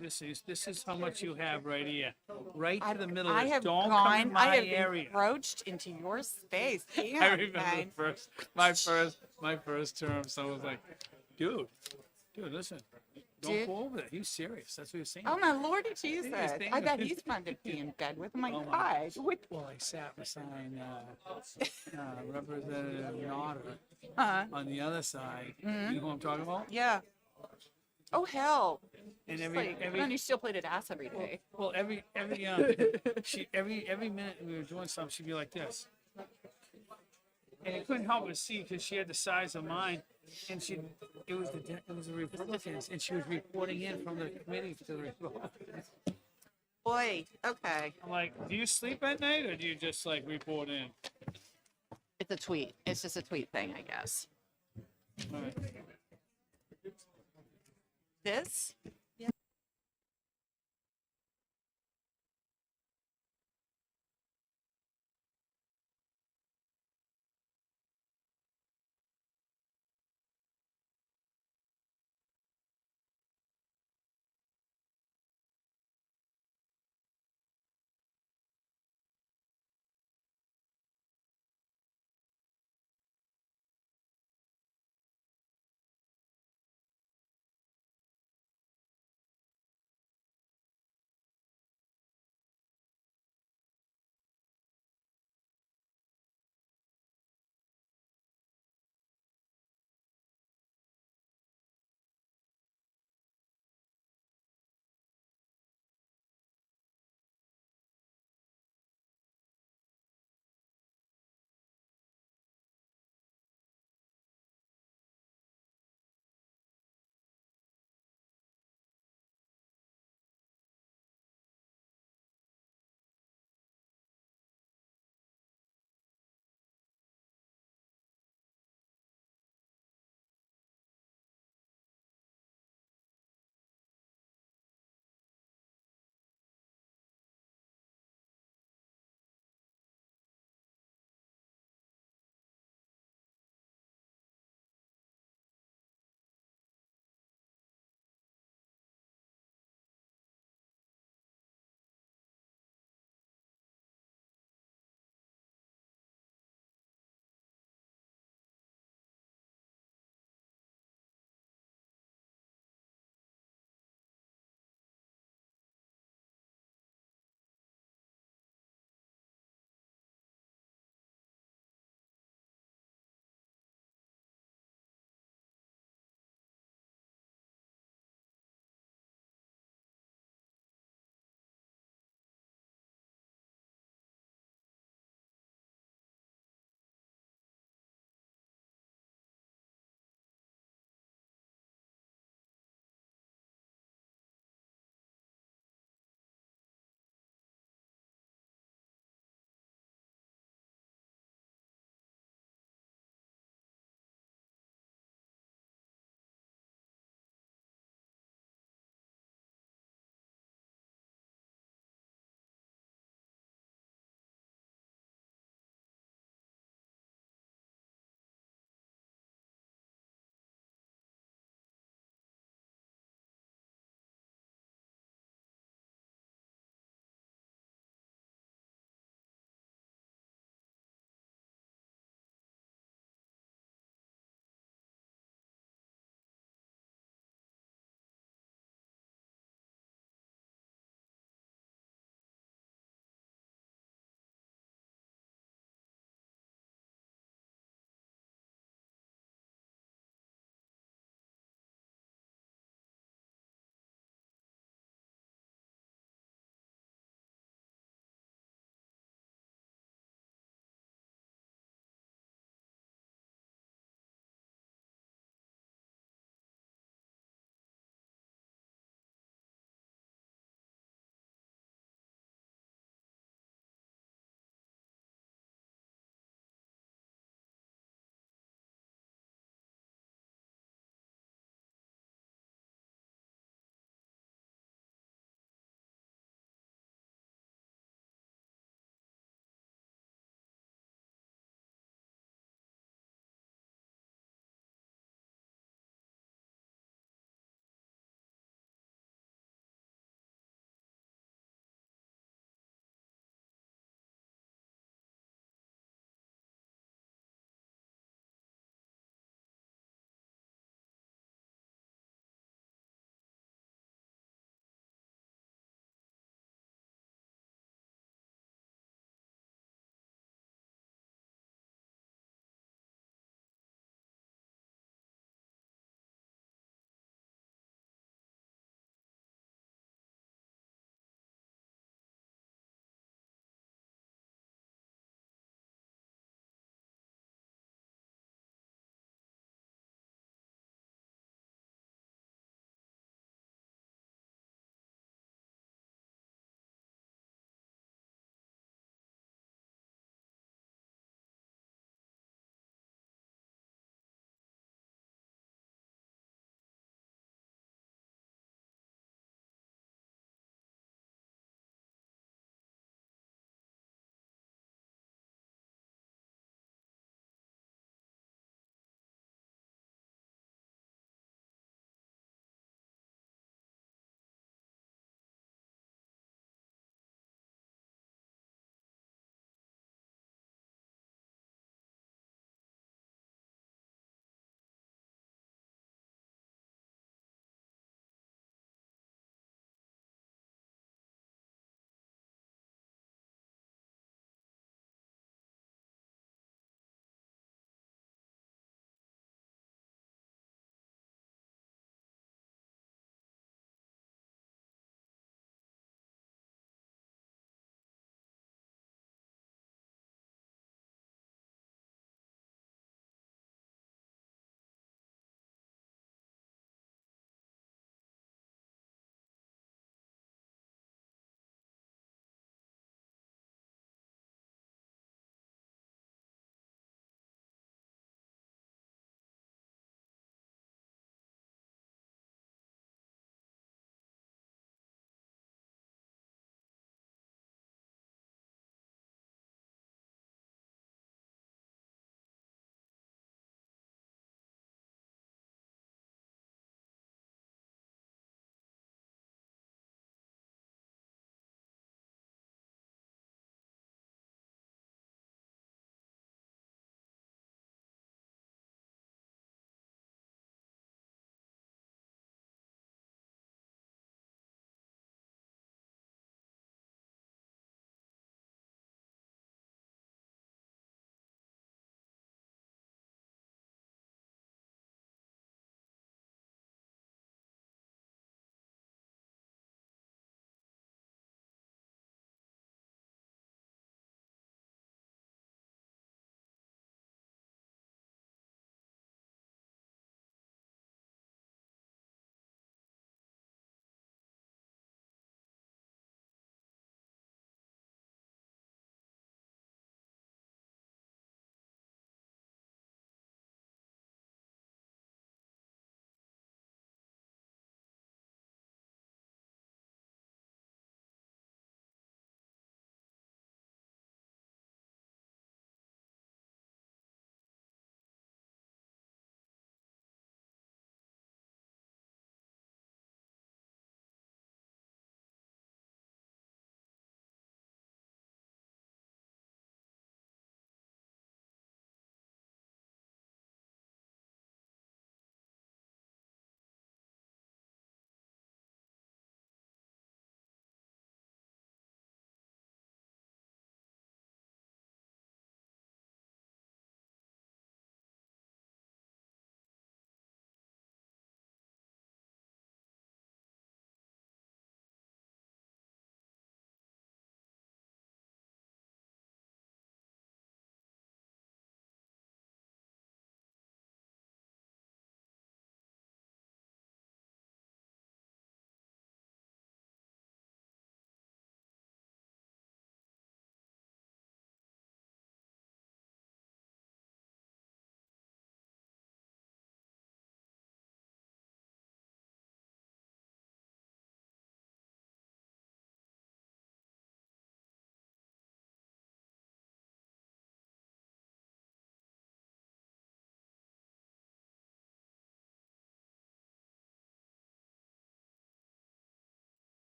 This is how much you have right here, right to the middle I of this. have Don't come gone. in I my have area. encroached into your space. I Damn, remember man. my first term. Someone was like, "Dude, listen, don't Dude. go over there." He was serious. That's what he was saying. Oh my lordy Jesus! thinking I of bet it. he's fun to be in bed with. Oh my Oh my God. What? Well, I sat beside Representative Nodder Uh, on the other side. You know who I'm talking about? yeah. Oh hell. And And you still played at ass every day. well, every minute we were doing something, she'd be like this, and I couldn't help but see because she had the size of mine, and it was the Republicans, and she was reporting in from the committee to the Republicans. Boy. Okay. I'm like, do you sleep at night or do you just like report in? It's a tweet. It's just a tweet thing, I guess. All right. This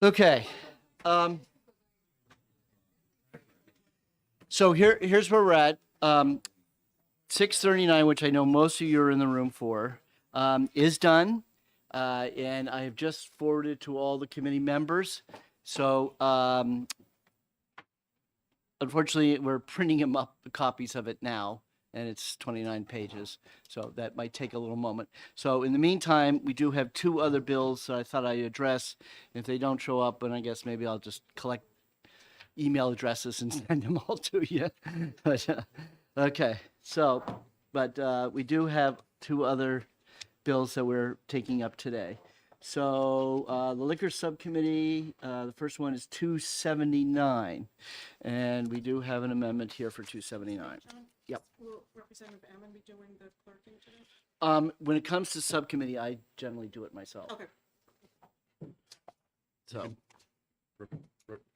Okay. So here's where we're at. 639, which I know most of you are in the room for, is done. And I have just forwarded to all the committee members. So unfortunately, we're printing them up, copies of it now, and it's 29 pages. So that might take a little moment. So in the meantime, we do have two other bills that I thought I'd address. If they don't show up, then I guess maybe I'll just collect email addresses and send them all to you. Okay, so, but we do have two other bills that we're taking up today. So the liquor subcommittee, the first one is 279, and we do have an amendment here for 279. Yep. Will Representative Ammon be doing the clerking today? When it comes to subcommittee, I generally do it myself. Okay. So,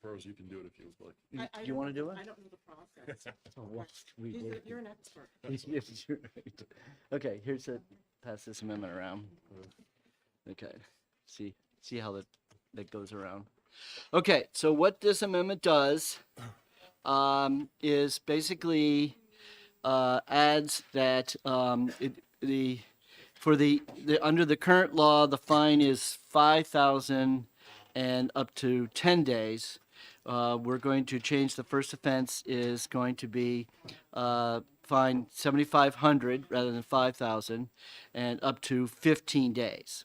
Rose, you can do it if you would like. I you don't want to know- do it? I don't know the process. Oh, well, we He's did. You're an expert. Yes, you're right. Okay, here's a, pass this amendment around. Okay, see how that goes around. Okay, so what this amendment does is basically adds that for the under the current law, the fine is 5,000 and up to 10 days. We're going to change the first offense is going to be fine 7,500 rather than 5,000 and up to 15 days.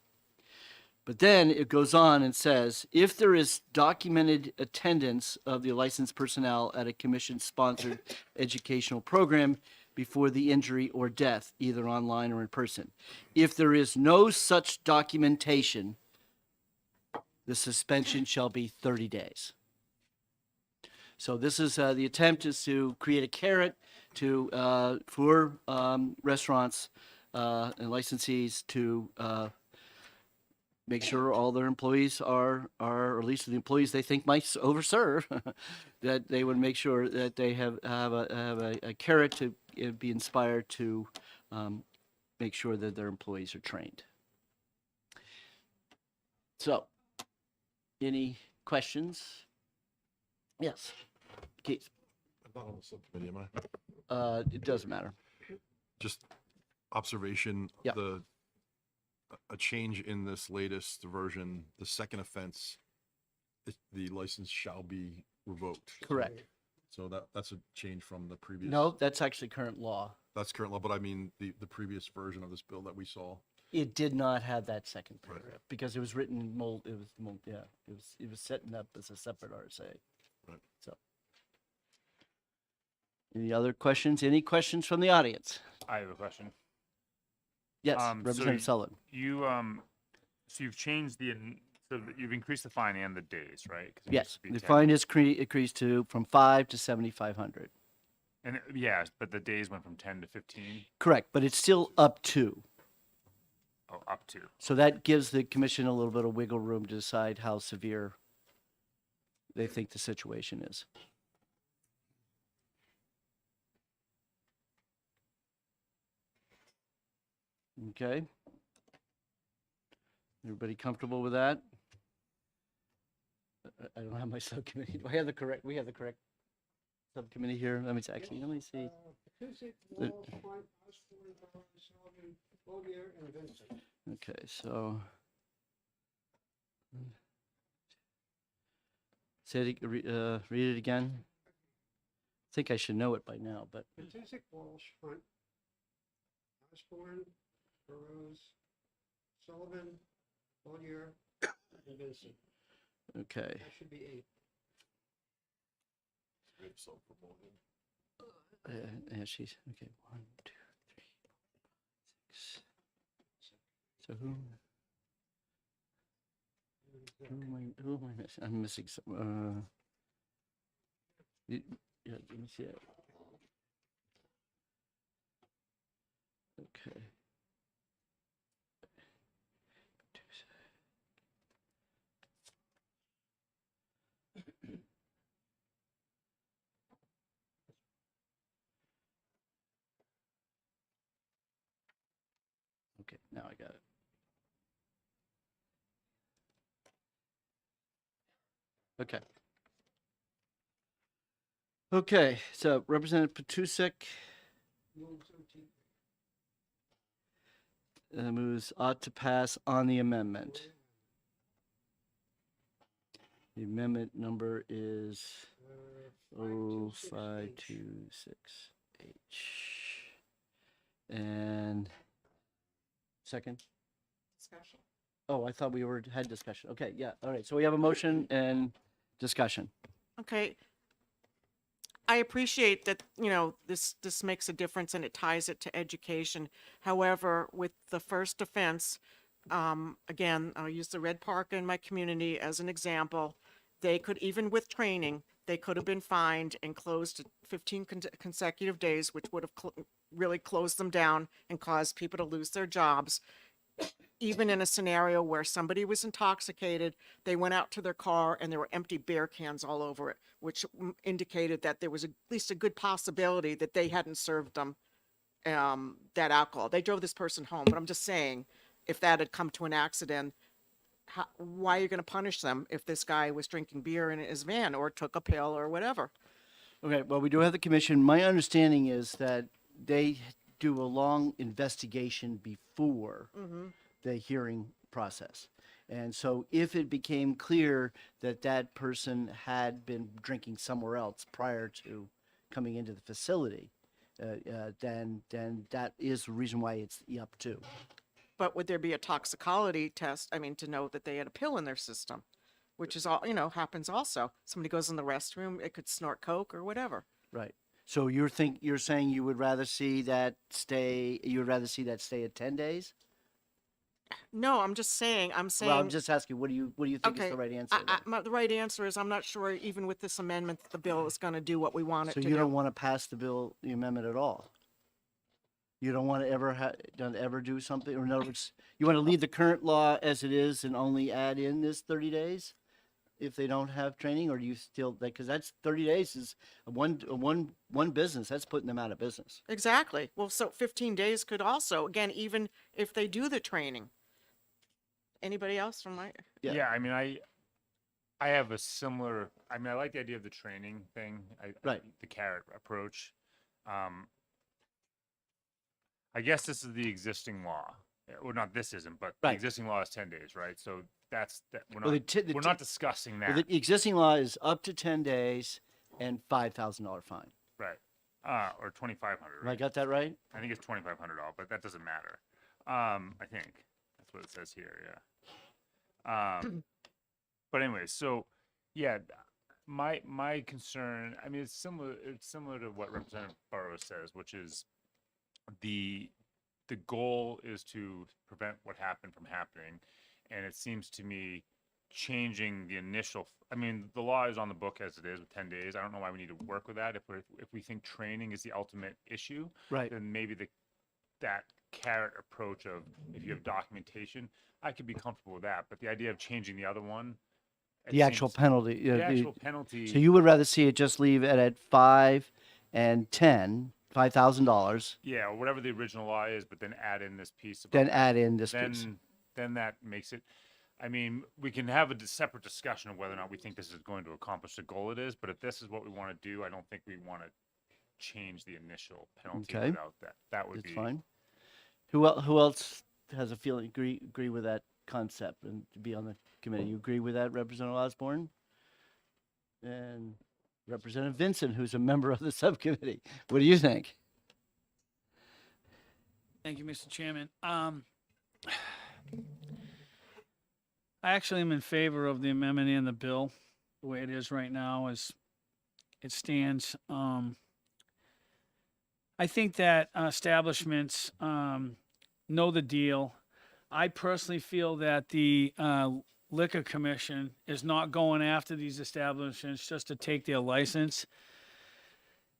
But then it goes on and says, if there is documented attendance of the licensed personnel at a commission-sponsored educational program before the injury or death, either online or in person. If there is no such documentation, the suspension shall be 30 days. So this is the attempt is to create a carrot to for restaurants and licensees to make sure all their employees are, or at least the employees they think might overserve, that they would make sure that they have a carrot to be inspired to make sure that their employees are trained. So, any questions? Yes, Keith. I'm not on the subcommittee, am I? It doesn't matter. Just observation, Yep. A change in this latest version, the second offense, the license shall be revoked. Correct. So that's a change from the previous. No, that's actually current law. That's current law, but I mean, the previous version of this bill that we saw. It did not have that second Right. paragraph because it was written mold. It was mold. Yeah, it was setting up as a separate RSA. Right. So, any other questions? Any questions from the audience? I have a question. Yes, So Representative Sullivan. You so you've changed you've increased the fine and the days, right? 'Cause it Yes, used to be the 10. fine is increased to from 5 to 7,500. And yeah, but the days went from 10 to 15. Correct, but it's still up to. Oh, up to. So that gives the commission a little bit of wiggle room to decide how severe they think the situation is. Okay. Everybody comfortable with that? I don't have my subcommittee. Do I have the correct? We have the correct subcommittee here. Let me see. The- Okay, so. Read it again. I think I should know it by now, but Pacific Walsh, Hunt, Osborne, Burrows, Sullivan, Collier, and Vincent. okay. That should be 8. Yeah, she's okay. 1, 2, 3, 4, 5, 6. So who am I missing? I'm missing some. Yeah, let me see it. Okay. Okay, now I got it. Okay. Okay, so Representative Patusek Moves OT. moves ought to pass on the amendment. The amendment number is Uh, 0526H. And second? Discussion. Oh, I thought we had discussion. Okay, yeah, all right. So we have a motion and discussion. Okay. I appreciate that, this makes a difference and it ties it to education. However, with the first offense, again, I'll use the Red Park in my community as an example. They could, even with training, they could have been fined and closed 15 consecutive days, which would have really closed them down and caused people to lose their jobs. Even in a scenario where somebody was intoxicated, they went out to their car and there were empty beer cans all over it, which indicated that there was at least a good possibility that they hadn't served them that alcohol. They drove this person home, but I'm just saying, if that had come to an accident, why are you going to punish them if this guy was drinking beer in his van or took a pill or whatever? Okay, well, we do have the commission. My understanding is that they do a long investigation before the hearing process. And so if it became clear that that person had been drinking somewhere else prior to coming into the facility, then that is the reason why it's up to. But would there be a toxicology test? I mean, to know that they had a pill in their system, which is all, happens also. Somebody goes in the restroom, it could snort coke or whatever. Right. So you're saying you would rather see that stay at 10 days? No, I'm just saying, Well, I'm just asking, what do you think is okay, the right answer? then? the right answer is I'm not sure even with this amendment, that the bill is going to do what we want it So to you do. don't want to pass the amendment at all? You don't want to ever do something, or in other words, you want to leave the current law as it is and only add in this 30 days if they don't have training, or do you still, because that's 30 days is one business, that's putting them out of business. Exactly. Well, so 15 days could also, again, even if they do the training. Anybody else from my? Yeah. Yeah, I mean, I have a similar, I mean, I like the idea of the training thing. Right. The carrot approach. I guess this is the existing law. Well, not this isn't, but the Right. existing law is 10 days, right? So that's that. We're Well, not, we're not discussing that. Well, the existing law is up to 10 days and $5,000 fine. Right. Or 2,500. Have I Right? got that right? I think it's $2,500, but that doesn't matter. I think that's what it says here. Yeah. But anyway, so yeah, my concern. I mean, it's similar to what Representative Burrows says, which is the goal is to prevent what happened from happening, and it seems to me changing the initial. I mean, the law is on the book as it is with 10 days. I don't know why we need to work with that. If we think training is the ultimate issue, Right. then maybe that carrot approach of if you have documentation, I could be comfortable with that. But the idea of changing the other one, it The actual seems- penalty. the actual penalty. So you would rather see it just leave it at 5 and 10, $5,000, Yeah, or whatever the original law is, but then add in this piece. then about add in this piece. then that makes it. I mean, we can have a separate discussion of whether or not we think this is going to accomplish the goal it is. But if this is what we want to do, I don't think we want to change the initial penalty Okay. without that. That would It's be fine. Who else has a feeling, agree with that concept and to be on the committee? You agree with that, Representative Osborne? And Representative Vincent, who's a member of the subcommittee. What do you think? Thank you, Mr. Chairman. I actually am in favor of the amendment and the bill, the way it is right now, as it stands. I think that establishments know the deal. I personally feel that the Liquor Commission is not going after these establishments just to take their license.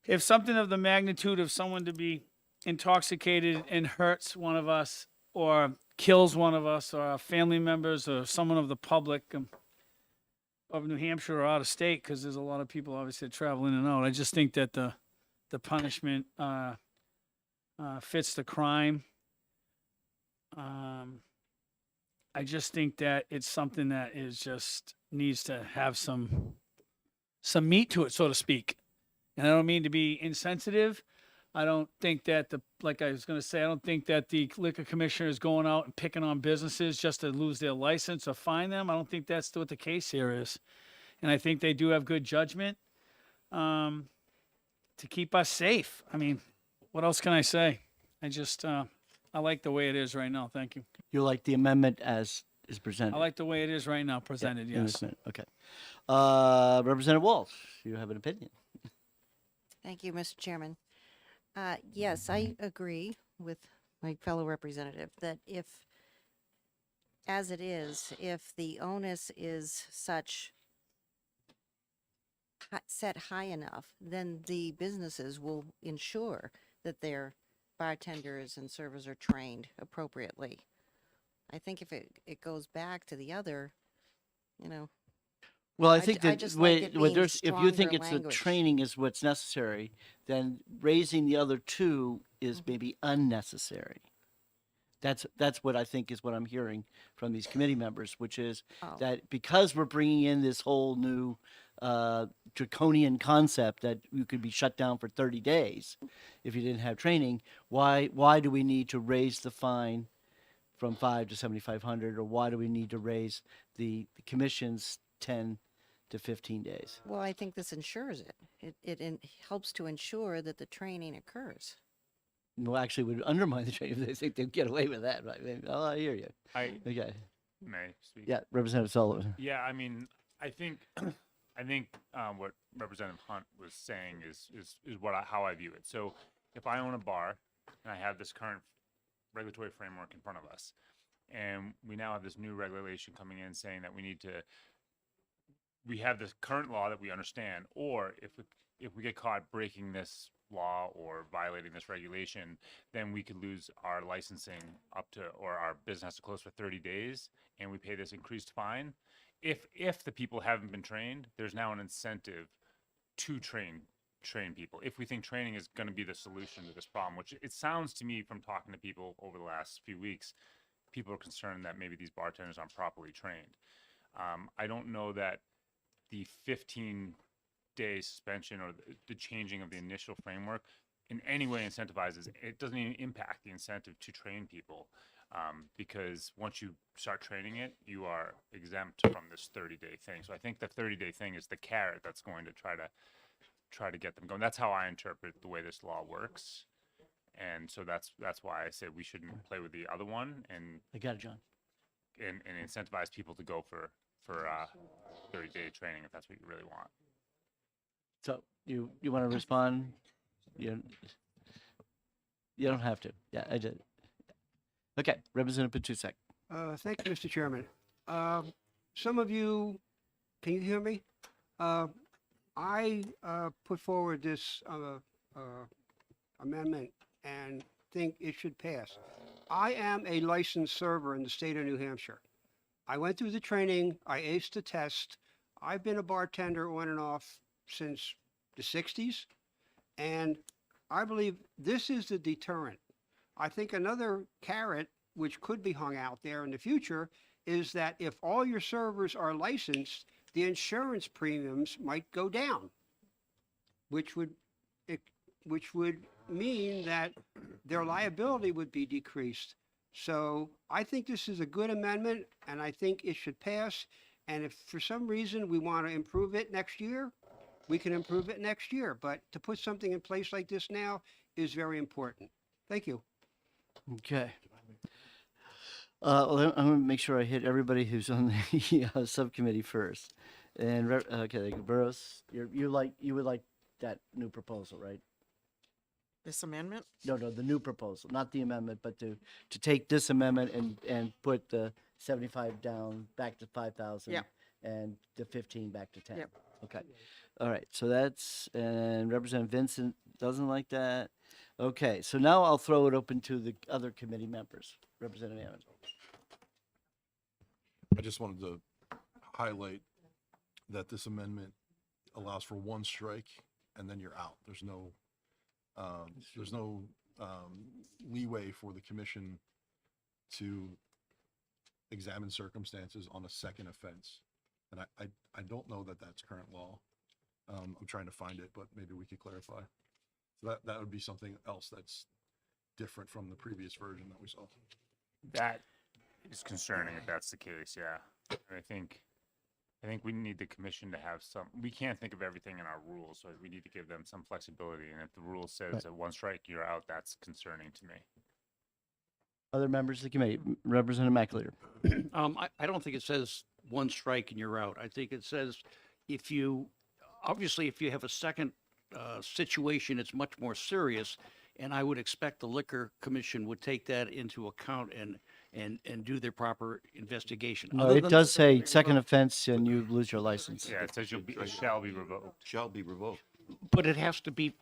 If something of the magnitude of someone to be intoxicated and hurts one of us or kills one of us or our family members or someone of the public of New Hampshire or out of state, because there's a lot of people obviously that travel in and out, I just think that the punishment fits the crime. I just think that it's something that is just needs to have some meat to it, so to speak. And I don't mean to be insensitive. I don't think that like I was going to say, I don't think that the liquor commissioner is going out and picking on businesses just to lose their license or fine them. I don't think that's what the case here is. And I think they do have good judgment to keep us safe. I mean, what else can I say? I just, I like the way it is right now. Thank you. You like the amendment as is presented? I like the way it is right now Yeah, presented, in this yes. minute. Okay. Representative Walsh, you have an opinion? Thank you, Mr. Chairman. Yes, I agree with my fellow representative that as it is, if the onus is set high enough, then the businesses will ensure that their bartenders and servers are trained appropriately. I think if it goes back to the other, Well, I I think j- I that just like it being if you think stronger it's the language. training is what's necessary, then raising the other two is maybe unnecessary. That's what I think is what I'm hearing from these committee members, which is Oh. that because we're bringing in this whole new draconian concept that you could be shut down for 30 days if you didn't have training, why do we need to raise the fine from 5 to 7,500, or why do we need to raise the commission's 10 to 15 days? Well, I think this ensures it. It helps to ensure that the training occurs. Well, actually, would undermine the training if they think they'd get away with that. Right? Oh, I hear you. I Okay. may speak. Yeah, Representative Sullivan. Yeah, I mean, I think what Representative Hunt was saying is how I view it. So if I own a bar and I have this current regulatory framework in front of us, and we now have this new regulation coming in saying that we have this current law that we understand, or if we get caught breaking this law or violating this regulation, then we could lose our licensing or our business has to close for 30 days, and we pay this increased fine. If the people haven't been trained, there's now an incentive to train people. If we think training is going to be the solution to this problem, which it sounds to me from talking to people over the last few weeks, people are concerned that maybe these bartenders aren't properly trained. I don't know that the 15-day suspension or the changing of the initial framework in any way incentivizes. It doesn't even impact the incentive to train people, because once you start training it, you are exempt from this 30-day thing. So I think the 30-day thing is the carrot that's going to try to get them going. That's how I interpret the way this law works, and so that's why I say we shouldn't play with the other one and I got it, John. incentivize people to go for 30-day training if that's what you really want. So you want to respond? You don't have to. Yeah, I did. Okay, Representative Patusek. Thank you, Mr. Chairman. Some of you, can you hear me? I put forward this amendment and think it should pass. I am a licensed server in the state of New Hampshire. I went through the training. I aced the test. I've been a bartender on and off since the 60s, and I believe this is the deterrent. I think another carrot, which could be hung out there in the future, is that if all your servers are licensed, the insurance premiums might go down, which would mean that their liability would be decreased. So I think this is a good amendment, and I think it should pass. And if for some reason we want to improve it next year, we can improve it next year. But to put something in place like this now is very important. Thank you. Okay. Well, I'm going to make sure I hit everybody who's on the subcommittee first. And okay, Burroughs, you would like that new proposal, right? This amendment? No, the new proposal, not the amendment, but to take this amendment and put the 75 down back to 5,000. Yep. And the 15 back to 10. Yep. Okay. All right. So and Representative Vincent doesn't like that. Okay. So now I'll throw it open to the other committee members. Representative Hammond. I just wanted to highlight that this amendment allows for one strike and then you're out. There's no leeway for the commission to examine circumstances on a second offense. And I don't know that that's current law. I'm trying to find it, but maybe we could clarify. So that would be something else that's different from the previous version that we saw. That is concerning if that's the case, yeah. And I think we need the commission to have some, we can't think of everything in our rules, so we need to give them some flexibility. And if the rule says that one strike, you're out, that's concerning to me. Other members of the committee, Representative McAleer. I don't think it says one strike and you're out. I think it says obviously, if you have a second situation, it's much more serious. And I would expect the Liquor Commission would take that into account and do their proper investigation. No, Other it than- does say second offense and you lose your license. Yeah, it says it shall be revoked. Shall be revoked. But it has to be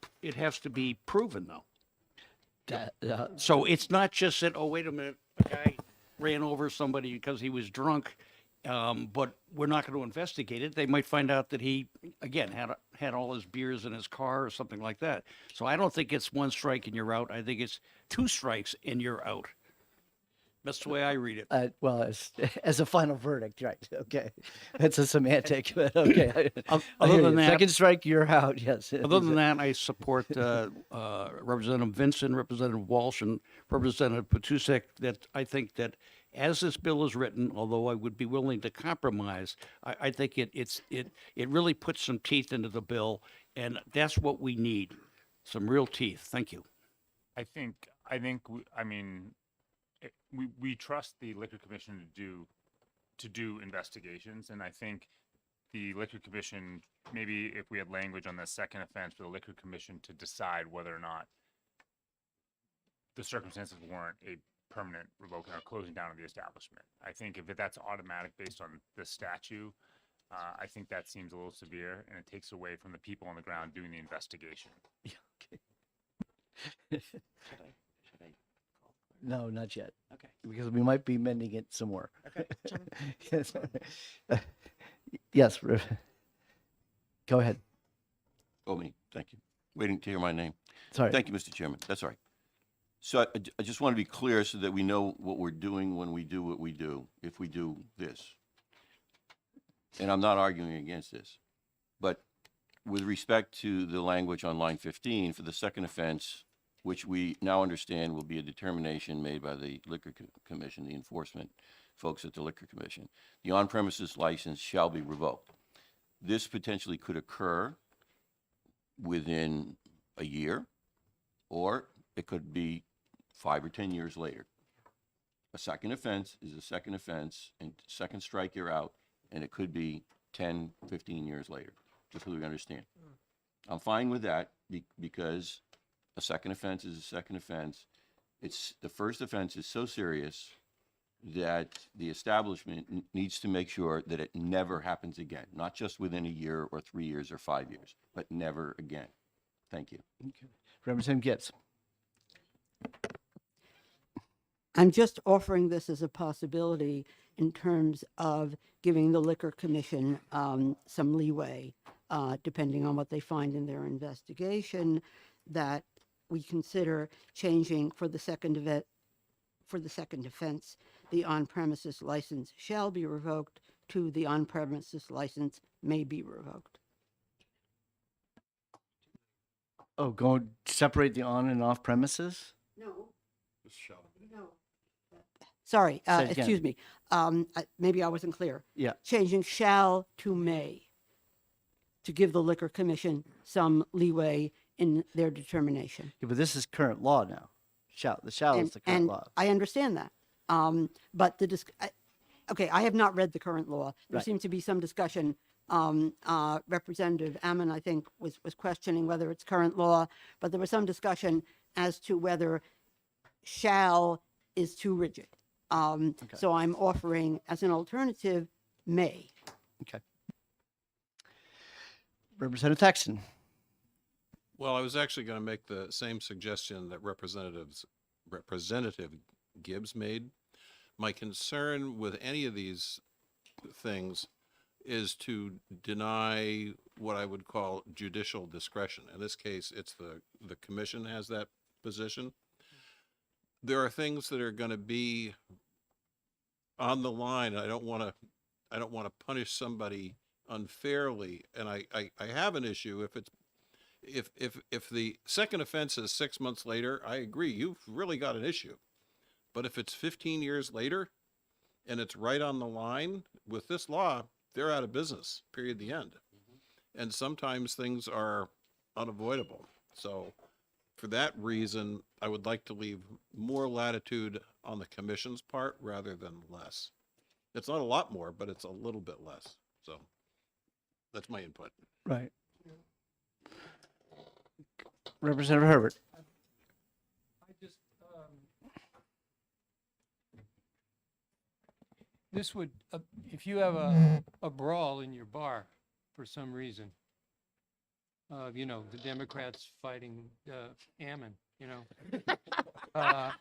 proven though. So it's not just that, oh, wait a minute, a guy ran over somebody because he was drunk, but we're not going to investigate it. They might find out that he, again, had all his beers in his car or something like that. So I don't think it's one strike and you're out. I think it's two strikes and you're out. That's the way I read it. Well, as a final verdict, right? Okay, it's a semantic, but okay. Other than that, second strike, you're out. Yes. other than that, I support Representative Vinson, Representative Walsh, and Representative Patusek. That I think that as this bill is written, although I would be willing to compromise, I think it really puts some teeth into the bill, and that's what we need, some real teeth. Thank you. I think, we trust the Liquor Commission to do investigations, and I think the Liquor Commission, maybe if we had language on the second offense for the Liquor Commission to decide whether or not the circumstances warrant a permanent revoking or closing down of the establishment. I think if that's automatic based on the statute, I think that seems a little severe, and it takes away from the people on the ground doing the investigation. No, not yet. Okay. Because we might be mending it some more. Okay. Yes. Yes. Go ahead. Oh, me, thank you. Waiting to hear my name. Sorry. Thank you, Mr. Chairman. That's all right. So I just want to be clear so that we know what we're doing when we do what we do, if we do this. And I'm not arguing against this. But with respect to the language on line 15, for the second offense, which we now understand will be a determination made by the Liquor Commission, the enforcement folks at the Liquor Commission, the on-premises license shall be revoked. This potentially could occur within a year, or it could be 5 or 10 years later. A second offense is a second offense, and second strike, you're out, and it could be 10, 15 years later, just so we understand. I'm fine with that because a second offense is a second offense. The first offense is so serious that the establishment needs to make sure that it never happens again, not just within a year or 3 years or 5 years, but never again. Thank you. Okay. Representative Gibbs. I'm just offering this as a possibility in terms of giving the Liquor Commission some leeway, depending on what they find in their investigation, that we consider changing for the second offense, the on-premises license shall be revoked to the on-premises license may be revoked. Oh, go separate the on and off premises? No, This shall be. no. Sorry, Say it again. excuse me. Maybe I wasn't clear. Yeah. Changing shall to may to give the Liquor Commission some leeway in their determination. Yeah, but this is current law now. The shall is the current And law. I understand that. But okay, I have not read the current law. There Right. seemed to be some discussion. Representative Ammon, I think, was questioning whether it's current law, but there was some discussion as to whether shall is too rigid. So I'm offering as an alternative, may. Okay. Representative Thaxton. Well, I was actually going to make the same suggestion that Representative Gibbs made. My concern with any of these things is to deny what I would call judicial discretion. In this case, it's the commission has that position. There are things that are going to be on the line. I don't want to I don't want to punish somebody unfairly. And I have an issue if it's, if the second offense is 6 months later, I agree, you've really got an issue. But if it's 15 years later and it's right on the line with this law, they're out of business, period, the end. And sometimes things are unavoidable. So for that reason, I would like to leave more latitude on the commission's part rather than less. It's not a lot more, but it's a little bit less. So that's my input. Right. Representative Herbert. I just, this would, if you have a brawl in your bar for some reason, you know, the Democrats fighting Ammon, you know. But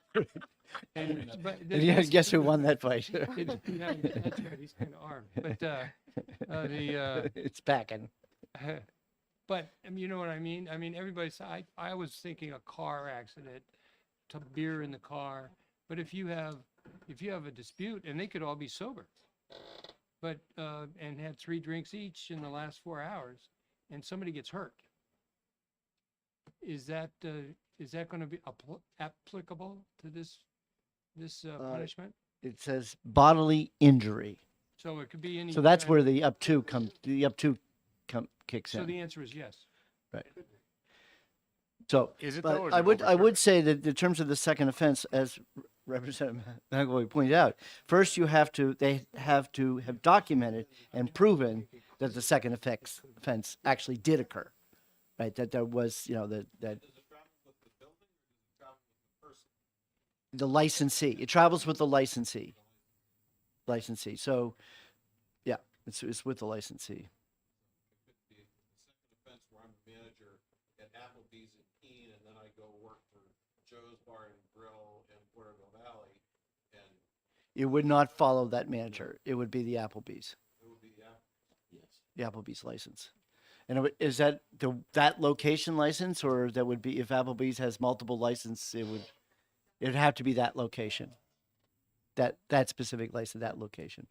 Yeah, guess who won that fight? yeah, that's right, he's kind of armed, but It's packing. but you know what I mean? I mean, everybody's, I was thinking a car accident, to beer in the car, but if you have a dispute, and they could all be sober, but, and had 3 drinks each in the last 4 hours, and somebody gets hurt, is that going to be applicable to this punishment? It says bodily injury. So it could be any. So that's kind where of- the up to kicks So in. the answer is yes. Right. So, Is it but though, or is I it would overturned? say that in terms of the second offense, as Representative McAvoy pointed out, first they have to have documented and proven that the second offense actually did occur, right? That there was, you know, that the licensee, it travels with the licensee. So, yeah, it's with the licensee. The second offense where I'm the manager at Applebee's in Keene, and then I go work for Joe's Bar and Grill in Porterville Valley, and It would not follow that manager. It would be the Applebee's. it would be the Yes. The Applebee's license. And is that that location license, or that would be if Applebee's has multiple licenses, it'd have to be that location. That specific license, that location.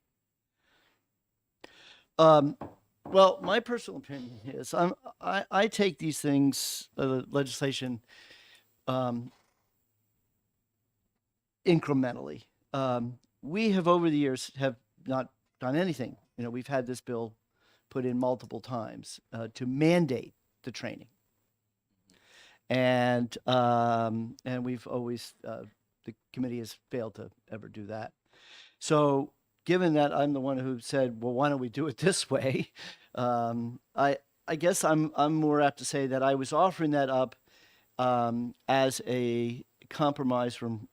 Well, my personal opinion is I take these things, legislation, incrementally. We have over the years have not done anything. You know, we've had this bill put in multiple times to mandate the training, and we've always the committee has failed to ever do that. So, given that I'm the one who said, well, why don't we do it this way? I guess I'm more apt to say that I was offering that up as a compromise from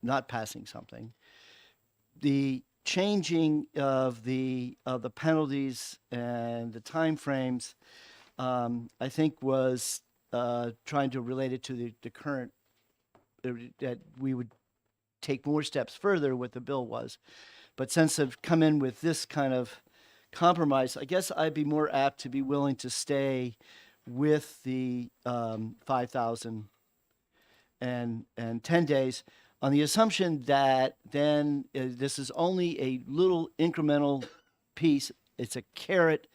not passing something. The changing of the penalties and the timeframes, I think, was trying to relate it to the current, that we would take more steps further what the bill was. But since I've come in with this kind of compromise, I guess I'd be more apt to be willing to stay with the 5,000 and 10 days, on the assumption that then this is only a little incremental piece. It's a carrot.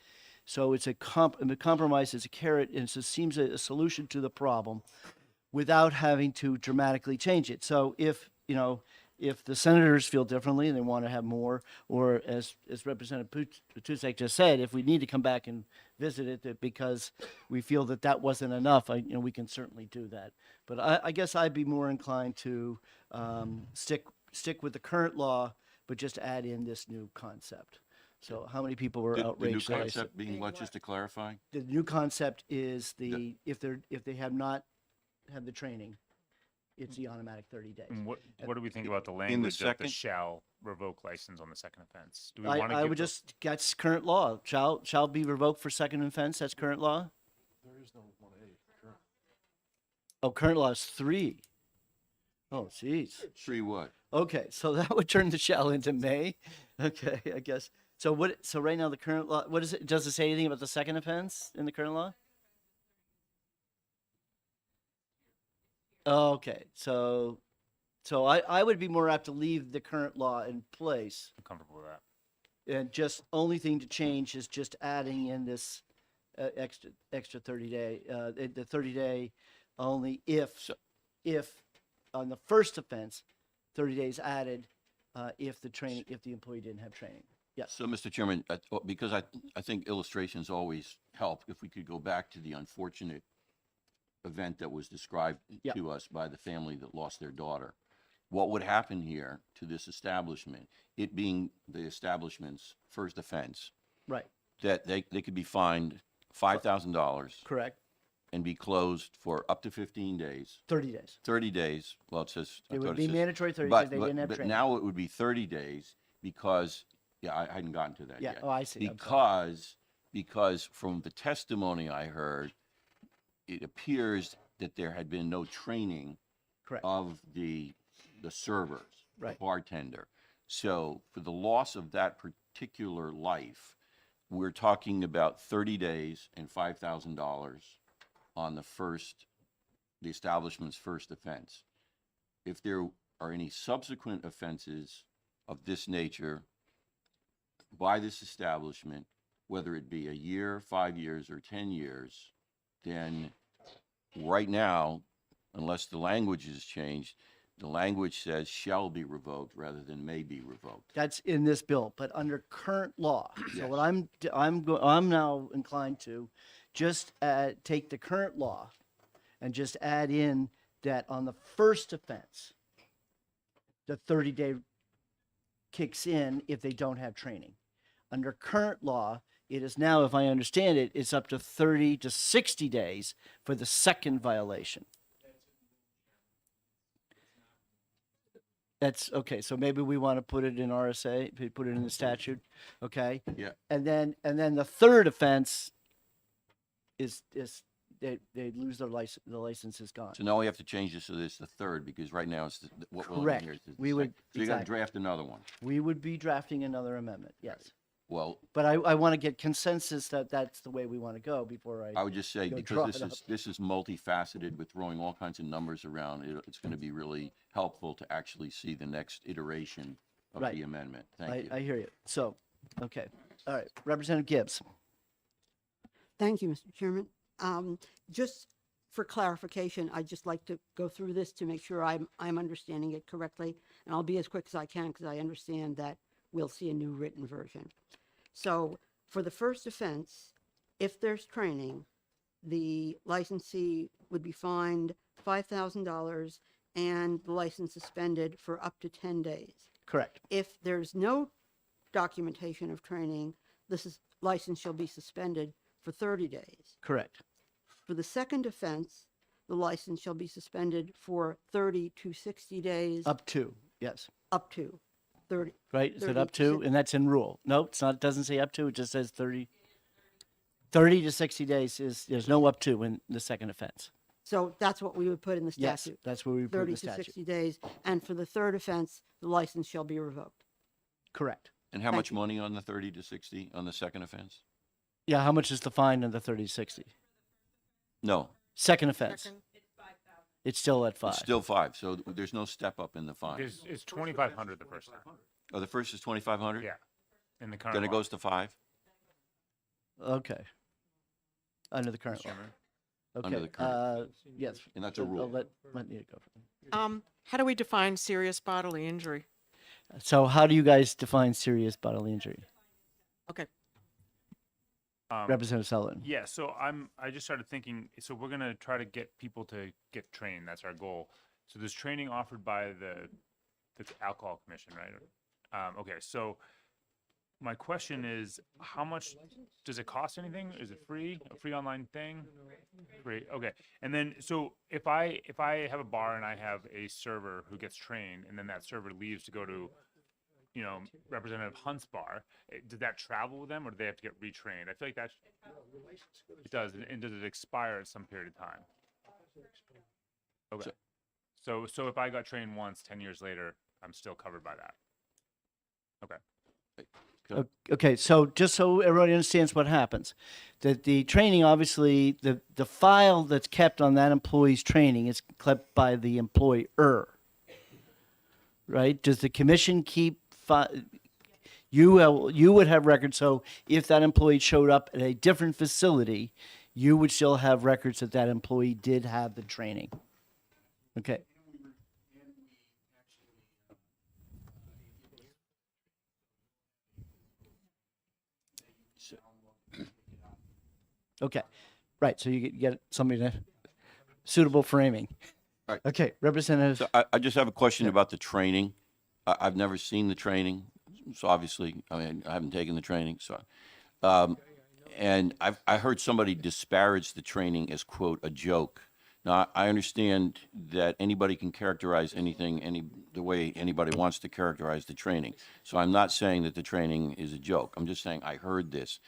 So it's a compromise is a carrot, and so it seems a solution to the problem without having to dramatically change it. So if the senators feel differently and they want to have more, or as Representative Putusek just said, if we need to come back and visit it because we feel that wasn't enough, we can certainly do that. But I guess I'd be more inclined to stick with the current law, but just add in this new concept. So how many people were The new outraged? that I said- concept being what, just to clarify? The new concept is if they have not had the training, it's the automatic 30 days. And what do we think about the the language of the second- shall revoke license on the second offense? Do we I, want to I give would the- just, that's current law. Shall be revoked for second offense. That's current law. There is no 1A. Current. Oh, current law is 3. Oh, jeez. 3 what? Okay, so that would turn the shall into may. Okay, I guess. So right now the current law, what is it? Does it say anything about the second offense in the current law? Okay, so I would be more apt to leave the current law in place. I'm comfortable with that. And just only thing to change is just adding in this extra 30 day, the 30 day only if on the first offense, 30 days added, if the employee didn't have training. Yes. So, Mr. Chairman, because I think illustrations always help, if we could go back to the unfortunate event that was described Yeah. to us by the family that lost their daughter. What would happen here to this establishment, it being the establishment's first offense, Right. that they could be fined $5,000 Correct. and be closed for up to 15 days, 30 days. 30 days, well, it says. I It thought would be says- mandatory 30 but- because they but- didn't have But training. now it would be 30 days because, yeah, I hadn't gotten to that Yeah. yet. Oh, I see. I'm sorry. Because from the testimony I heard, it appears that there had been no training Correct. of the servers, the Right. bartender. So for the loss of that particular life, we're talking about 30 days and $5,000 on the establishment's first offense. If there are any subsequent offenses of this nature by this establishment, whether it be a year, 5 years, or 10 years, then right now, unless the language is changed, the language says shall be revoked rather than may be revoked. That's in this bill, but under current law. So Yes. what I'm now inclined to just take the current law and just add in that on the first offense, the 30-day kicks in if they don't have training. Under current law, it is now, if I understand it, it's up to 30 to 60 days for the second violation. That's okay. So maybe we want to put it in RSA, put it in the statute. Okay. Yeah. And then the third offense is they lose their license. The license is gone. So now we have to change this so that it's the third, because right now it's what we're looking Correct. here is the We would- second. So you got to exactly. draft another one. We would be drafting another amendment. Yes. Well, But I want to get consensus that that's the way we want to go before I would just say, go draw because it up. this is multifaceted with throwing all kinds of numbers around, it's going to be really helpful to actually see the next iteration of Right. the amendment. Thank you. I hear you. So, okay. All right. Representative Gibbs. Thank you, Mr. Chairman. Just for clarification, I'd just like to go through this to make sure I'm understanding it correctly, and I'll be as quick as I can because I understand that we'll see a new written version. So for the first offense, if there's training, the licensee would be fined $5,000 and the license suspended for up to 10 days. Correct. If there's no documentation of training, license shall be suspended for 30 days. Correct. For the second offense, the license shall be suspended for 30 to 60 days, Up to. Yes. up to 30. Right? Is it 30 up to to? 60. And that's in rule. No, it's not. It doesn't say up to. It just says 30. 30 to 60 days there's no up to in the second offense. So that's what we would put in the Yes, statute. that's where we put 30 the to statute. 60 days. And for the third offense, the license shall be revoked. Correct. And how Thank much money on the 30 to 60 on the second offense? Yeah. How much is the fine on the 30 to 60? No, Second offense. Second. It's still at 5. it's still 5, so there's no step up in the fine. It's 2,500 the first time. Oh, the first is 2,500? Yeah. In the current Then it law. goes to 5? Okay. Under the current law. Chairman. Okay. Under the current. Yes. And that's a I'll rule. let Nita go. How do we define serious bodily injury? So how do you guys define serious bodily injury? Okay. Representative Sullivan. Yeah, so I just started thinking, so we're gonna try to get people to get trained. That's our goal. So there's training offered by the Alcohol Commission, right? Okay, so my question is, how much does it cost anything? Is it free? A free online thing? Free. Okay. And then so if I have a bar and I have a server who gets trained and then that server leaves to go to Representative Hunt's bar, did that travel with them or do they have to get retrained? I feel like it does. And does it expire at some period of time? Okay. So if I got trained once, 10 years later, I'm still covered by that. Okay. Okay, so just so everybody understands what happens, that the training, obviously, the file that's kept on that employee's training is kept by the employer, right? Does the commission keep You would have records, so if that employee showed up at a different facility, you would still have records that that employee did have the training. Okay. Okay, right, so you get somebody to suitable framing. Right. Okay, Representative, So I just have a question about the training. I've never seen the training, so obviously, I mean, I haven't taken the training, so. And I heard somebody disparage the training as, quote, a joke. Now, I understand that anybody can characterize anything the way anybody wants to characterize the training. So I'm not saying that the training is a joke. I'm just saying I heard this.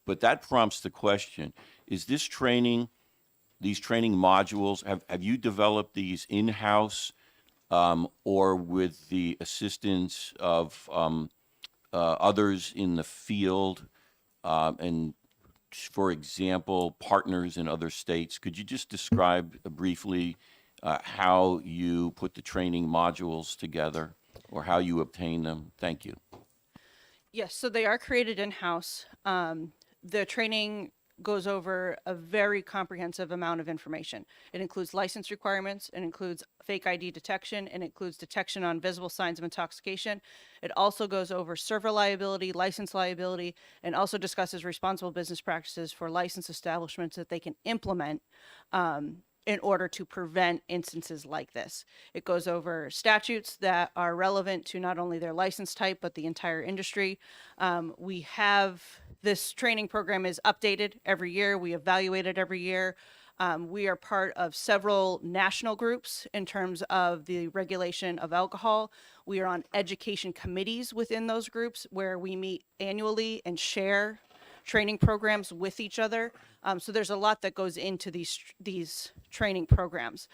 But that prompts the question, is this training, these training modules, have you developed these in-house or with the assistance of others in the field and, for example, partners in other states? Could you just describe briefly how you put the training modules together or how you obtain them? Thank you. Yes, so they are created in-house. The training goes over a very comprehensive amount of information. It includes license requirements, it includes fake ID detection, it includes detection on visible signs of intoxication. It also goes over server liability, license liability, and also discusses responsible business practices for licensed establishments that they can implement in order to prevent instances like this. It goes over statutes that are relevant to not only their license type, but the entire industry. We have this training program is updated every year. We evaluate it every year. We are part of several national groups in terms of the regulation of alcohol. We are on education committees within those groups where we meet annually and share training programs with each other. So there's a lot that goes into these training programs.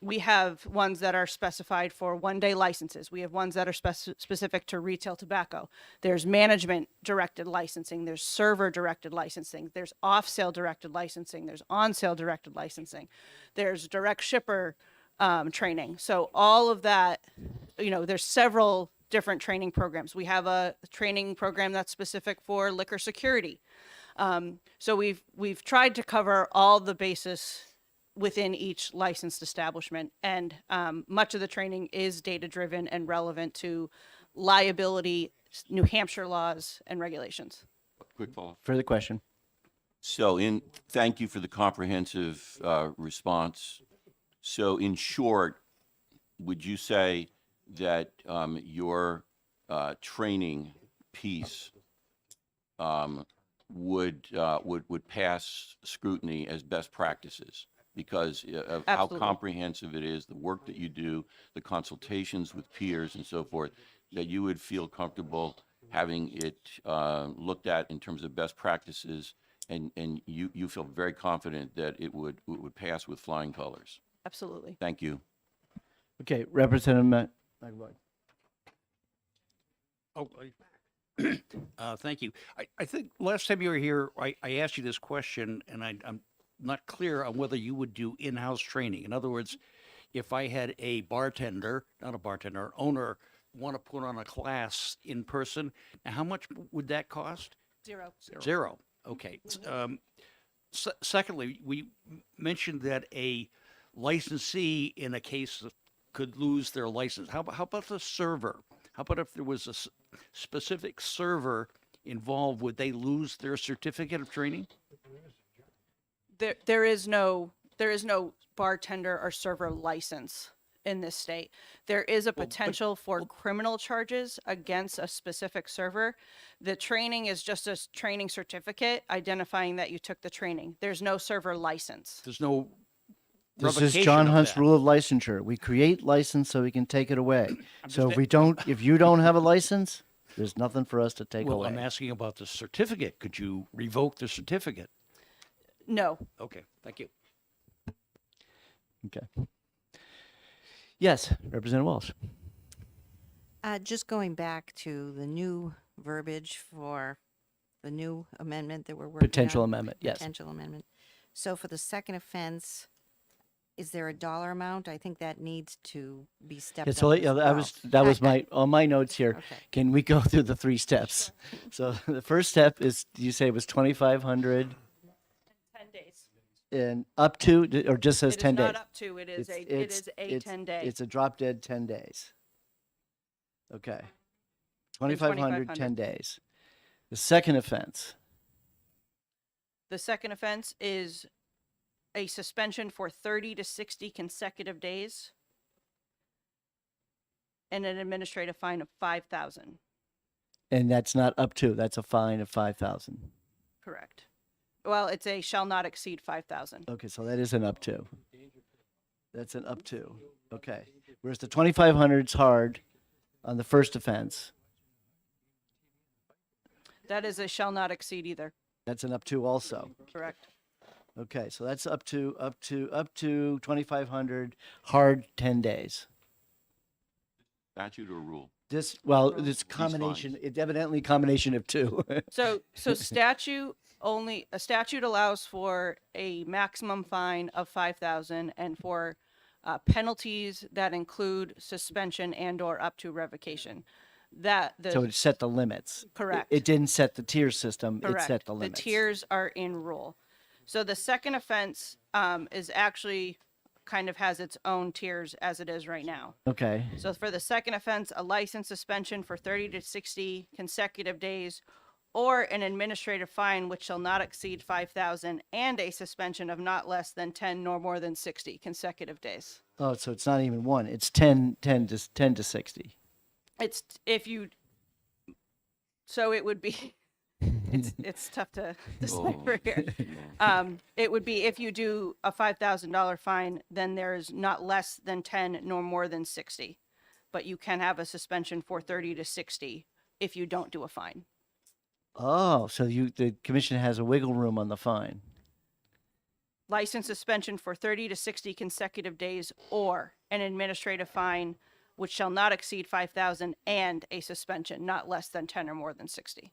We have ones that are specified for one-day licenses. We have ones that are specific to retail tobacco. There's management-directed licensing. There's server-directed licensing. There's off-sale directed licensing. There's on-sale directed licensing. There's direct shipper training. So all of that, there's several different training programs. We have a training program that's specific for liquor security. So we've tried to cover all the bases within each licensed establishment, and much of the training is data driven and relevant to liability, New Hampshire laws and regulations. Quick follow-up. further question. So thank you for the comprehensive response. So in short, would you say that your training piece would pass scrutiny as best practices because of how Absolutely. comprehensive it is, the work that you do, the consultations with peers and so forth, that you would feel comfortable having it looked at in terms of best practices, and you feel very confident that it would pass with flying colors? Absolutely. Thank you. Okay, Representative McAvoy. Thank you. I think last time you were here, I asked you this question, and I'm not clear on whether you would do in-house training. In other words, if I had a owner, want to put on a class in person, now how much would that cost? Zero. Okay. Secondly, we mentioned that a licensee in a case could lose their license. How about the server? How about if there was a specific server involved, would they lose their certificate of training? There is no bartender or server license in this state. There is a potential for criminal charges against a specific server. The training is just a training certificate identifying that you took the training. There's no server license. There's no This is revocation John of Hunt's that. rule of licensure. We create license so we can take it away. So if you don't have a license, there's nothing for us to take Well, away. I'm asking about the certificate. Could you revoke the certificate? No. Okay, thank you. Okay. Yes, Representative Walsh. Just going back to the new verbiage for the new amendment that we're working on. Potential amendment, yes. Potential amendment. So for the second offense, is there a dollar amount? I think that needs to be stepped Yeah, up so as well. that was my on my notes here. Okay. Can we go through the 3 steps? So the first step is, you say it was 2,500 10 days. and up to, or just says It is 10 days? not up to, it is it is a 10-day. It's a drop dead 10 days. Okay. 2,500, 10 2,500. days. The second offense, The second offense is a suspension for 30 to 60 consecutive days and an administrative fine of 5,000. and that's not up to, that's a fine of 5,000. Correct. Well, it's a shall not exceed 5,000. Okay, so that is an up to. That's an up to. Okay. Whereas the 2,500 is hard on the first offense. That is a shall not exceed either. That's an up to also. Correct. Okay, so that's up to 2,500, hard 10 days. Statute or rule? This, well, this combination, fines. it's evidently a combination of 2. So statute a statute allows for a maximum fine of 5,000 and for penalties that include suspension and or up to revocation. So it set the limits. Correct. It didn't set the tier system, it Correct. set the limits. The tiers are in rule. So the second offense is actually kind of has its own tiers as it is right now. Okay, So for the second offense, a license suspension for 30 to 60 consecutive days or an administrative fine which shall not exceed 5,000 and a suspension of not less than 10 nor more than 60 consecutive days. oh, so it's not even 1, it's 10 to 60. It's if you so it would be it's tough to decipher here. It would be if you do a $5,000 fine, then there's not less than 10 nor more than 60, but you can have a suspension for 30 to 60 if you don't do a fine. Oh, so the commission has a wiggle room on the fine. License suspension for 30 to 60 consecutive days or an administrative fine which shall not exceed 5,000 and a suspension not less than 10 or more than 60.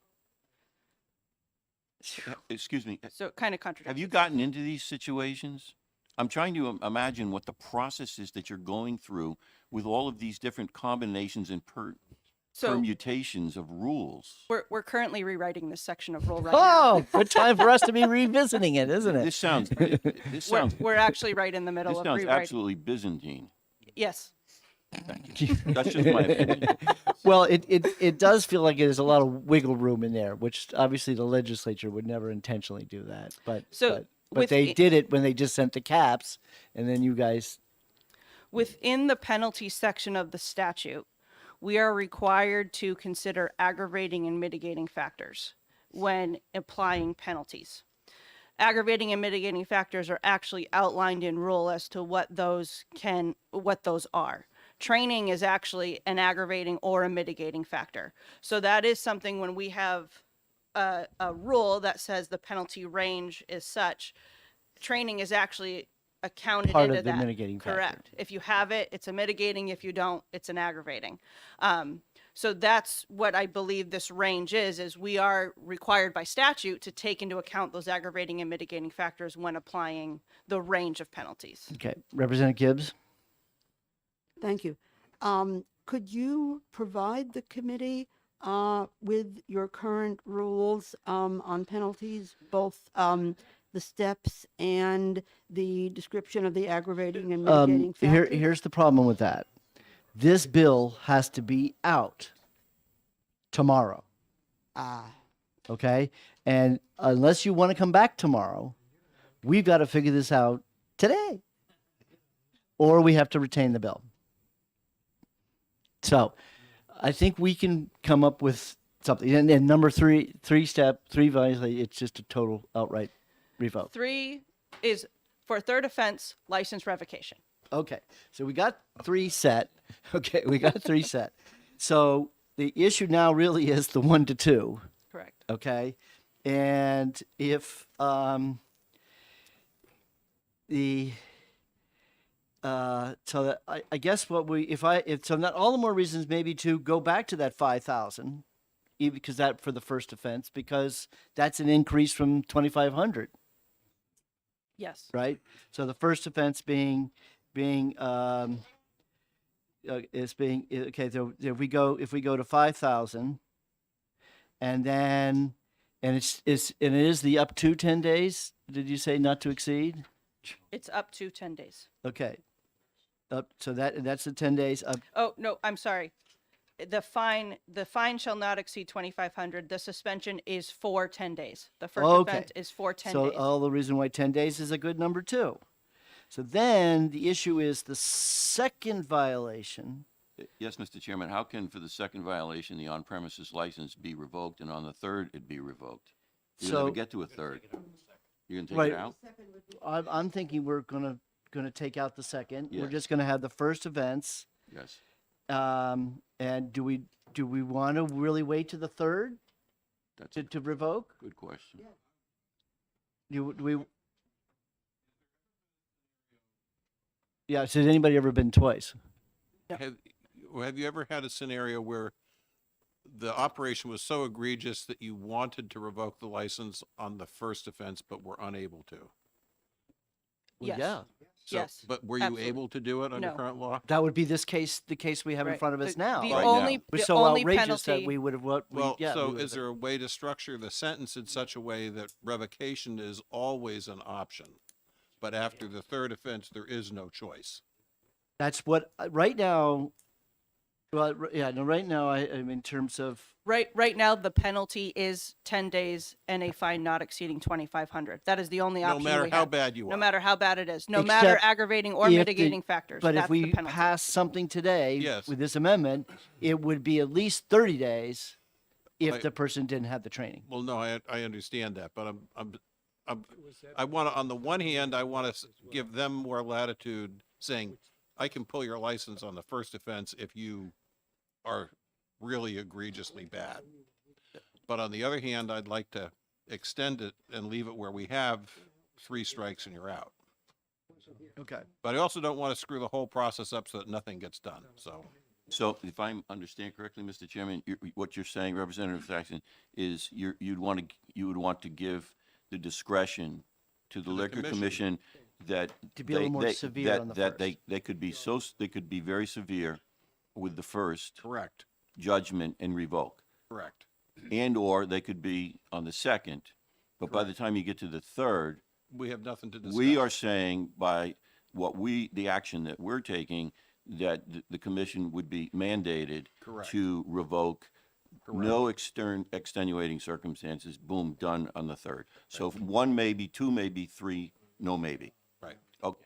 Excuse me, So it kind of contradicts. have you gotten into these situations? I'm trying to imagine what the process is that you're going through with all of these different combinations and So permutations of rules. we're currently rewriting this section of rule right now. Oh, good time for us to be revisiting it, isn't it? This sounds, this sounds, We're actually right in the middle this of sounds rewriting. absolutely Byzantine. Yes. That's just my opinion. Well, it does feel like there's a lot of wiggle room in there, which obviously the legislature would never intentionally do that. But So but they did it when they just sent the caps, and then you guys. Within the penalty section of the statute, we are required to consider aggravating and mitigating factors when applying penalties. Aggravating and mitigating factors are actually outlined in rule as to what those are. Training is actually an aggravating or a mitigating factor. So that is something when we have a rule that says the penalty range is such, training is actually accounted Part into of the that. mitigating factor. Correct. If you have it, it's a mitigating. If you don't, it's an aggravating. So that's what I believe this range is we are required by statute to take into account those aggravating and mitigating factors when applying the range of penalties. Okay, Representative Gibbs. Thank you. Could you provide the committee with your current rules on penalties, both the steps and the description of the aggravating and mitigating factors? Here's the problem with that. This bill has to be out tomorrow. Okay? And unless you want to come back tomorrow, we've got to figure this out today. Or we have to retain the bill. So I think we can come up with something. And number three violation, it's just a total outright revoke. 3 is for third offense, license revocation. Okay, so we got 3 set. Okay, we got 3 set. So the issue now really is the 1 to 2. Correct. Okay, and if so that I guess what we so not all the more reasons maybe to go back to that 5,000, because that for the first offense, because that's an increase from 2,500. Yes. right? So the first offense being okay. So if we go to 5,000, and then and it is the up to 10 days. Did you say not to exceed? It's up to 10 days. Okay. So that's the 10 days up. Oh, no, I'm sorry. The fine shall not exceed 2,500. The suspension is for 10 days. The first Okay. offense is for 10 So days. all the reason why 10 days is a good number too. So then the issue is the second violation. Yes, Mr. Chairman, how can for the second violation, the on-premises license be revoked and on the third it be revoked? You never So- get to a third. You're gonna take Right. it out? I'm thinking we're gonna take out the second. We're Yes. just gonna have the first offense. Yes. And do we want to really wait to the third That's a to revoke? good question. Do we? Yeah. Has anybody ever been twice? Have you ever had a scenario where the operation was so egregious that you wanted to revoke the license on the first offense, but were unable to? Well, Yes. Yeah. So, Yes, but were you absolutely. able to do it under No. current law? That would be the case we have in Right. front of us The- now. The Right only, now. We're the so only outrageous penalty, that we would have what? Well, yeah, we so would've is there a way to structure the sentence in such a way that revocation is always an option, but after the third offense, there is no choice? That's what right now. Well, yeah, no. Right now, I mean, in terms of right now, the penalty is 10 days and a fine not exceeding 2,500. That is the only No option matter we how have. bad you No are. matter how bad it is, no matter Except aggravating or if the- mitigating factors. But that's if we the penalty. pass something today Yes. with this amendment, it would be at least 30 days if I- the person didn't have the training. Well, no, I understand that, but I want to, on the one hand, I want to give them more latitude saying, I can pull your license on the first offense if you are really egregiously bad. But on the other hand, I'd like to extend it and leave it where we have 3 strikes and you're out. Okay. But I also don't want to screw the whole process up so that nothing gets done, so. So if I understand correctly, Mr. Chairman, what you're saying, Representative Saxon, is you would want to give the discretion to the Liquor commission. Commission that To be a little more severe on the that first. they could be they could be very severe with the first Correct, judgment and revoke. correct. And or they could be on the second, but by the time you get to the third, We have nothing to discuss. we are saying by the action that we're taking, that the commission would be mandated Correct. to revoke, no extenuating circumstances, boom, done on the third. So if 1 maybe, 2 maybe, 3 no maybe. Right. Okay.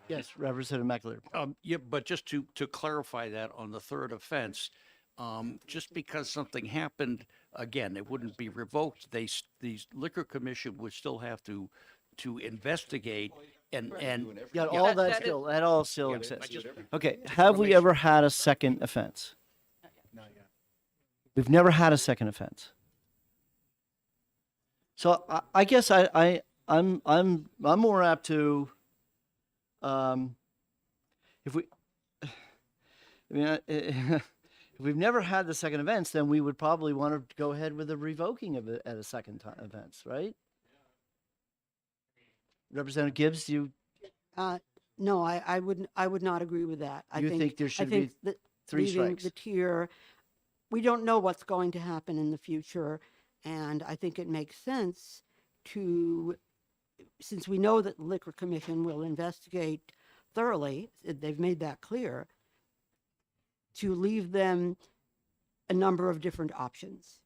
Yes, Representative McAleer. Yeah, but just to clarify that on the third offense, just because something happened, again, it wouldn't be revoked. The liquor commission would still have to investigate and Yeah, Yeah, all that- that that is- still that all still exists. Okay. Have we ever had a second offense? We've never had a second offense. So I guess I'm more apt to if we I mean if we've never had the second offense, then we would probably want to go ahead with the revoking of it at a second time offense, right? Representative Gibbs, you No, I would not agree with that. I You think there should I think be that 3 leaving strikes? the tier, we don't know what's going to happen in the future, and I think it makes sense to, since we know that the Liquor Commission will investigate thoroughly, they've made that clear, to leave them a number of different options.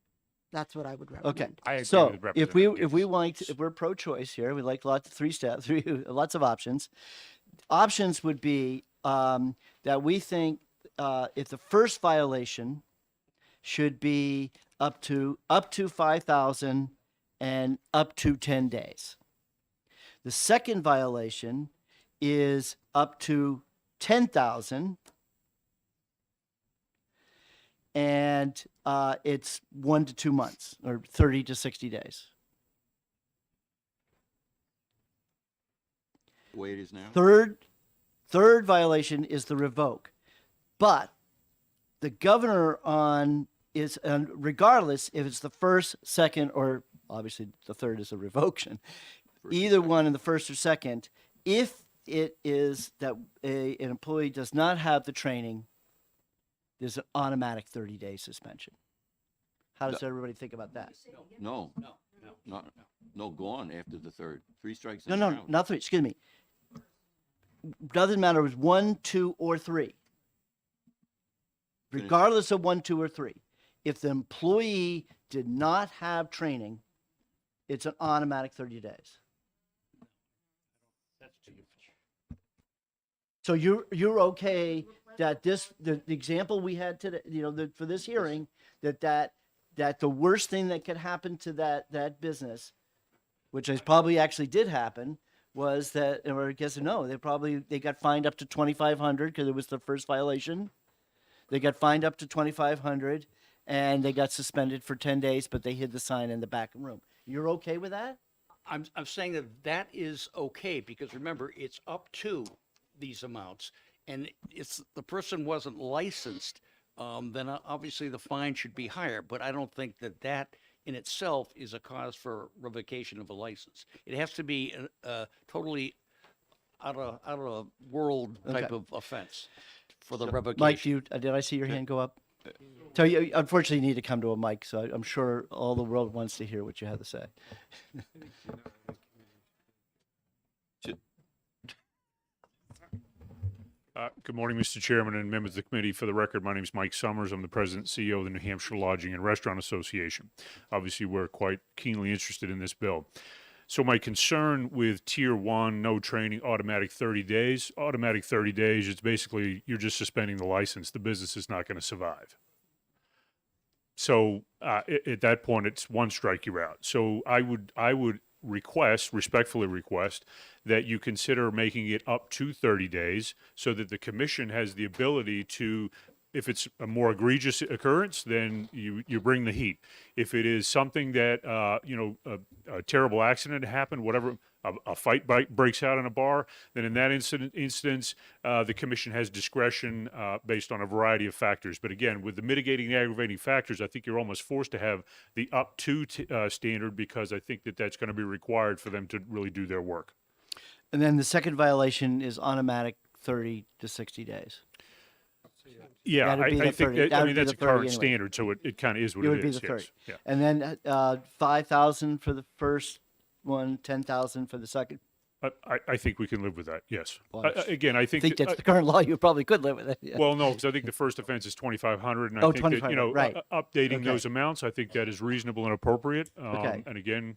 That's what I would recommend. Okay. I agree So with if Representative we Gibbs. like if we're pro-choice here, we like lots lots of options. Options would be that we think if the first violation should be up to 5,000 and up to 10 days. The second violation is up to 10,000 and it's 1 to 2 months or 30 to 60 days. The way it is now? Third violation is the revoke, but the governor is regardless if it's the first, second, or obviously the third is a revocation. either one in the first or second, if it is that an employee does not have the training, there's an automatic 30-day suspension. How does everybody think about that? No, no, go on after the third. 3 strikes. No, and no, you're out. not 3. Excuse me. Doesn't matter if it's 1, 2, or 3. Regardless of 1, 2, or 3. If the employee did not have training, it's an automatic 30 days. So you're okay that the example we had today, for this hearing, that the worst thing that could happen to that business, which is probably actually did happen, was that, or I guess no, they got fined up to $2,500 because it was the first violation. They got fined up to $2,500, and they got suspended for 10 days, but they hid the sign in the back room. You're okay with that? I'm saying that is okay, because remember, it's up to these amounts, and if the person wasn't licensed, then obviously the fine should be higher, but I don't think that in itself is a cause for revocation of a license. It has to be a totally out of world type of offense for the revocation. Mike, did I see your hand go up? So you unfortunately need to come to a mic, so I'm sure all the world wants to hear what you have to say. Good morning, Mr. Chairman and members of the committee. For the record, my name is Mike Summers. I'm the president and CEO of the New Hampshire Lodging and Restaurant Association. Obviously, we're quite keenly interested in this bill. So my concern with Tier 1, no training, automatic 30 days. Automatic 30 days, it's basically you're just suspending the license. The business is not going to survive. So at that point, it's one strike, you're out. So I would respectfully request that you consider making it up to 30 days so that the commission has the ability to, if it's a more egregious occurrence, then you bring the heat. If it is something that, a terrible accident happened, whatever, a fight breaks out in a bar, then in that instance, the commission has discretion based on a variety of factors. But again, with the mitigating and aggravating factors, I think you're almost forced to have the up to standard, because I think that's going to be required for them to really do their work. And then the second violation is automatic 30 to 60 days. Yeah, That'd be I the think 30 that, I mean, that'd be that's the a 30 current anyway. standard, so it kind of is what It it would be is. the Yes. 30. Yeah. And then 5,000 for the first one, 10,000 for the second. I think we can live with that. Yes. Well, Again, I I think, think that's the current law. You probably could live with it. Yeah. well, no, because I think the first offense is 2,500, and I Oh, think that, 2,500, right. Updating Okay. those amounts, I think that is reasonable and appropriate. Okay. And again,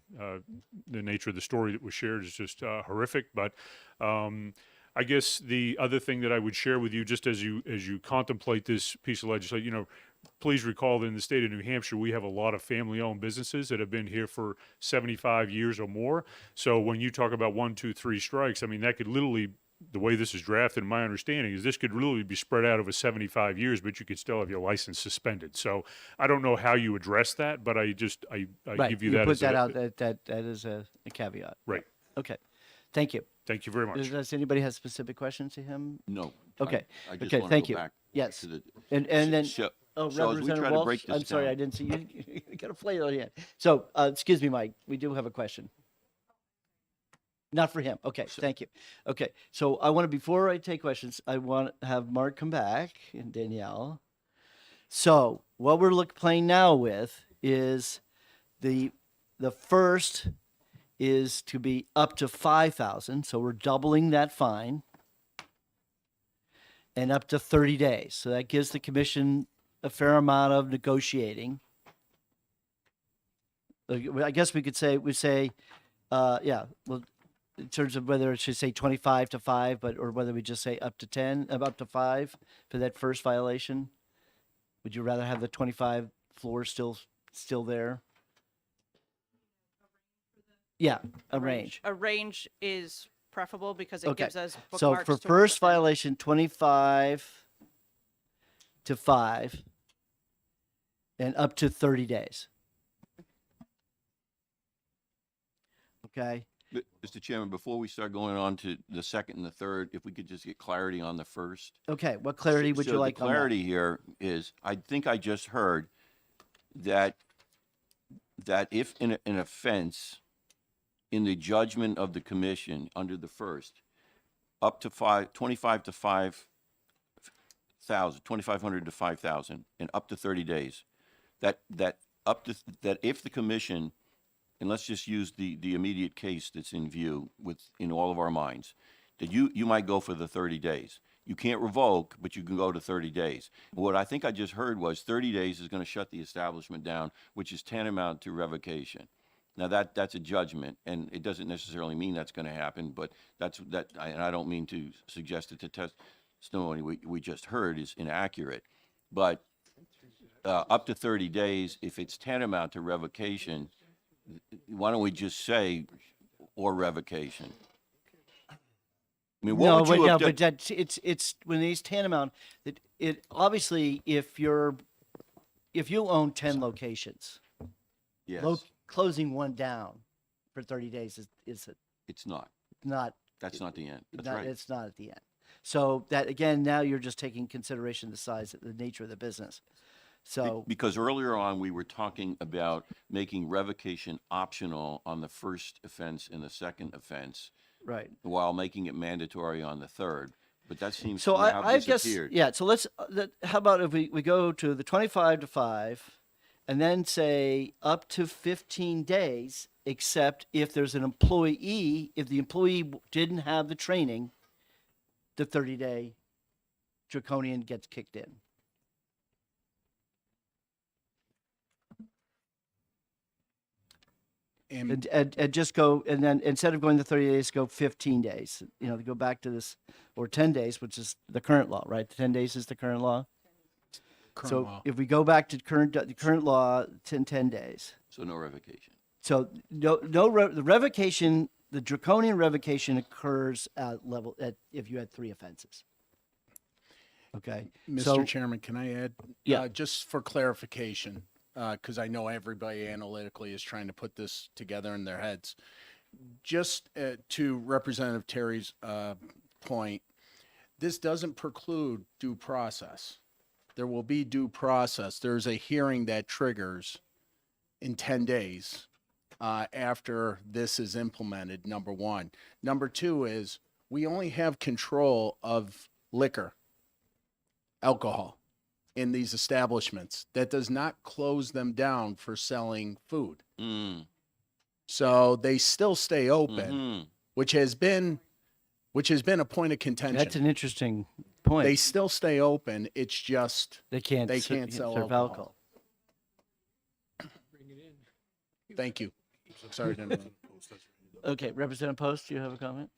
the nature of the story that was shared is just horrific. But I guess the other thing that I would share with you, just as you contemplate this piece of legislation, please recall that in the state of New Hampshire, we have a lot of family-owned businesses that have been here for 75 years or more. So when you talk about 1, 2, 3 strikes, I mean, that could literally, the way this is drafted, my understanding is this could literally be spread out over 75 years, but you could still have your license suspended. So I don't know how you address that, but I Right. give you that put as that a, out. That is a caveat. right. Okay. Thank you. Thank you very much. Does anybody have specific questions to him? No. Okay. I just Okay, wanna thank go you. back Yes. to the- And then, so oh, as we Representative try to Walsh, break this I'm sorry, down- I didn't see you. You got a flail on your hand. So, excuse me, Mike, we do have a question. Not for him. Okay, thank you. Okay, so before I take questions, I want to have Mark come back and Danielle. So what we're playing now with is the first is to be up to 5,000. So we're doubling that fine, and up to 30 days. So that gives the commission a fair amount of negotiating. I guess we say, yeah, well, in terms of whether it should say 25 to 5, or whether we just say up to 10, up to 5 for that first violation. Would you rather have the 25 floor still there? Yeah, a range. A range is preferable because it Okay. gives us So bookmarks for to work first within. violation, 25 to 5, and up to 30 days. Okay. Mr. Chairman, before we start going on to the second and the third, if we could just get clarity on the first. Okay. What clarity would So you like the on that? clarity here is, I think I just heard that if in an offense in the judgment of the commission under the first, up to 25 to 5,000, 2,500 to 5,000, and up to 30 days. That if the commission, and let's just use the immediate case that's in view in all of our minds, that you might go for the 30 days. You can't revoke, but you can go to 30 days. What I think I just heard was 30 days is going to shut the establishment down, which is tantamount to revocation. Now that's a judgment, and it doesn't necessarily mean that's going to happen, but and I don't mean to suggest that the testimony we just heard is inaccurate, but up to 30 days, if it's tantamount to revocation, why don't we just say or revocation? I mean, what would you have done? but that's, it's when it's tantamount, it obviously, if you own 10 locations, Yes, closing one down for 30 days is it's not. not, That's not the end. That's not, right. it's not at the end. So that, again, now you're just taking consideration the size, the nature of the business. So, Because earlier on, we were talking about making revocation optional on the first offense and the second offense, right. while making it mandatory on the third. But that seems So to have I guess, disappeared. yeah, so let's, how about if we go to the 25 to 5 and then say up to 15 days, except if there's an employee, if the employee didn't have the training, the 30-day draconian gets kicked in. And just go, and then instead of going to 30 days, go 15 days, go back to this, or 10 days, which is the current law, right? 10 days is the current law. So if we go back to the current law, 10 days. So no revocation. So the revocation, the draconian revocation occurs if you had 3 offenses. Okay. Mr. Chairman, can I add? Yeah. Just for clarification, because I know everybody analytically is trying to put this together in their heads. Just to Representative Terry's point, this doesn't preclude due process. There will be due process. There's a hearing that triggers in 10 days after this is implemented, number one. Number two is we only have control of liquor, alcohol in these establishments. That does not close them down for selling food. So they still stay open, which has been a point of contention. That's an interesting point. They still stay open. It's just They can't sell serve alcohol. Bring it in. Thank you. Sorry to interrupt. Okay, Representative Post, do you have a comment?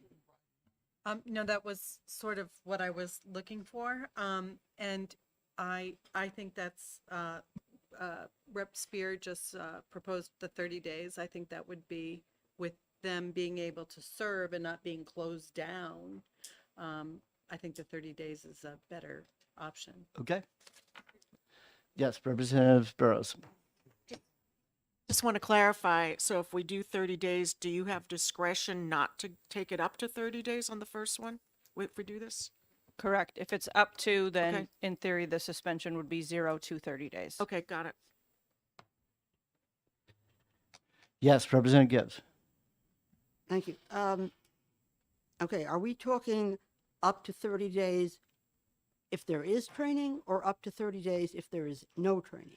No, that was sort of what I was looking for. And I think that's, Rep. Spear just proposed the 30 days. I think that would be with them being able to serve and not being closed down. I think the 30 days is a better option. Okay. Yes, Representative Burrows. Just want to clarify, so if we do 30 days, do you have discretion not to take it up to 30 days on the first one? If we do this? Correct. If it's up to, then Okay. in theory, the suspension would be 0 to 30 days. Okay, got it. Yes, Representative Gibbs. Thank you. Okay, are we talking up to 30 days if there is training, or up to 30 days if there is no training?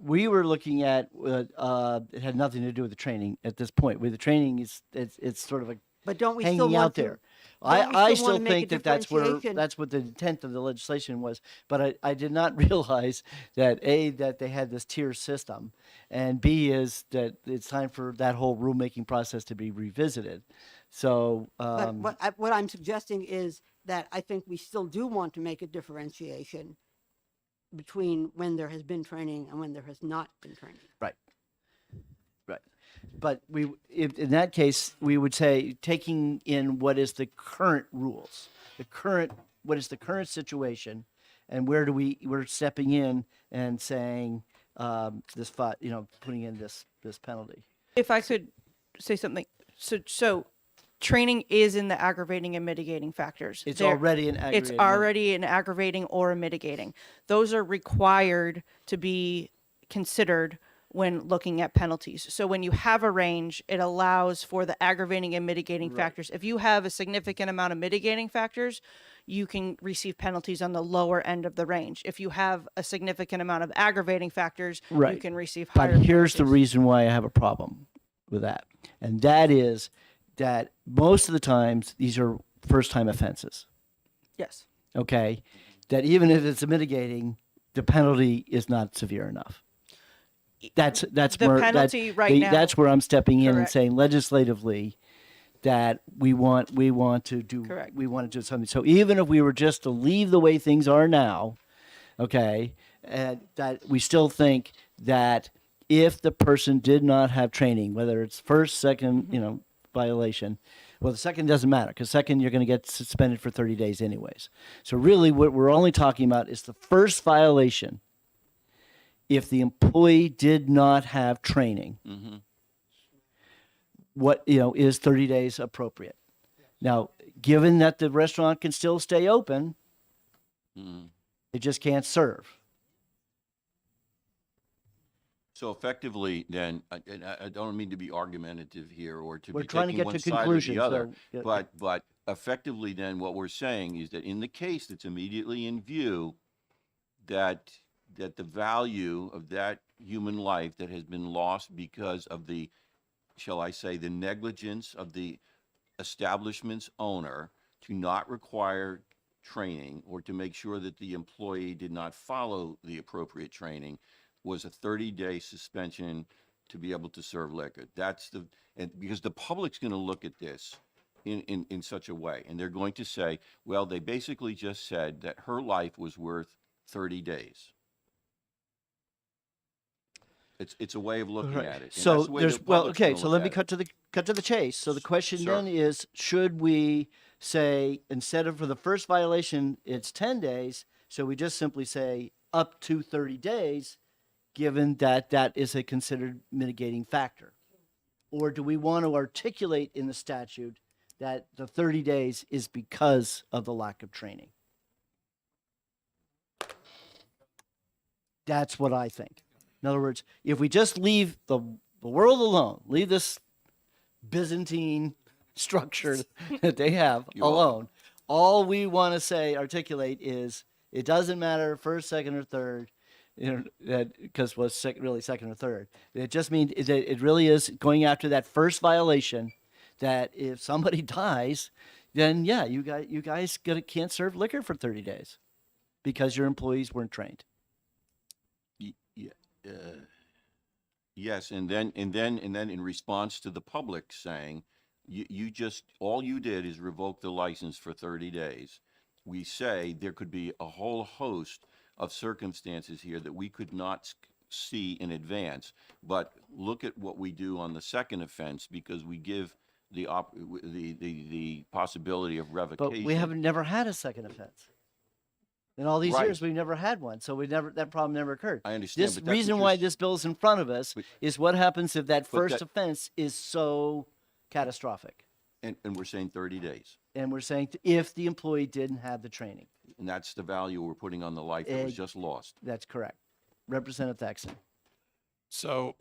We were looking at, it had nothing to do with the training at this point. With the training, it's sort of a But don't we still hanging out want to? there. don't we I still wanna still make a think that differentiation? that's what the intent of the legislation was. But I did not realize that A, that they had this tier system, and B, is that it's time for that whole rulemaking process to be revisited. So, But what I'm suggesting is that I think we still do want to make a differentiation between when there has been training and when there has not been training. right. But in that case, we would say taking in what is the current rules, what is the current situation, and where we're stepping in and saying putting in this penalty. If I could say something, so training is in the aggravating and mitigating factors. It's already an It's aggravating. already an aggravating or a mitigating. Those are required to be considered when looking at penalties. So when you have a range, it allows for the aggravating and mitigating factors. If you have a significant amount of mitigating factors, you can receive penalties on the lower end of the range. If you have a significant amount of aggravating factors, you Right. can receive But higher here's the penalties. reason why I have a problem with that. And that is that most of the times these are first time offenses. Yes. Okay. That even if it's a mitigating, the penalty is not severe enough. That's The where penalty right now- that's where I'm stepping in and Correct. saying legislatively that we want to do Correct. we want to do something. So even if we were just to leave the way things are now, okay, and that we still think that if the person did not have training, whether it's first, second, violation, well, the second doesn't matter because second you're going to get suspended for 30 days anyways. So really, what we're only talking about is the first violation. If the employee did not have training, what is 30 days appropriate? Now, given that the restaurant can still stay open, it just can't serve. So effectively, then, and I don't mean to be argumentative here or to We're be trying to taking get one to side or the conclusions, other, so, yeah. but effectively, then, what we're saying is that in the case that's immediately in view, that the value of that human life that has been lost because of the, shall I say, the negligence of the establishment's owner to not require training or to make sure that the employee did not follow the appropriate training was a 30-day suspension to be able to serve liquor. And because the public's going to look at this in such a way, and they're going to say, well, they basically just said that her life was worth 30 days. It's a way of looking at it. And So that's the way there's the well, public's okay. gonna So look let me at it. cut to the chase. So the question Sure. then is: should we say instead of for the first violation it's 10 days, so we just simply say up to 30 days, given that that is a considered mitigating factor, or do we want to articulate in the statute that the 30 days is because of the lack of training? That's what I think. In other words, if we just leave the world alone, leave this Byzantine structure that they have You're alone, all we want to say, articulate is it doesn't matter first, second, or third, that because was really second or third. It just means that it really is going after that first violation. That if somebody dies, then yeah, you guys can't serve liquor for 30 days because your employees weren't trained. Yes, and then in response to the public saying, you just, all you did is revoke the license for 30 days. We say there could be a whole host of circumstances here that we could not see in advance, but look at what we do on the second offense because we give the possibility of revocation. But we haven't never had a second offense. In all these Right. years, we've never had one, so that problem never occurred. I understand, This but that's reason what why you're this bill is in front of us is what happens if that But first that- offense is so catastrophic. And we're saying 30 days. And we're saying if the employee didn't have the training. And that's the value we're putting on the life that was Egg. just lost. That's correct. Representative Thaxton. So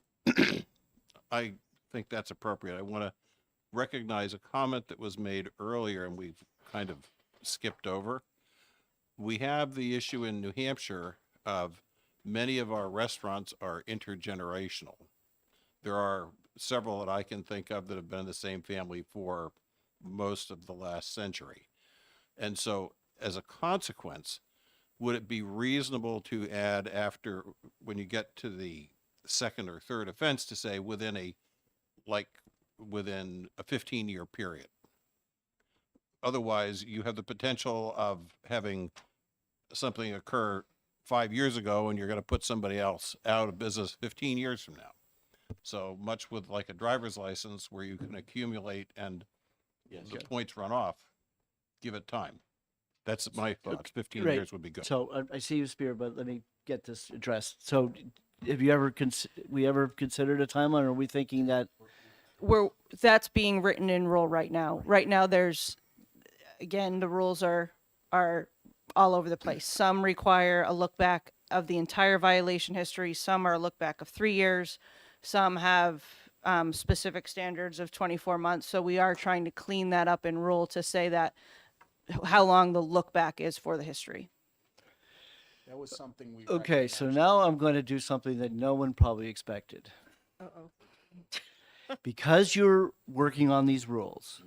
I think that's appropriate. I want to recognize a comment that was made earlier and we've kind of skipped over. We have the issue in New Hampshire of many of our restaurants are intergenerational. There are several that I can think of that have been in the same family for most of the last century. And so as a consequence, would it be reasonable to add after, when you get to the second or third offense, to say within a 15-year period? Otherwise, you have the potential of having something occur 5 years ago and you're going to put somebody else out of business 15 years from now. So much with like a driver's license where you can accumulate and the points run off, give it time. That's my thoughts. 15 Right. years would be good. So I see you, Spear, but let me get this addressed. So have you ever considered a timeline, or are we thinking that? That's being written in rule right now. Right now, there's, again, the rules are all over the place. Some require a look back of the entire violation history. Some are a look back of 3 years. Some have specific standards of 24 months. So we are trying to clean that up in rule to say that how long the look back is for the history. That was something we. Okay, so now I'm going to do something that no one probably expected. Uh-oh. Because you're working on these rules,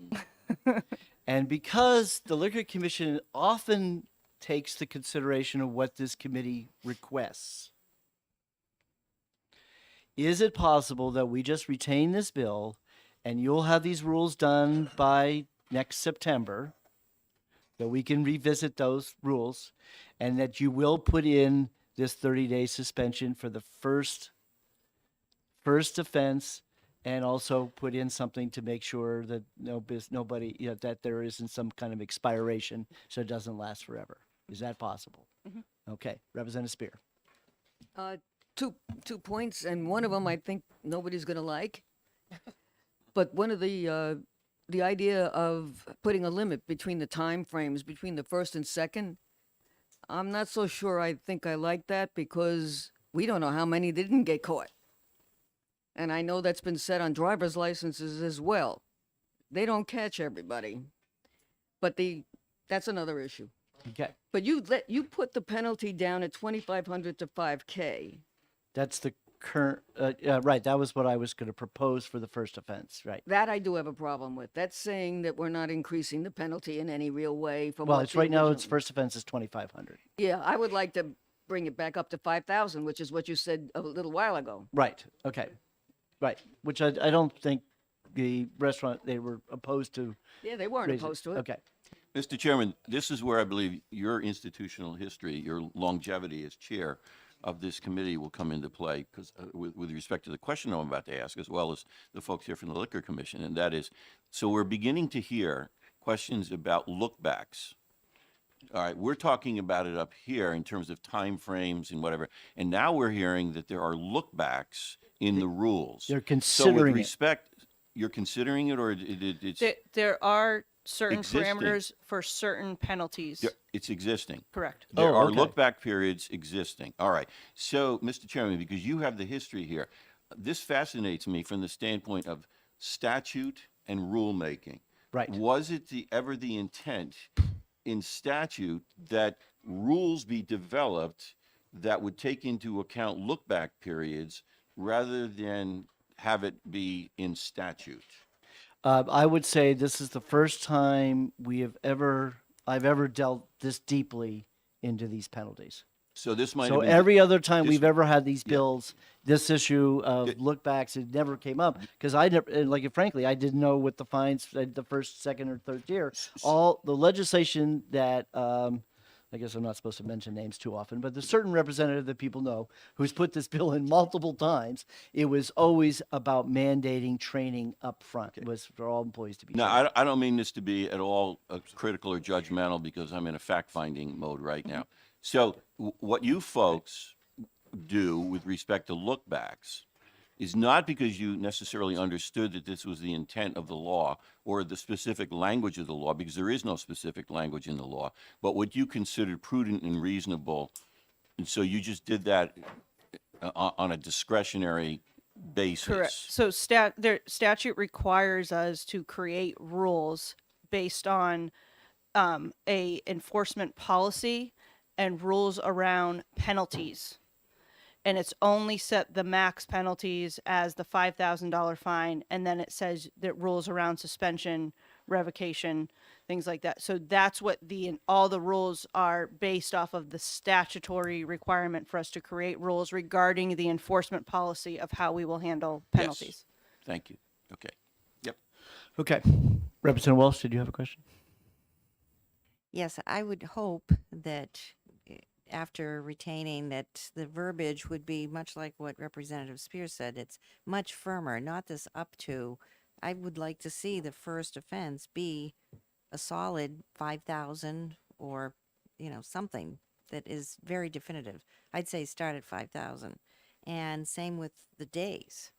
and because the Liquor Commission often takes the consideration of what this committee requests, is it possible that we just retain this bill and you'll have these rules done by next September, that we can revisit those rules, and that you will put in this 30-day suspension for the first offense, and also put in something to make sure that nobody, that there isn't some kind of expiration, so it doesn't last forever. Is that possible? Okay, Representative Spear. Two points, and one of them I think nobody's going to like. But one of the idea of putting a limit between the time frames between the first and second, I'm not so sure I think I like that, because we don't know how many didn't get caught. And I know that's been said on driver's licenses as well. They don't catch everybody. But that's another issue. Okay, But you put the penalty down at 2,500 to 5K. that's the current, right, that was what I was going to propose for the first offense, right? That I do have a problem with. That's saying that we're not increasing the penalty in any real way from Well, what it's the right now, its original- first offense is 2,500. Yeah, I would like to bring it back up to 5,000, which is what you said a little while ago. Right, okay, right, which I don't think the restaurant, they were opposed to. Yeah, they weren't raising- opposed to it. Okay, Mr. Chairman, this is where I believe your institutional history, your longevity as chair of this committee will come into play, because with respect to the question I'm about to ask, as well as the folks here from the Liquor Commission, and that is, so we're beginning to hear questions about lookbacks. All right, we're talking about it up here in terms of timeframes and whatever, and now we're hearing that there are lookbacks in the rules. they're So with considering it. respect, you're considering it, or it's There are certain Existing. parameters for certain penalties. it's existing? Correct. There Oh, are okay. look-back periods existing. All right. So, Mr. Chairman, because you have the history here, this fascinates me from the standpoint of statute and rulemaking. Right. Was it ever the intent in statute that rules be developed that would take into account look-back periods rather than have it be in statute? I would say this is the first time I've ever dealt this deeply into these penalties. So this might So have been every other time this- we've ever had these yeah. bills, this issue of Yeah. lookbacks, it never came up, because I never, like, frankly, I didn't know what the fines, the first, second, or third year. All the legislation that, I guess I'm not supposed to mention names too often, but there's certain representative that people know who's put this bill in multiple times. It was always about mandating training up front. It was for all employees to be No, trained. I don't mean this to be at all critical or judgmental, because I'm in a fact-finding mode right now. So what you folks do with respect to lookbacks is not because you necessarily understood that this was the intent of the law or the specific language of the law, because there is no specific language in the law, but what you considered prudent and reasonable. And so you just did that on a discretionary basis. Correct. So statute requires us to create rules based on a enforcement policy and rules around penalties. And it's only set the max penalties as the $5,000 fine, and then it says that rules around suspension, revocation, things like that. So that's what all the rules are based off of, the statutory requirement for us to create rules regarding the enforcement policy of how we will handle Yes. penalties. Thank you. Okay. Yep. Okay. Representative Walsh, did you have a question? Yes, I would hope that after retaining that the verbiage would be much like what Representative Spears said. It's much firmer, not this up to. I would like to see the first offense be a solid 5,000 or, something that is very definitive. I'd say start at 5,000. And same with the days,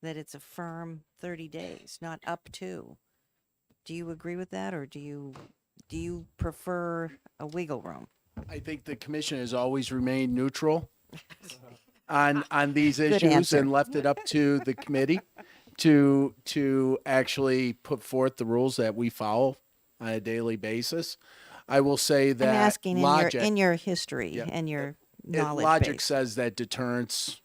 that it's a firm 30 days, not up to. Do you agree with that, or do you prefer a wiggle room? I think the commission has always remained neutral on these Good issues answer. and left it up to the committee to actually put forth the rules that we follow on a daily basis. I will say that I'm asking logic, in your history Yeah. and your it- knowledge logic base. says that deterrents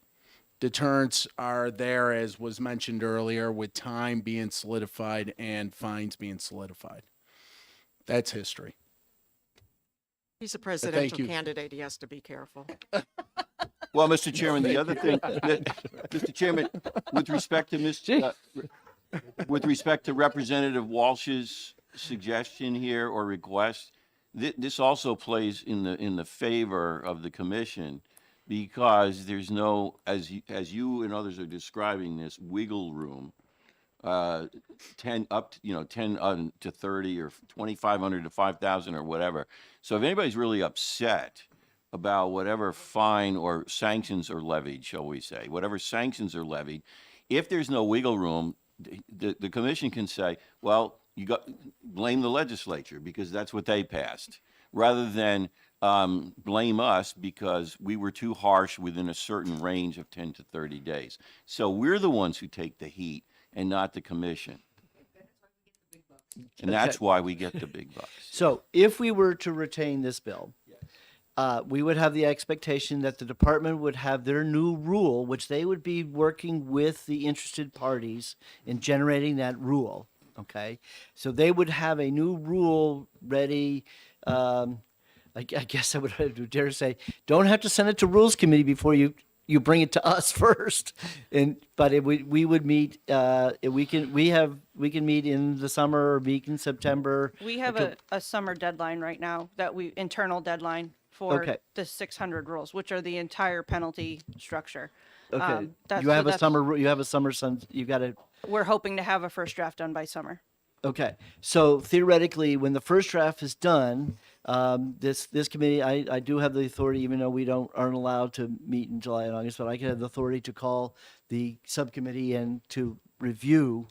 are there, as was mentioned earlier, with time being solidified and fines being solidified. That's history. He's a presidential you. candidate. He has to be careful. Well, Mr. Chairman, the other thing, Mr. Chairman, with respect to with respect to Representative Walsh's suggestion here or request, this also plays in the favor of the commission because there's no, as you and others are describing this, wiggle room, 10 up to, 10 to 30 or 2,500 to 5,000 or whatever. So if anybody's really upset about whatever fine or sanctions are levied, shall we say, whatever sanctions are levied, if there's no wiggle room, the commission can say, well, blame the legislature because that's what they passed, rather than blame us because we were too harsh within a certain range of 10 to 30 days. So we're the ones who take the heat and not the commission. And that's why we get the big bucks. So if we were to retain this bill, we would have the expectation that the department would have their new rule, which they would be working with the interested parties in generating that rule. Okay, so they would have a new rule ready. I guess I would dare say, don't have to send it to Rules Committee before you bring it to us first. But we would meet. We can meet in the summer or meet in September. We have a summer deadline right now internal deadline for Okay. the 600 rules, which are the entire penalty structure. Okay, That's- you have so a that's- summer. You have a summer. You got to. We're hoping to have a first draft done by summer. Okay, so theoretically, when the first draft is done, this committee, I do have the authority, even though we aren't allowed to meet in July and August, but I can have the authority to call the subcommittee and to review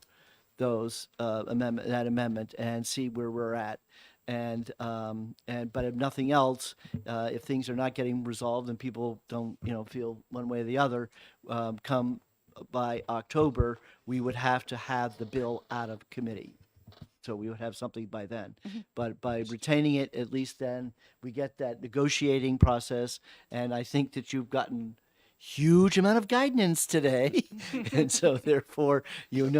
those that amendment and see where we're at. But if nothing else, if things are not getting resolved and people don't feel one way or the other, come by October, we would have to have the bill out of committee. So we would have something by then. But by retaining it, at least then we get that negotiating process. And I think that you've gotten huge amount of guidance today. And so therefore, where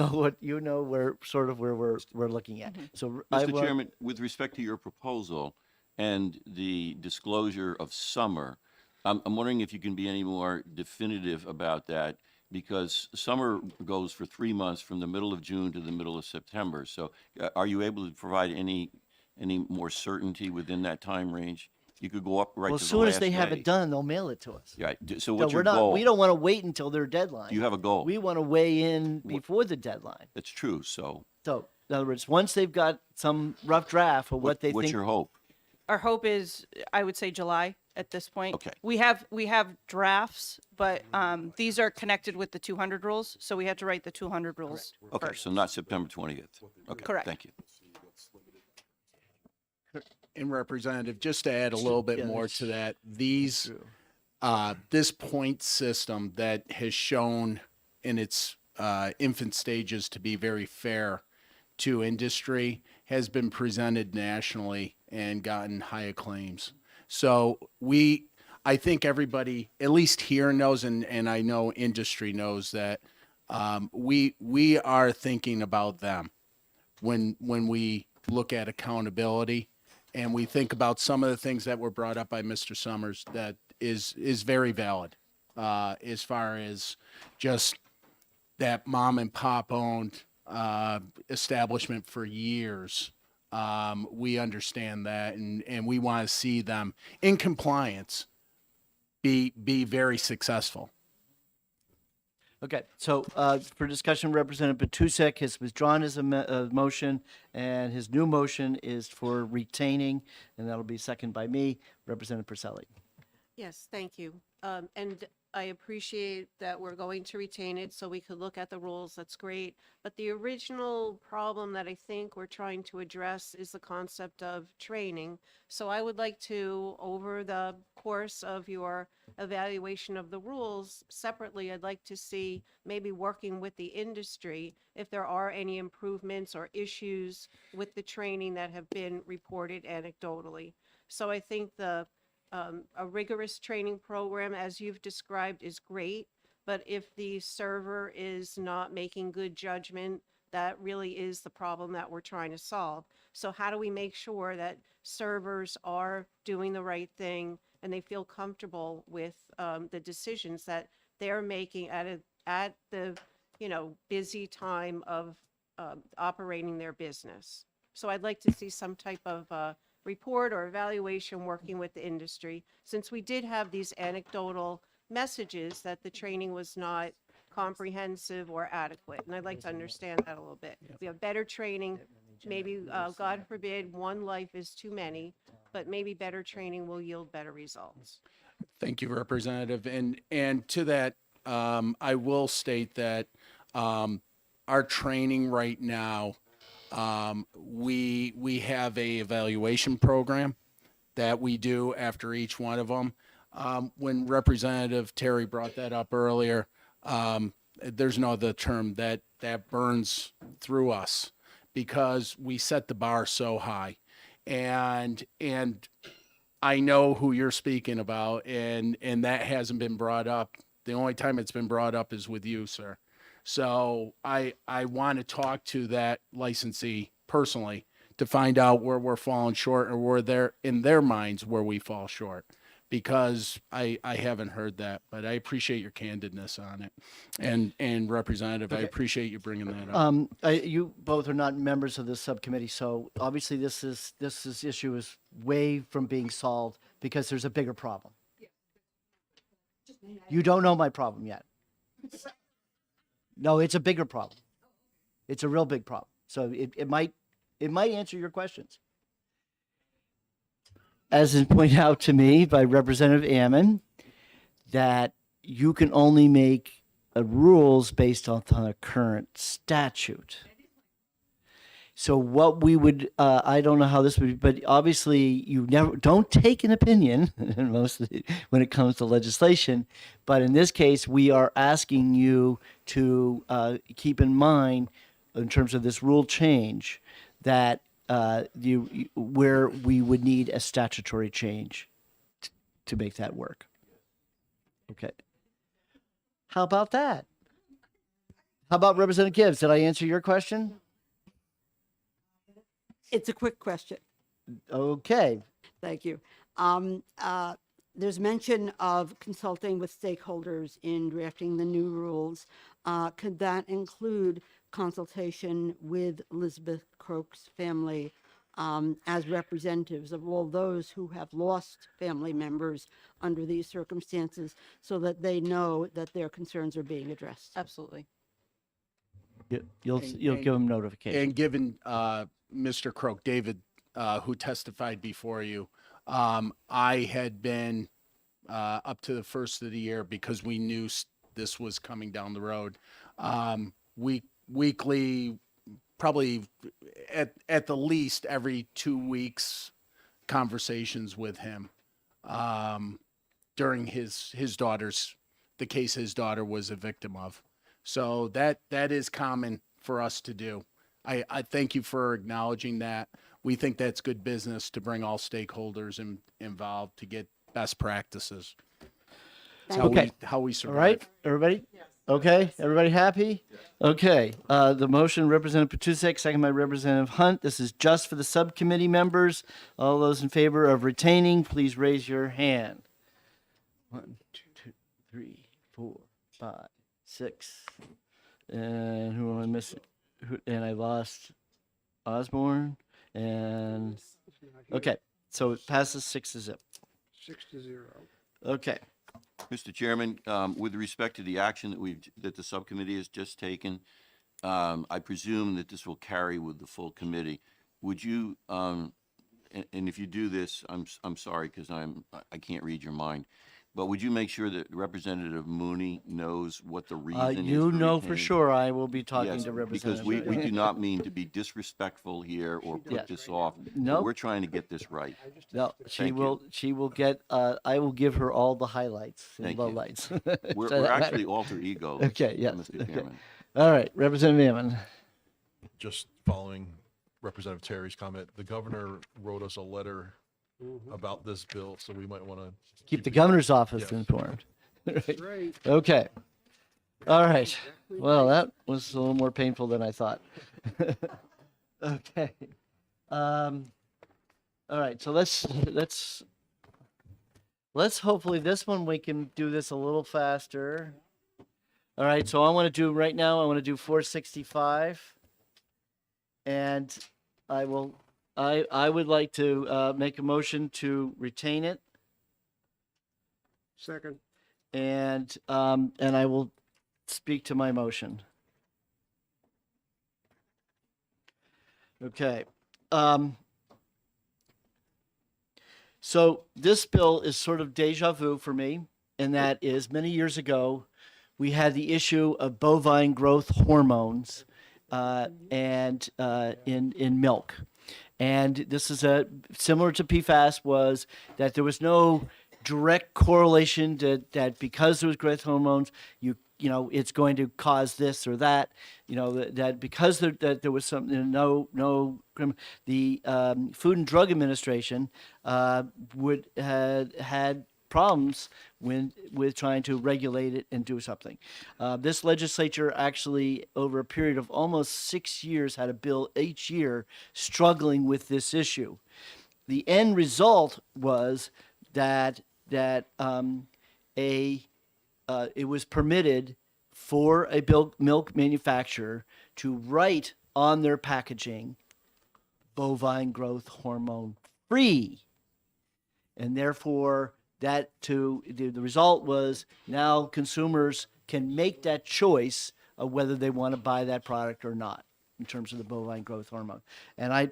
we're looking at. So Mr. Chairman, with respect to your proposal and the disclosure of summer, I'm wondering if you can be any more definitive about that, because summer goes for 3 months from the middle of June to the middle of September. So are you able to provide any more certainty within that time range? You could go up right well, to as the soon as last they have day. it done, they'll mail it to us. Right. So No, what's we're your not. goal? We don't want to wait until their deadline. You have a goal. We want to weigh in before the deadline. That's true. So So, in other words, once they've got some rough draft of what they what's think. your hope? Our hope is, I would say July at this point. Okay. We have drafts, but these are connected with the 200 rules, so we have to write the 200 rules Okay, first. so not September 20th. Okay, Correct. thank you. And Representative, just to add a little bit more to that, this point system that has shown in its infant stages to be very fair to industry has been presented nationally and gotten high acclaims. So I think everybody, at least here, knows, and I know industry knows that we are thinking about them when we look at accountability, and we think about some of the things that were brought up by Mr. Summers that is very valid as far as just that mom and pop owned establishment for years. We understand that, and we want to see them in compliance be very successful. Okay, so for discussion, Representative Patusek has withdrawn his motion, and his new motion is for retaining, and that'll be seconded by me, Representative Purcelli. Yes, thank you. And I appreciate that we're going to retain it so we could look at the rules. That's great. But the original problem that I think we're trying to address is the concept of training. So I would like to, over the course of your evaluation of the rules, separately, I'd like to see maybe working with the industry if there are any improvements or issues with the training that have been reported anecdotally. So I think a rigorous training program, as you've described, is great, but if the server is not making good judgment, that really is the problem that we're trying to solve. So how do we make sure that servers are doing the right thing and they feel comfortable with the decisions that they're making at the busy time of operating their business? So I'd like to see some type of report or evaluation working with the industry, since we did have these anecdotal messages that the training was not comprehensive or adequate. And I'd like to understand that a little bit. We have better training, maybe, God forbid, one life is too many, but maybe better training will yield better results. Thank you, Representative. And to that, I will state that our training right now, we have a evaluation program that we do after each one of them. When Representative Terry brought that up earlier, there's no other term that burns through us because we set the bar so high. And I know who you're speaking about, and that hasn't been brought up. The only time it's been brought up is with you, sir. So I want to talk to that licensee personally to find out where we're falling short or where they're in their minds where we fall short, because I haven't heard that, but I appreciate your candidness on it. And Representative, I appreciate you bringing that up. You both are not members of this subcommittee, so obviously this issue is way from being solved because there's a bigger problem. You don't know my problem yet. No, it's a bigger problem. It's a real big problem. So it might answer your questions. As is pointed out to me by Representative Ammon, that you can only make rules based on the current statute. So what we would, I don't know how this would be, but obviously you don't take an opinion mostly when it comes to legislation. But in this case, we are asking you to keep in mind, in terms of this rule change, that where we would need a statutory change to make that work. Okay. How about that? How about Representative Gibbs? Did I answer your question? It's a quick question. Okay. Thank you. There's mention of consulting with stakeholders in drafting the new rules. Could that include consultation with Elizabeth Croak's family as representatives of all those who have lost family members under these circumstances, so that they know that their concerns are being addressed? Absolutely. You'll give them notification. And given Mr. Croak, David, who testified before you, I had been up to the first of the year, because we knew this was coming down the road, weekly, probably at the least every 2 weeks, conversations with him during the case his daughter was a victim of. So that is common for us to do. I thank you for acknowledging that. We think that's good business to bring all stakeholders involved to get best practices. It's how we survive. All right, everybody? Yes. Okay, everybody happy? Yes. Okay, the motion, Representative Patusek, second by Representative Hunt. This is just for the subcommittee members. All those in favor of retaining, please raise your hand. 1, 2, 3, 4, 5, 6. And who am I missing? And I lost Osborne. And okay, so it passes 6-0. 6-0. Okay. Mr. Chairman, with respect to the action that the subcommittee has just taken, I presume that this will carry with the full committee. Would you, and if you do this, I'm sorry because I can't read your mind, But would you make sure that Representative Mooney knows what the reason is? You for know for retaining? sure I will be talking Yes, to because Representative. we do not mean to be disrespectful here or Yeah. put this off. but Nope. We're trying to get this right. No, Thank you. she will get, I will give her all the highlights and Thank you. lowlights. We're, So we're that actually matter. alter egos, Okay, yes. Mr. Okay. Chairman. All right, Representative Hammond. Just following Representative Terry's comment, the governor wrote us a letter about this bill, so we might want to Keep the governor's office Yes. informed. Right. Right. Okay. All right. Well, that was a little more painful than I thought. Okay. All right. So let's hopefully this one we can do this a little faster. All right. So I want to do right now. I want to do 465, and I would like to make a motion to retain it. Second. And I will speak to my motion. Okay. So this bill is sort of deja vu for me, and that is many years ago, we had the issue of bovine growth hormones and in milk. And this is similar to PFAS, was that there was no direct correlation that because there was growth hormones, you know it's going to cause this or that. You know that because there was some the Food and Drug Administration had problems with trying to regulate it and do something. This legislature actually, over a period of almost 6 years, had a bill each year struggling with this issue. The end result was that it was permitted for a milk manufacturer to write on their packaging bovine growth hormone free, and therefore the result was now consumers can make that choice of whether they want to buy that product or not in terms of the bovine growth hormone. And I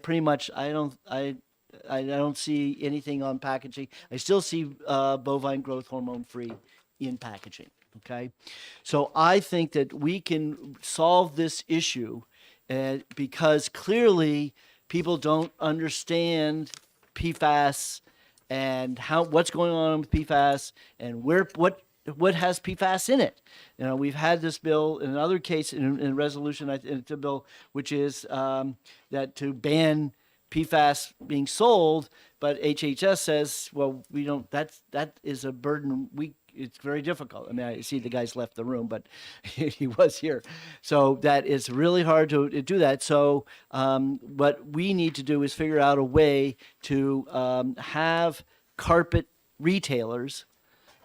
don't see anything on packaging. I still see bovine growth hormone free in packaging. Okay, so I think that we can solve this issue because clearly people don't understand PFAS and what's going on with PFAS and what has PFAS in it. You know, we've had this bill in another case in a resolution, it's a bill which is that to ban PFAS being sold, but HHS says, well, we don't. That is a burden. It's very difficult. I mean, I see the guys left the room, but he was here. So that is really hard to do that. So what we need to do is figure out a way to have carpet retailers,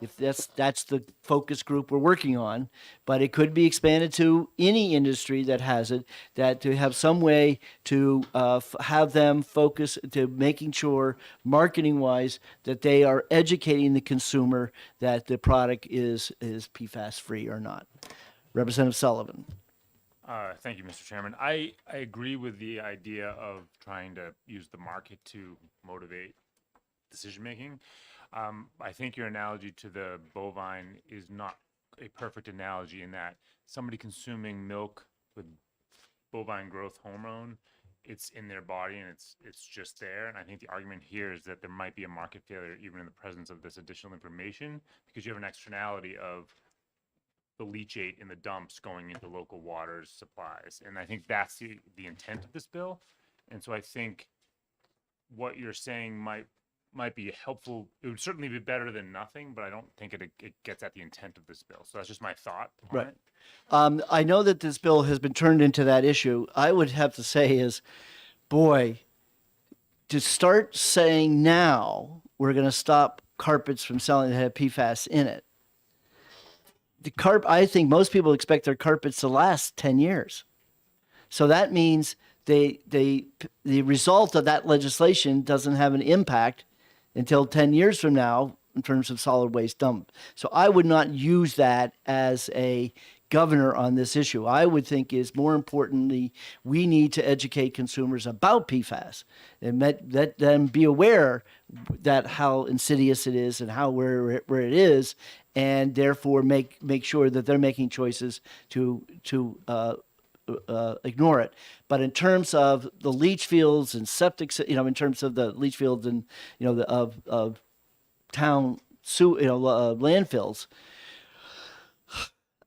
if that's the focus group we're working on, but it could be expanded to any industry that has it, that to have some way to have them focus to making sure marketing wise that they are educating the consumer that the product is PFAS free or not. Representative Sullivan. Thank you, Mr. Chairman. I agree with the idea of trying to use the market to motivate decision-making. I think your analogy to the bovine is not a perfect analogy in that somebody consuming milk with bovine growth hormone, it's in their body and it's just there. And I think the argument here is that there might be a market failure even in the presence of this additional information because you have an externality of the leachate in the dumps going into local water supplies. And I think that's the intent of this bill. And so I think what you're saying might be helpful. It would certainly be better than nothing, but I don't think it gets at the intent of this bill. So that's just my thought on Right. it. I know that this bill has been turned into that issue. I would have to say is, boy, to start saying now we're going to stop carpets from selling that have PFAS in it. I think most people expect their carpets to last 10 years. So that means the result of that legislation doesn't have an impact until 10 years from now in terms of solid waste dump. So I would not use that as a governor on this issue. I would think is more importantly, we need to educate consumers about PFAS and let them be aware that how insidious it is and how where it is, and therefore make sure that they're making choices to ignore it. But in terms of the leach fields and septic, in terms of the leach fields and of town landfills,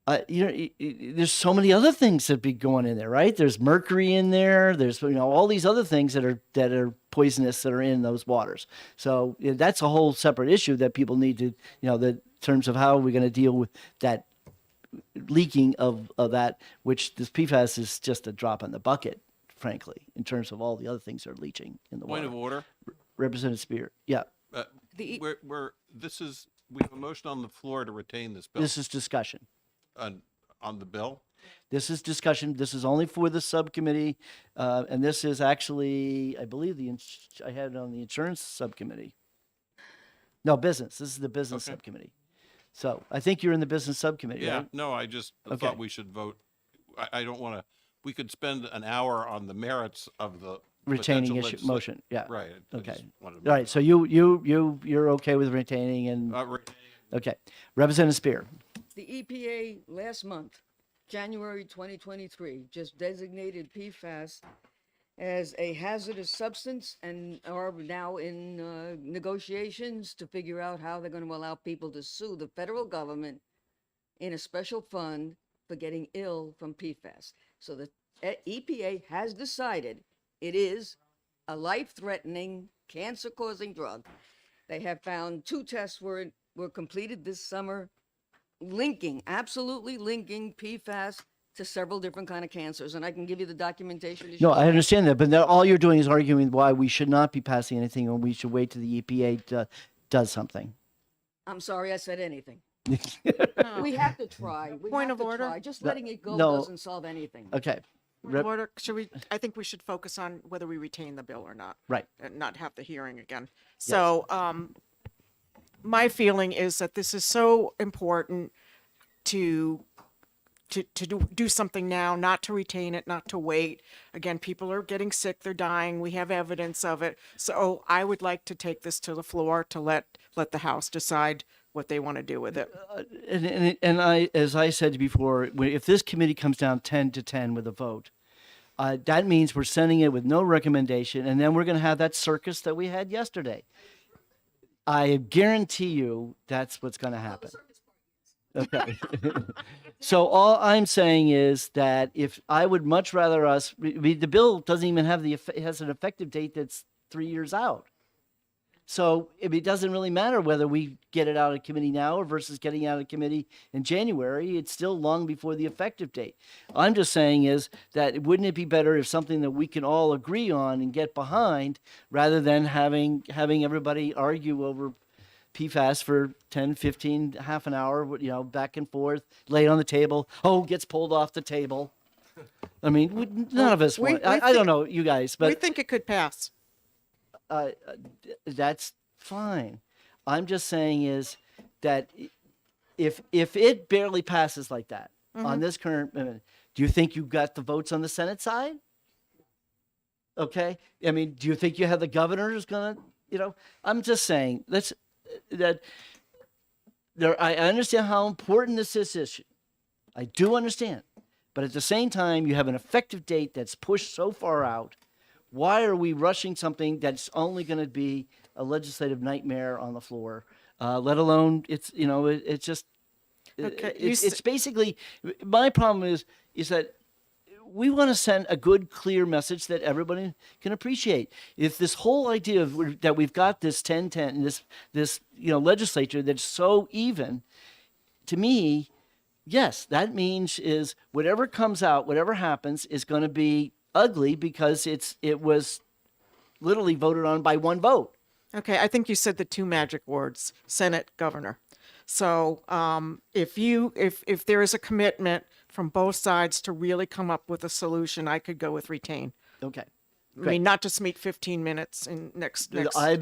there's so many other things that be going in there, right? There's mercury in there. There's all these other things that are poisonous that are in those waters. So that's a whole separate issue that people need to in terms of how we're going to deal with that leaking of that, which this PFAS is just a drop in the bucket, frankly, in terms of all the other things that are leaching in the Point water. of order. Representative Spear, yeah. We have a motion on the floor to retain this bill. This is discussion. On the bill? This is discussion. This is only for the subcommittee, and this is actually, I believe I had it on the insurance subcommittee. No, business. This is the business subcommittee. So I think you're in the business subcommittee, Yeah, right? no, I just Okay. thought we should vote. I don't want to, we could spend an hour on the merits of the Retaining potential issue motion, yeah. Right. I Okay. just wanted to All move right, so you're okay with retaining and, retaining. okay. Representative Spear. The EPA last month, January 2023, just designated PFAS as a hazardous substance and are now in negotiations to figure out how they're going to allow people to sue the federal government in a special fund for getting ill from PFAS. So the EPA has decided it is a life-threatening, cancer-causing drug. They have found 2 tests were completed this summer, absolutely linking PFAS to several different kind of cancers, and I can give you the documentation. To No, show I that. understand that, but all you're doing is arguing why we should not be passing anything and we should wait till the EPA does something. I'm sorry I said anything. No. We have to try. We Point have of to order? try. Just letting it go No. doesn't solve anything. Okay, Point of order, I think we should focus on whether we retain the bill or not. right. And not have the hearing again. So, my feeling is that this is so important to do something now, not to retain it, not to wait. Again, people are getting sick, they're dying, we have evidence of it. So I would like to take this to the floor to let the House decide what they want to do with it. And I, as I said before, if this committee comes down 10-10 with a vote, that means we're sending it with no recommendation, and then we're going to have that circus that we had yesterday. I guarantee you that's what's going to happen. Okay. So all I'm saying is that if I would much rather the bill doesn't even have it has an effective date that's 3 years out. So it doesn't really matter whether we get it out of committee now or versus getting out of committee in January. It's still long before the effective date. I'm just saying is that wouldn't it be better if something that we can all agree on and get behind rather than having everybody argue over PFAS for 10, 15, half an hour, back and forth, lay it on the table. Oh, gets pulled off the table. I mean, none of us want. I don't know you guys, but We think it could pass. that's fine. I'm just saying is that if it barely passes like that on this current amendment, do you think you got the votes on the Senate side? Okay. I mean, do you think you have the governor who's gonna, I'm just saying I understand how important this issue. I do understand. But at the same time, you have an effective date that's pushed so far out. Why are we rushing something that's only going to be a legislative nightmare on the floor? Let alone it's just Okay, it's basically my problem is that we want to send a good, clear message that everybody can appreciate. If this whole idea of that we've got this 10-10, this legislature that's so even, to me, yes, that means is whatever comes out, whatever happens, is going to be ugly because it was literally voted on by one vote. Okay, I think you said the 2 magic words, Senate, governor. So if there is a commitment from both sides to really come up with a solution, I could go with retain. Okay. I mean, not just meet 15 minutes in next. I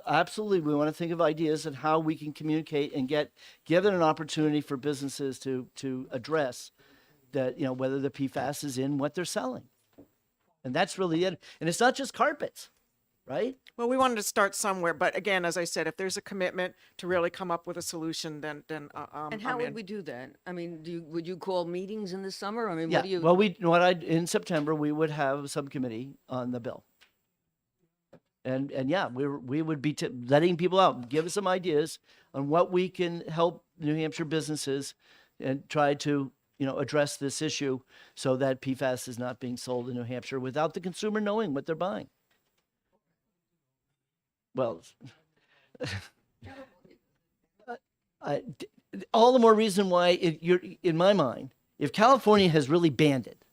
absolutely. We want to think of ideas and how we can communicate and give it an opportunity for businesses to address that, whether the PFAS is in what they're selling, and that's really it. And it's not just carpets, right? Well, we wanted to start somewhere, but again, as I said, if there's a commitment to really come up with a solution, then And I'm how in. would we do that? I mean, would you call meetings in the summer? I mean, Yeah. what do you? Well, in September we would have a subcommittee on the bill, and yeah, we would be letting people out, give us some ideas on what we can help New Hampshire businesses, and try to address this issue so that PFAS is not being sold in New Hampshire without the consumer knowing what they're buying. Well, all the more reason why you're in my mind. If California has really banned it,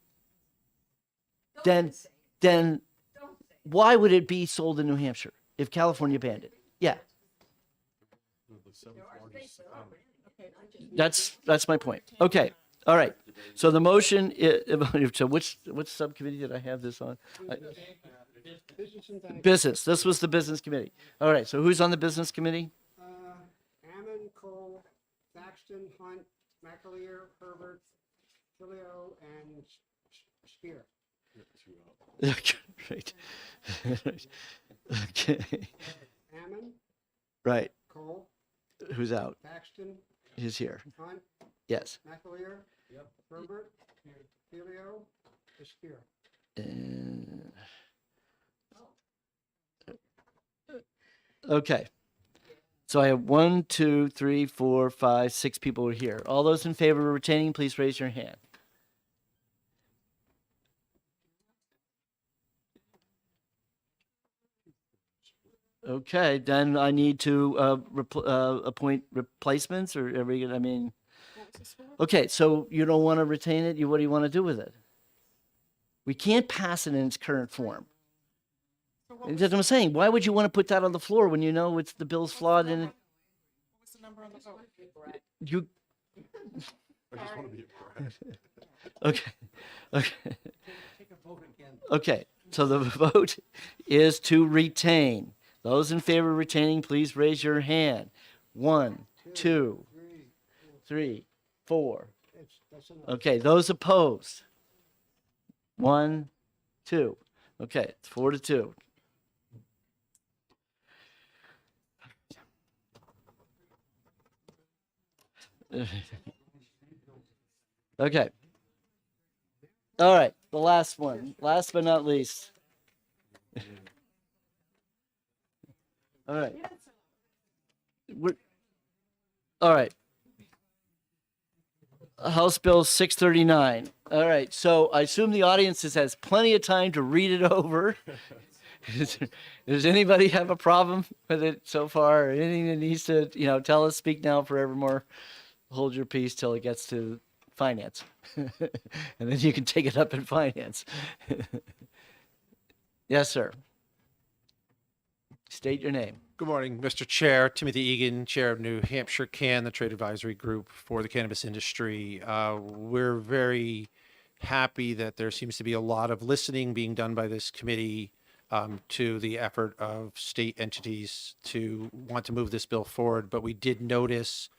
then why would it be sold in New Hampshire if California banned it? Yeah, that's my point. Okay, all right. So the motion. So which subcommittee did I have this on? Business. This was the business committee. All right. So who's on the business committee? Ammon, Cole, Thaxton, Hunt, McAleer, Herbert, Filio, and Spear. Right. Okay. Ammon, Right. Cole, Who's out? Thaxton, Who's here? Hunt, Yes. McAleer, Herbert, Filio, Spear. Okay. So I have 1, 2, 3, 4, 5, 6 people here. All those in favor of retaining, please raise your hand. Okay, then I need to appoint replacements, or are we gonna, I mean, okay, so you don't want to retain it. What do you want to do with it? We can't pass it in its current form. That's what I'm saying. Why would you want to put that on the floor when you know the bill's flawed and What's the number on the vote? you? I just want to be Okay, okay, okay. So the vote is to retain. Those in favor of retaining, please raise your hand. 1, 2, 3, 4. Okay, those opposed. 1, 2. Okay, it's 4-2. Okay. All right, the last one. Last but not least. All right. All right. House Bill 639. All right, so I assume the audience has plenty of time to read it over. Does anybody have a problem with it so far? Or anything that needs to, tell us, speak now, forevermore. Hold your peace till it gets to finance. And then you can take it up in finance. Yes, sir. State your name. Good morning, Mr. Chair. Timothy Egan, Chair of New Hampshire CAN, the trade advisory group for the cannabis industry. We're very happy that there seems to be a lot of listening being done by this committee to the effort of state entities to want to move this bill forward. But we did notice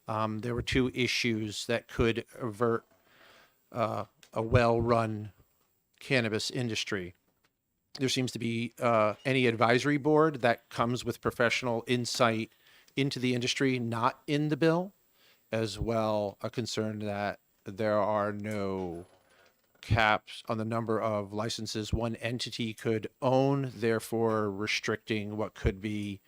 there were 2 issues that could avert a well-run cannabis industry. There seems to be any advisory board that comes with professional insight into the industry, not in the bill, as well a concern that there are no caps on the number of licenses one entity could own, therefore restricting what could be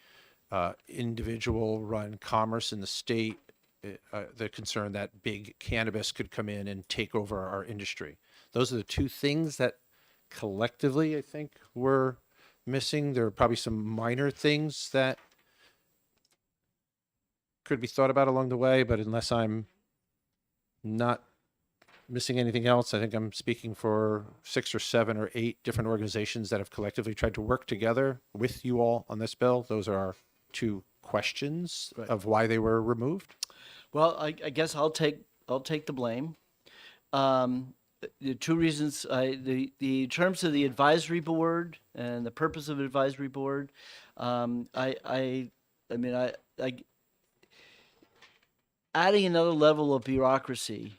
individual run commerce in the state, the concern that big cannabis could come in and take over our industry. Those are the 2 things that collectively I think we're missing. There are probably some minor things that could be thought about along the way, but unless I'm not missing anything else, I think I'm speaking for 6 or 7 or 8 different organizations that have collectively tried to work together with you all on this bill. Those are our 2 questions of why they were removed. Well, I guess I'll take the blame. the two reasons, in terms of the advisory board and the purpose of advisory board, I mean, adding another level of bureaucracy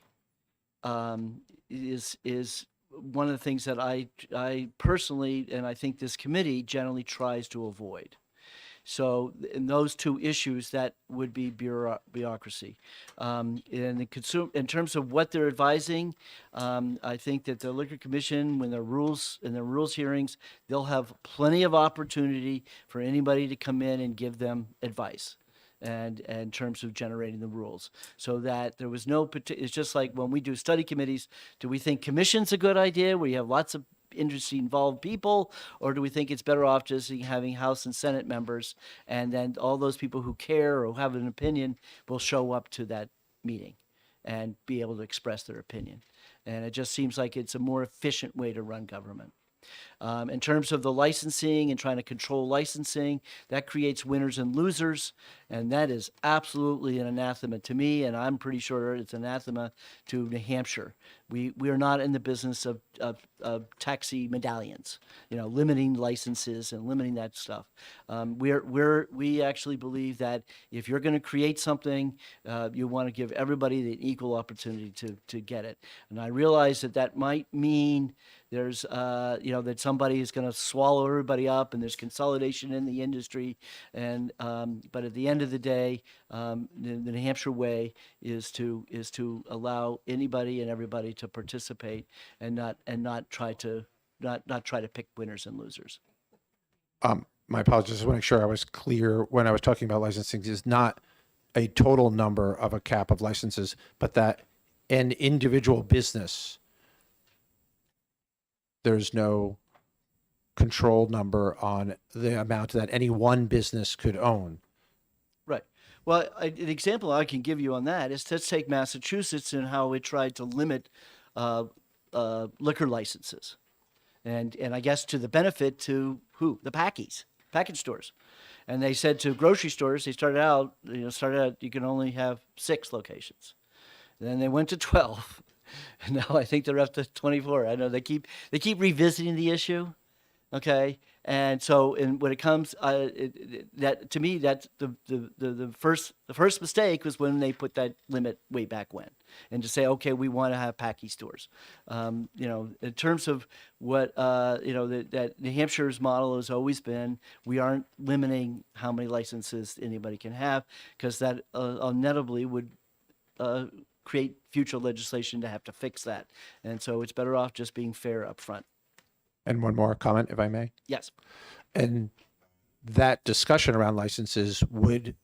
is one of the things that I personally, and I think this committee generally tries to avoid. So in those two issues, that would be bureaucracy. In terms of what they're advising, I think that the Liquor Commission, when in their rules hearings, they'll have plenty of opportunity for anybody to come in and give them advice. And in terms of generating the rules, so that there was no it's just like when we do study committees, do we think commission's a good idea where you have lots of industry involved people, or do we think it's better off just having House and Senate members, and then all those people who care or have an opinion will show up to that meeting and be able to express their opinion? And it just seems like it's a more efficient way to run government. In terms of the licensing and trying to control licensing, that creates winners and losers, and that is absolutely an anathema to me, and I'm pretty sure it's anathema to New Hampshire. We are not in the business of taxi medallions, limiting licenses and limiting that stuff. We actually believe that if you're going to create something, you want to give everybody the equal opportunity to get it. And I realize that might mean there's that somebody is going to swallow everybody up, and there's consolidation in the industry. And but at the end of the day, the New Hampshire way is to allow anybody and everybody to participate, and not try to pick winners and losers. My apologies. I just want to make sure I was clear when I was talking about licensing. Is not a total number of a cap of licenses, but that an individual business, there's no control number on the amount that any one business could own. Right. Well, an example I can give you on that is, let's take Massachusetts and how it tried to limit liquor licenses, and I guess to the benefit to who? The package stores. And they said to grocery stores, they started out you can only have 6 locations. Then they went to 12. And now I think they're up to 24. I know they keep revisiting the issue. Okay. And so, when it comes, that to me, that's the first mistake was when they put that limit way back when, and to say, okay, we want to have packy stores. In terms of what that New Hampshire's model has always been, we aren't limiting how many licenses anybody can have, because that inevitably would create future legislation to have to fix that. And so it's better off just being fair up front. And one more comment, if I may. Yes. And that discussion around licenses would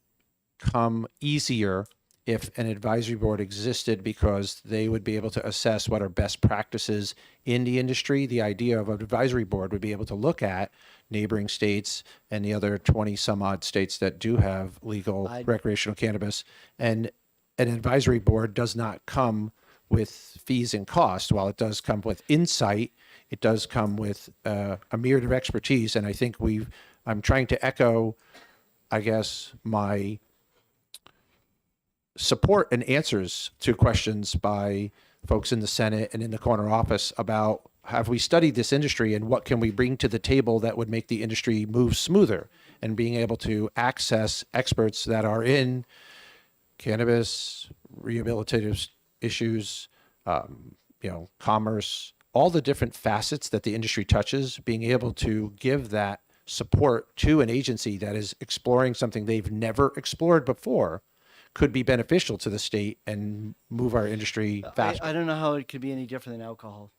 come easier if an advisory board existed, because they would be able to assess what are best practices in the industry. The idea of an advisory board would be able to look at neighboring states and the other 20 some odd states that do have legal recreational cannabis. And an advisory board does not come with fees and costs. While it does come with insight, it does come with a myriad of expertise. And I think I'm trying to echo, I guess, my support and answers to questions by folks in the Senate and in the corner office about, have we studied this industry and what can we bring to the table that would make the industry move smoother, and being able to access experts that are in cannabis, rehabilitative issues, commerce, all the different facets that the industry touches, being able to give that support to an agency that is exploring something they've never explored before could be beneficial to the state and move our industry faster. I don't know how it could be any different than alcohol.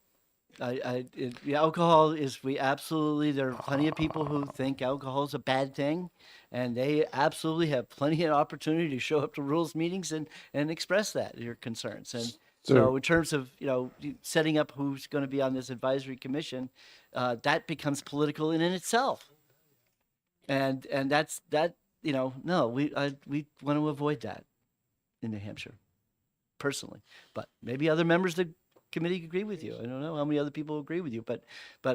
Alcohol is, there are plenty of people who think alcohol is a bad thing, and they absolutely have plenty of opportunity to show up to rules meetings and express your concerns. And so in terms of, setting up who's going to be on this advisory commission, that becomes political in itself. And that's, no, we want to avoid that in New Hampshire, personally. But maybe other members of the committee agree with you. I don't know how many other people agree with you, but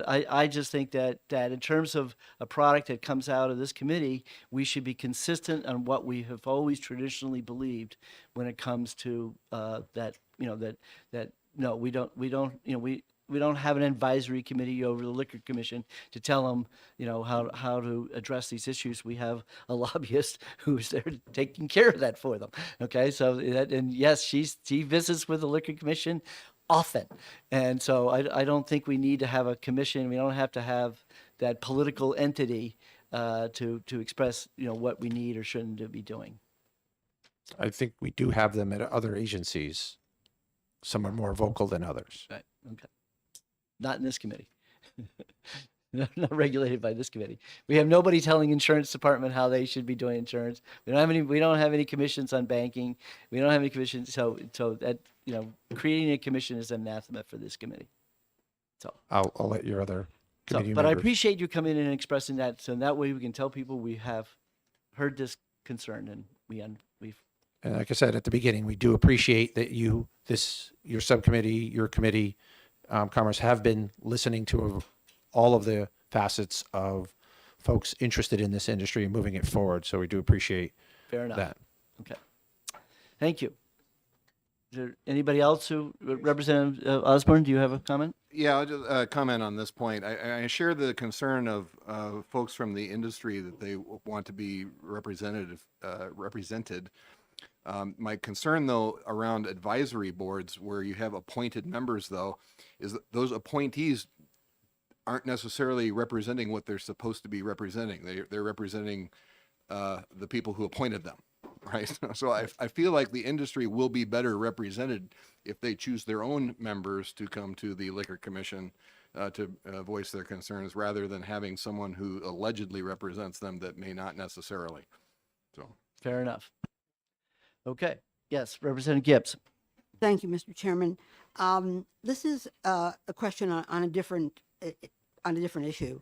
I just think that in terms of a product that comes out of this committee, we should be consistent on what we have always traditionally believed when it comes to that no, we don't, we don't have an advisory committee over the Liquor Commission to tell them, how to address these issues. We have a lobbyist who's there taking care of that for them. Okay, so and yes, she visits with the Liquor Commission often, and so I don't think we need to have a commission. We don't have to have that political entity to express what we need or shouldn't be doing. I think we do have them at other agencies. Some are more vocal than others. Right. Okay. Not in this committee. Not regulated by this committee. We have nobody telling insurance department how they should be doing insurance. We don't have any commissions on banking. We don't have any commissions. So that, creating a commission is anathema for this committee. So I'll let your other committee but I members. appreciate you coming in and expressing that. So that way we can tell people we have heard this concern and we've. And like I said at the beginning, we do appreciate that your subcommittee, your committee, Commerce, have been listening to all of the facets of folks interested in this industry and moving it forward. So we do appreciate Fair enough. that. Okay. Thank you. Is there anybody else who, Representative Osborne, do you have a comment? Yeah, I'll just comment on this point. I share the concern of folks from the industry that they want to be represented. My concern, though, around advisory boards where you have appointed members, though, is that those appointees aren't necessarily representing what they're supposed to be representing. They're representing the people who appointed them, right? So I feel like the industry will be better represented if they choose their own members to come to the Liquor Commission to voice their concerns, rather than having someone who allegedly represents them that may not necessarily. So Fair enough. Okay. Yes, Representative Gibbs. Thank you, Mr. Chairman. This is a question on a different issue.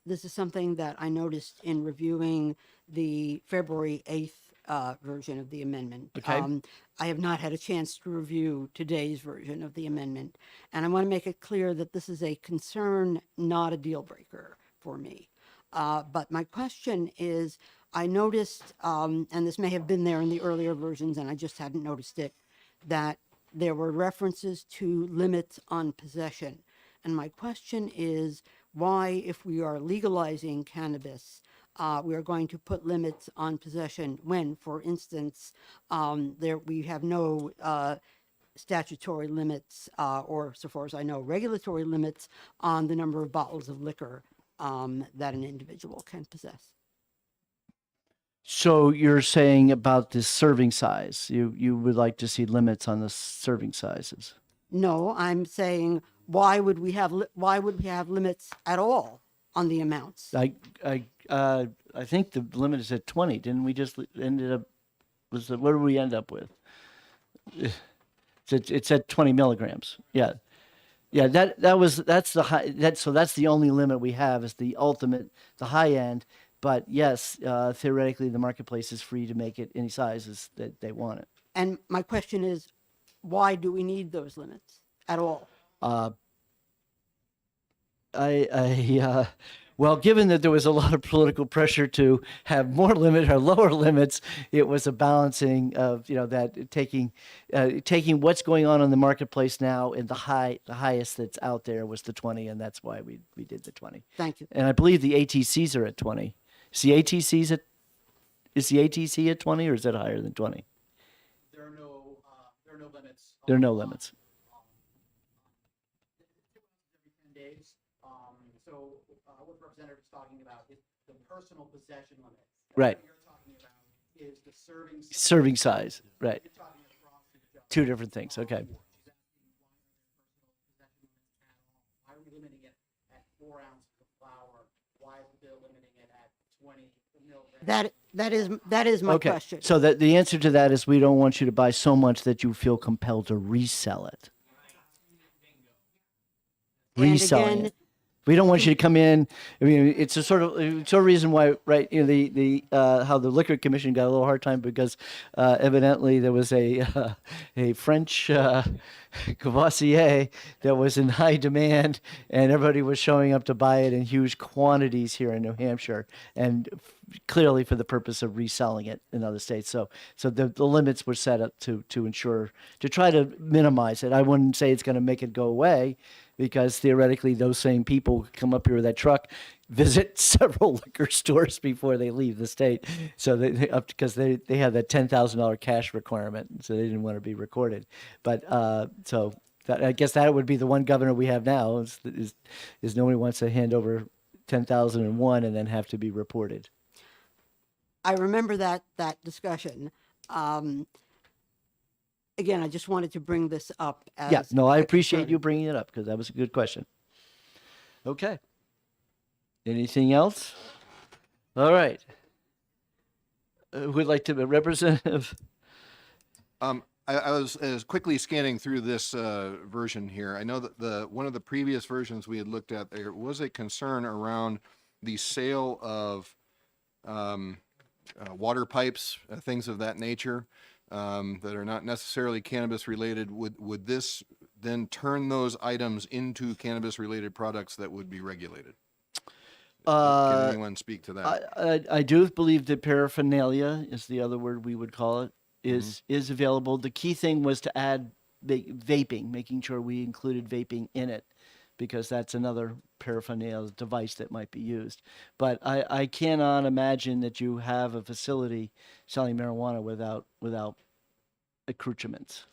This is something that I noticed in reviewing the February 8th version of the amendment. Okay. I have not had a chance to review today's version of the amendment, and I want to make it clear that this is a concern, not a deal breaker for me. But my question is, I noticed, and this may have been there in the earlier versions and I just hadn't noticed it, that there were references to limits on possession. And my question is, why, if we are legalizing cannabis, we are going to put limits on possession when, for instance, we have no statutory limits or, so far as I know, regulatory limits on the number of bottles of liquor that an individual can possess. So you're saying about the serving size, you would like to see limits on the serving sizes? No, I'm saying, why would we have limits at all on the amounts? I think the limit is at 20. Didn't we just ended up? What did we end up with? It's at 20 milligrams. Yeah, yeah. That's the high. So that's the only limit we have is the ultimate, the high end. But yes, theoretically, the marketplace is free to make it any sizes that they want it. And my question is, why do we need those limits at all? Well, given that there was a lot of political pressure to have more limit or lower limits, it was a balancing of that taking what's going on in the marketplace now, and the highest that's out there was the 20, and that's why we did the 20. Thank you. And I believe the ATCs are at 20. Is the ATC at 20, or is that higher than 20? There are no limits. There are no limits. Days. So what the representative is talking about is the personal possession limit. Right. What you're talking about is the serving size. Serving size, right. You're talking across the judge. Two different things. Okay. She's asking, why are we limiting it at 4 ounces of flour? Why is the bill limiting it at 20 milligrams? That is my Okay. question. So the answer to that is we don't want you to buy so much that you feel compelled to resell it. Reselling again, it. We don't want you to come in. I mean, it's a sort of reason why, right? How the Liquor Commission got a little hard time because evidently there was a French Cavassier that was in high demand, and everybody was showing up to buy it in huge quantities here in New Hampshire. And clearly for the purpose of reselling it in other states. So the limits were set up to ensure, to try to minimize it. I wouldn't say it's going to make it go away, because theoretically those same people come up here with that truck, visit several liquor stores before they leave the state. So because they have that $10,000 cash requirement, so they didn't want to be recorded. But so that, I guess that would be the one governor we have now is nobody wants to hand over 10,001 and then have to be reported. I remember that discussion. Again, I just wanted to bring this up as Yeah, no, I a appreciate concern. you bringing it up, because that was a good question. Okay. Anything else? All right. Who would like to, Representative? I was quickly scanning through this version here. I know that one of the previous versions we had looked at, there was a concern around the sale of water pipes, things of that nature, that are not necessarily cannabis related. Would this then turn those items into cannabis related products that would be regulated? Can anyone speak to that? I do believe that paraphernalia is the other word we would call it, is available. The key thing was to add vaping, making sure we included vaping in it, because that's another paraphernalia device that might be used. But I cannot imagine that you have a facility selling marijuana without accoutrements.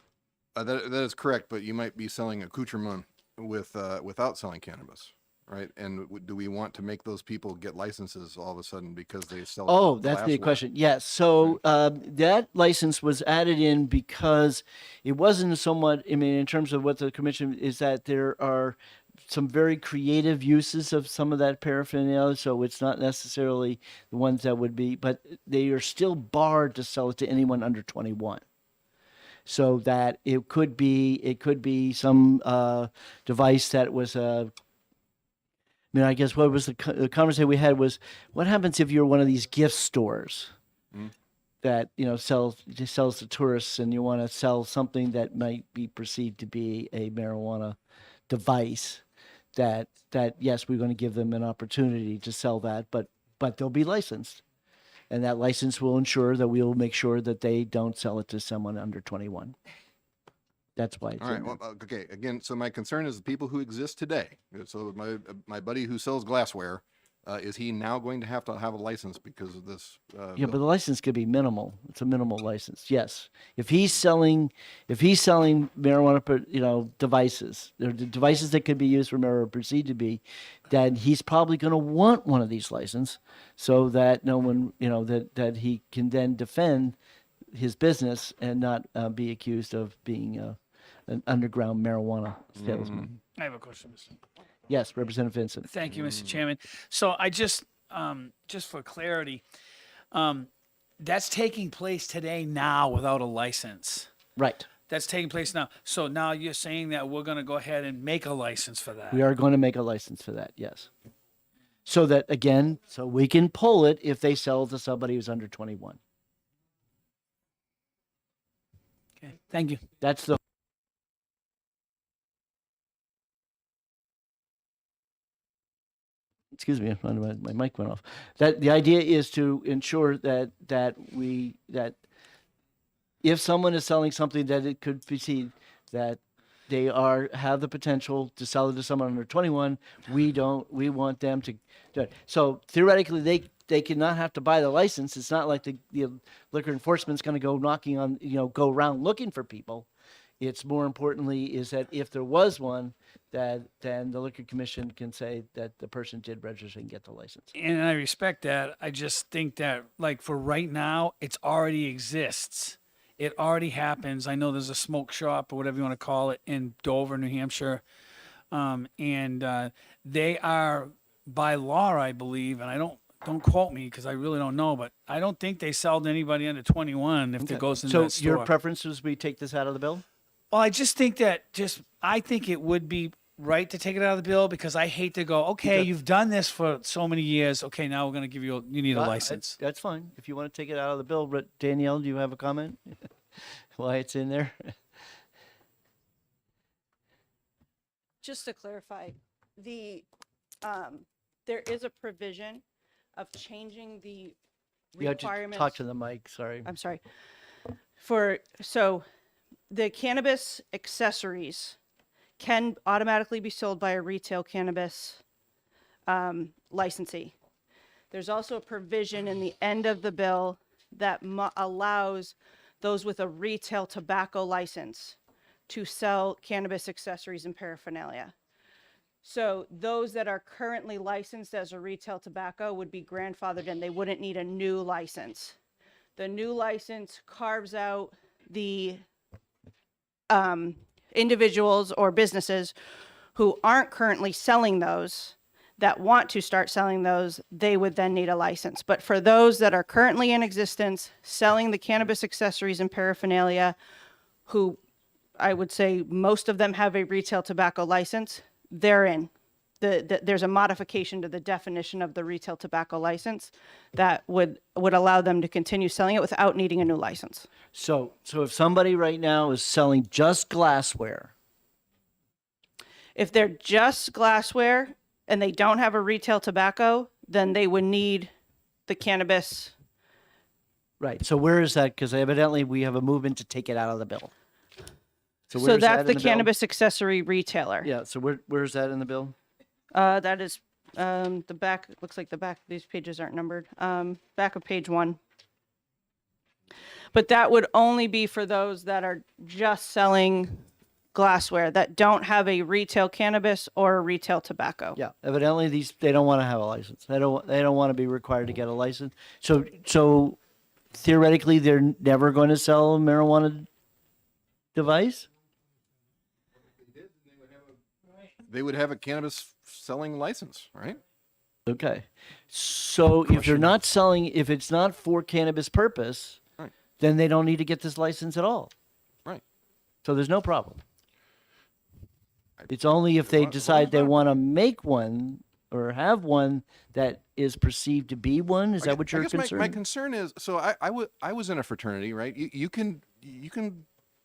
That is correct, but you might be selling accoutrement without selling cannabis, right? And do we want to make those people get licenses all of a sudden because they sell? Oh, that's the glassware? question. Yes. So that license was added in because it wasn't somewhat, I mean, in terms of what the commission is, that there are some very creative uses of some of that paraphernalia. So it's not necessarily the ones that would be, but they are still barred to sell it to anyone under 21. So that it could be some device that was I mean, I guess what was the conversation we had was, what happens if you're one of these gift stores that, you know, sells to tourists, and you want to sell something that might be perceived to be a marijuana device, that yes, we're going to give them an opportunity to sell that, but they'll be licensed. And that license will ensure that we will make sure that they don't sell it to someone under 21. That's why it's All right. in there. Well, okay. Again, so my concern is the people who exist today. So my buddy who sells glassware, is he now going to have a license because of this? Yeah, but the license could be minimal. It's a minimal license. Yes, if he's selling marijuana, you know, devices, they're the devices that could be used for marijuana, perceived to be, then he's probably going to want one of these licenses, so that no one, you know, that he can then defend his business and not be accused of being an underground marijuana salesman. I have a question, Mr. Yes, Representative Vincent. Thank you, Mr. Chairman. So I just for clarity, that's taking place today now without a license. Right. That's taking place now. So now you're saying that we're going to go ahead and make a license for that. We are going to make a license for that, yes. So that, again, so we can pull it if they sell to somebody who's under 21. Okay, thank you. That's the excuse me, my mic went off. That the idea is to ensure that if someone is selling something that it could be that they have the potential to sell it to someone under 21, we want them to do it. So theoretically they cannot have to buy the license. It's not like the liquor enforcement's going to go knocking on, go around looking for people. It's more importantly is that if there was one, then the Liquor Commission can say that the person did register and get the license. And I respect that. I just think that, like, for right now, it already exists. It already happens. I know there's a smoke shop or whatever you want to call it in Dover, New Hampshire. And they are by law, I believe, and don't quote me because I really don't know, but I don't think they sell to anybody under 21 if it goes into that store. So your preference is we take this out of the bill? Well, I just think that I think it would be right to take it out of the bill, because I hate to go, okay, you've done this for so many years. Okay, now we're going to give you need a license. That's fine. If you want to take it out of the bill, but Danielle, do you have a comment? Why it's in there? Just to clarify, there is a provision of changing the You have to requirements. talk to the mic, sorry. I'm sorry. So the cannabis accessories can automatically be sold by a retail cannabis licensee. There's also a provision in the end of the bill that allows those with a retail tobacco license to sell cannabis accessories and paraphernalia. So those that are currently licensed as a retail tobacco would be grandfathered in. They wouldn't need a new license. The new license carves out the individuals or businesses who aren't currently selling those, that want to start selling those, they would then need a license. But for those that are currently in existence, selling the cannabis accessories and paraphernalia, who I would say most of them have a retail tobacco license, they're in. There's a modification to the definition of the retail tobacco license that would allow them to continue selling it without needing a new license. So if somebody right now is selling just glassware, If they're just glassware and they don't have a retail tobacco, then they would need the cannabis. right, so where is that? Because evidently we have a movement to take it out of the bill. So where's that that's in the bill? cannabis accessory retailer. Yeah, so where's that in the bill? That is the back. Looks like the back. These pages aren't numbered. Back of page 1. But that would only be for those that are just selling glassware that don't have a retail cannabis or a retail tobacco. Yeah, evidently they don't want to have a license. They don't want to be required to get a license. So theoretically, they're never going to sell a marijuana device. They would have a cannabis selling license, right? Okay, so if they're not selling, if it's not for cannabis purpose, Right. then they don't need to get this license at all. Right. So there's no problem. It's only if they decide they want to make one or have one that is perceived to be one. Is that what I you're guess concerned? my concern is, so I was in a fraternity, right? You can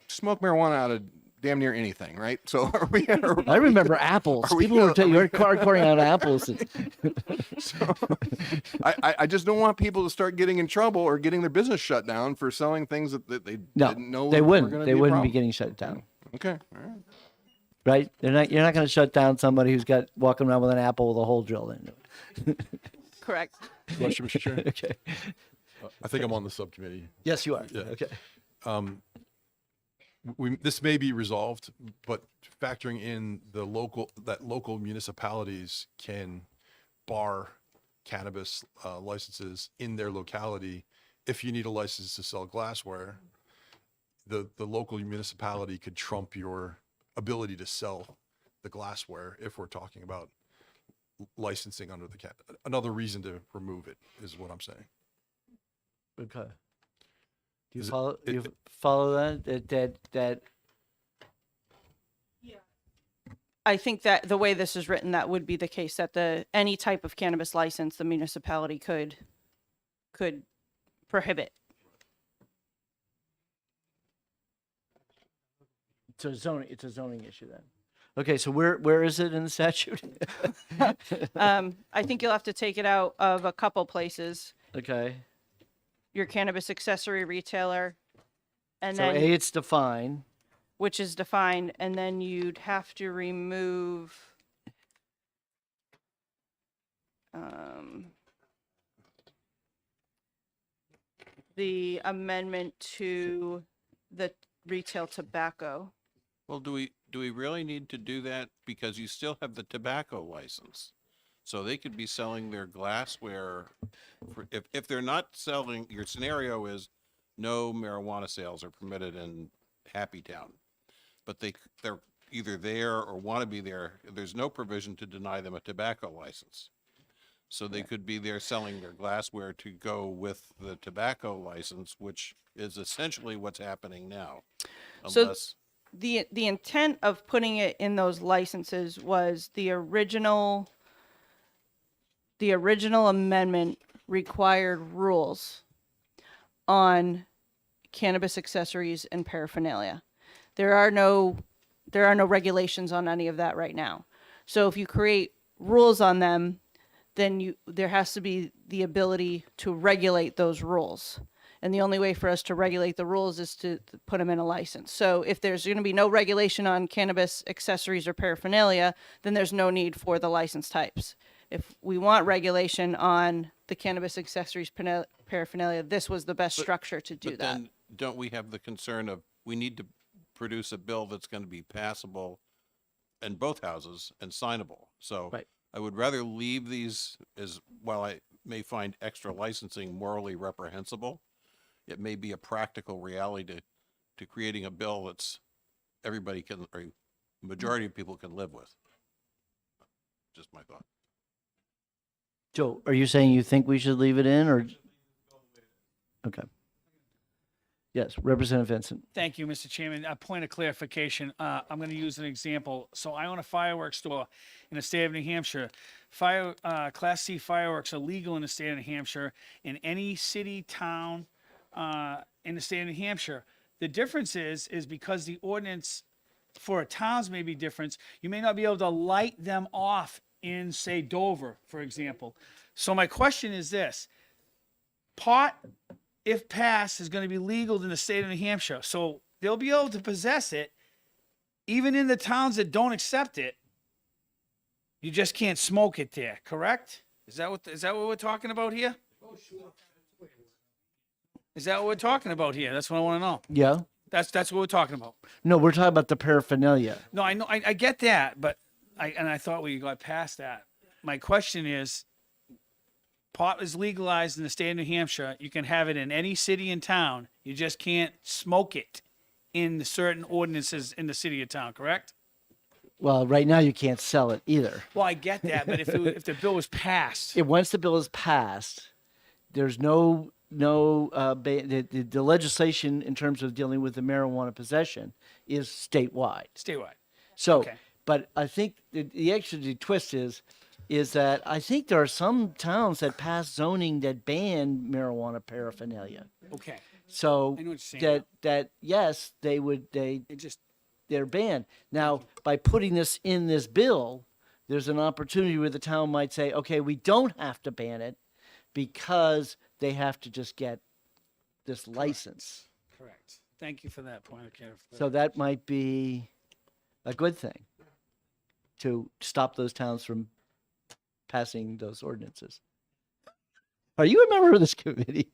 smoke marijuana out of damn near anything, right? So are we? I remember apples. People were carting out apples. So I just don't want people to start getting in trouble or getting their business shut down for selling things that they didn't know. They were wouldn't. gonna They be a wouldn't be problem. getting shut down. Okay. All right. Right? You're not going to shut down somebody who's got walking around with an apple with a hole drilled in it. Correct. Question, Mr. Chair. Okay. I think I'm on the subcommittee. Yes, you are. Yeah. Okay. This may be resolved, but factoring in that local municipalities can bar cannabis licenses in their locality. If you need a license to sell glassware, the local municipality could trump your ability to sell the glassware if we're talking about licensing under the another reason to remove it is what I'm saying. Okay. Do you Is it- follow? it- You follow that? I think that the way this is written, that would be the case, that any type of cannabis license the municipality could prohibit. It's a zoning issue then. Okay, so where is it in the statute? I think you'll have to take it out of a couple places. Okay. Your cannabis accessory retailer, and So then A, it's defined. which is defined, and then you'd have to remove the amendment to the retail tobacco. Well, do we really need to do that? Because you still have the tobacco license. So they could be selling their glassware, if they're not selling, your scenario is no marijuana sales are permitted in Happy Town. But they're either there or want to be there. There's no provision to deny them a tobacco license. So they could be there selling their glassware to go with the tobacco license, which is essentially what's happening now. Unless, The intent of putting it in those licenses was the original amendment required rules on cannabis accessories and paraphernalia. There are no regulations on any of that right now. So if you create rules on them, then there has to be the ability to regulate those rules. And the only way for us to regulate the rules is to put them in a license. So if there's going to be no regulation on cannabis accessories or paraphernalia, then there's no need for the license types. If we want regulation on the cannabis accessories paraphernalia, this was the best structure to do But that. then, don't we have the concern of, we need to produce a bill that's going to be passable in both houses and signable? So Right. I would rather leave these as, while I may find extra licensing morally reprehensible, it may be a practical reality to creating a bill that's everybody can, or majority of people can live with. Just my thought. Joe, are you saying you think we should leave it in, or? Okay. Yes, Representative Vincent. Thank you, Mr. Chairman. A point of clarification. I'm going to use an example. So I own a fireworks store in the state of New Hampshire. Class C fireworks are legal in the state of New Hampshire in any city, town, in the state of New Hampshire. The difference is because the ordinance for towns may be different. You may not be able to light them off in, say, Dover, for example. So my question is this: pot, if passed, is going to be legal in the state of New Hampshire. So they'll be able to possess it even in the towns that don't accept it. You just can't smoke it there, correct? Is that what we're talking about here? Is that what we're talking about here? That's what I want to know. Yeah? That's what we're talking about. No, we're talking about the paraphernalia. No, I know, I get that, but I thought we got past that. My question is, pot is legalized in the state of New Hampshire. You can have it in any city and town. You just can't smoke it in certain ordinances in the city or town, correct? Well, right now you can't sell it either. Well, I get that, but if the bill was passed, Once the bill is passed, there's the legislation in terms of dealing with the marijuana possession is statewide. statewide. So, Okay. but I think the actual twist is that I think there are some towns that pass zoning that ban marijuana paraphernalia. Okay. So I know what you're saying that yes, they're banned. Now, by putting this in this bill, there's an opportunity where the town might say, okay, we don't have to ban it because they have to just get this license. Correct. Thank you for that point of clarification. So that might be a good thing to stop those towns from passing those ordinances. Are you a member of this committee?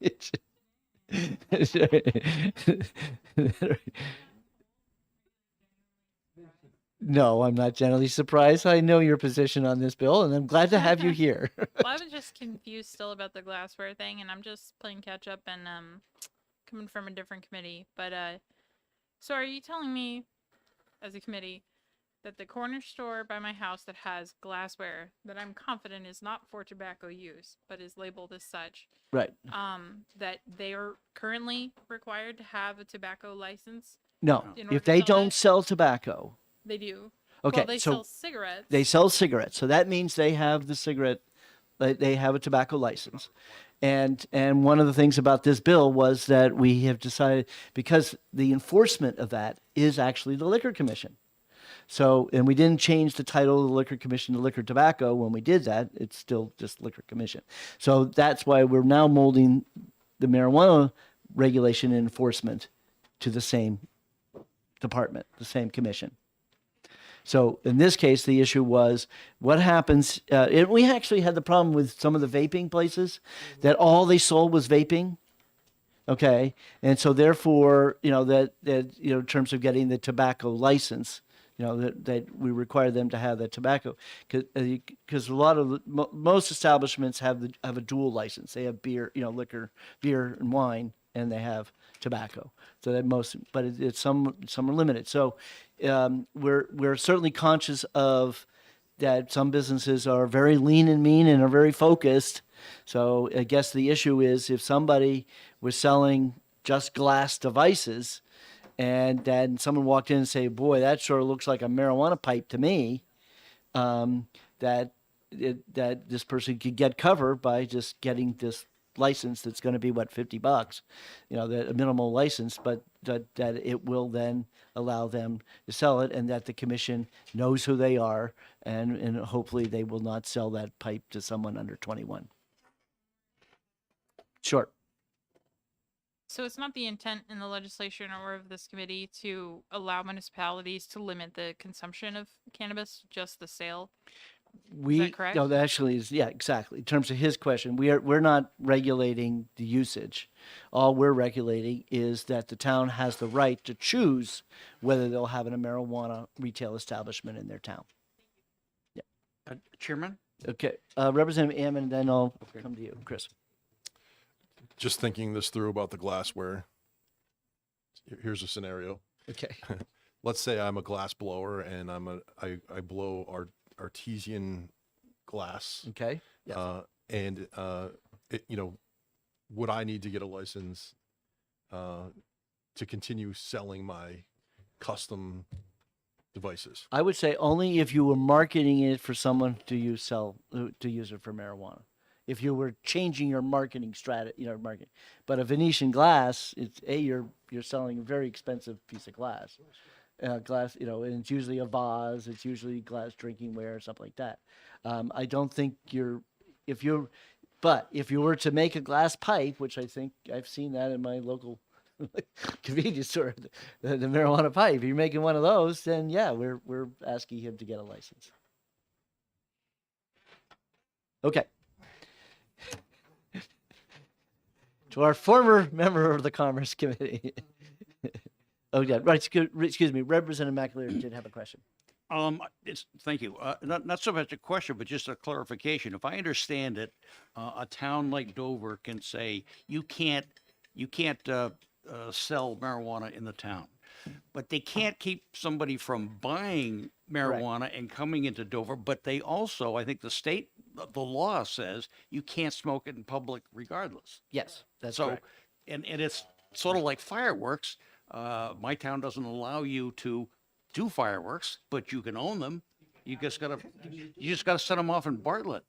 No, I'm not generally surprised. I know your position on this bill, and I'm glad to have you here. Well, I was just confused still about the glassware thing, and I'm just playing catch up and coming from a different committee. But so are you telling me, as a committee, that the corner store by my house that has glassware that I'm confident is not for tobacco use, but is labeled as such, Right. that they are currently required to have a tobacco license? No, in order if to they sell don't that? sell tobacco, They do. okay, Well, they so sell cigarettes. they sell cigarettes. So that means they have the cigarette, they have a tobacco license. And one of the things about this bill was that we have decided, because the enforcement of that is actually the Liquor Commission. So, and we didn't change the title of the Liquor Commission to Liquor Tobacco when we did that. It's still just Liquor Commission. So that's why we're now molding the marijuana regulation and enforcement to the same department, the same commission. So in this case, the issue was what happens. We actually had the problem with some of the vaping places that all they sold was vaping. Okay, and so therefore, that in terms of getting the tobacco license, that we require them to have that tobacco, because a lot of most establishments have a dual license. They have beer, liquor, beer and wine, and they have tobacco. So that but it's some are limited. So we're certainly conscious of that. Some businesses are very lean and mean and are very focused. So I guess the issue is if somebody was selling just glass devices, and then someone walked in and say, "Boy, that sure looks like a marijuana pipe to me," that this person could get covered by just getting this license that's going to be what, $50, a minimal license, but that it will then allow them to sell it, and that the commission knows who they are, and hopefully they will not sell that pipe to someone under 21. Sure. So it's not the intent in the legislation or of this committee to allow municipalities to limit the consumption of cannabis, just the sale? Is that correct? No, that actually is, yeah, exactly. In terms of his question, we're not regulating the usage. All we're regulating is that the town has the right to choose whether they'll have a marijuana retail establishment in their town. Yeah. Chairman? Okay, Representative Ammon, then I'll come to you, Chris. Just thinking this through about the glassware. Here's a scenario. Okay. Let's say I'm a glass blower and I blow artesian glass. Okay. Yes. Would I need to get a license to continue selling my custom devices? I would say only if you were marketing it for someone to use it for marijuana. If you were changing your marketing strategy, marketing. But a Venetian glass, you're selling a very expensive piece of glass. And it's usually a vase, it's usually glass drinking ware, something like that. I don't think if you were to make a glass pipe, which I think I've seen that in my local convenience store, the marijuana pipe, if you're making one of those, then yeah, we're asking him to get a license. Okay. To our former member of the Commerce Committee. Oh, yeah, right. Excuse me. Representative McAleer did have a question. Thank you. Not so much a question, but just a clarification. If I understand it, a town like Dover can say you can't sell marijuana in the town, but they can't keep somebody from buying marijuana and coming into Dover. But they also, I think the law says you can't smoke it in public regardless. Yes, that's so. Correct. And it's sort of like fireworks. My town doesn't allow you to do fireworks, but you can own them. You just gotta set them off in Bartlett.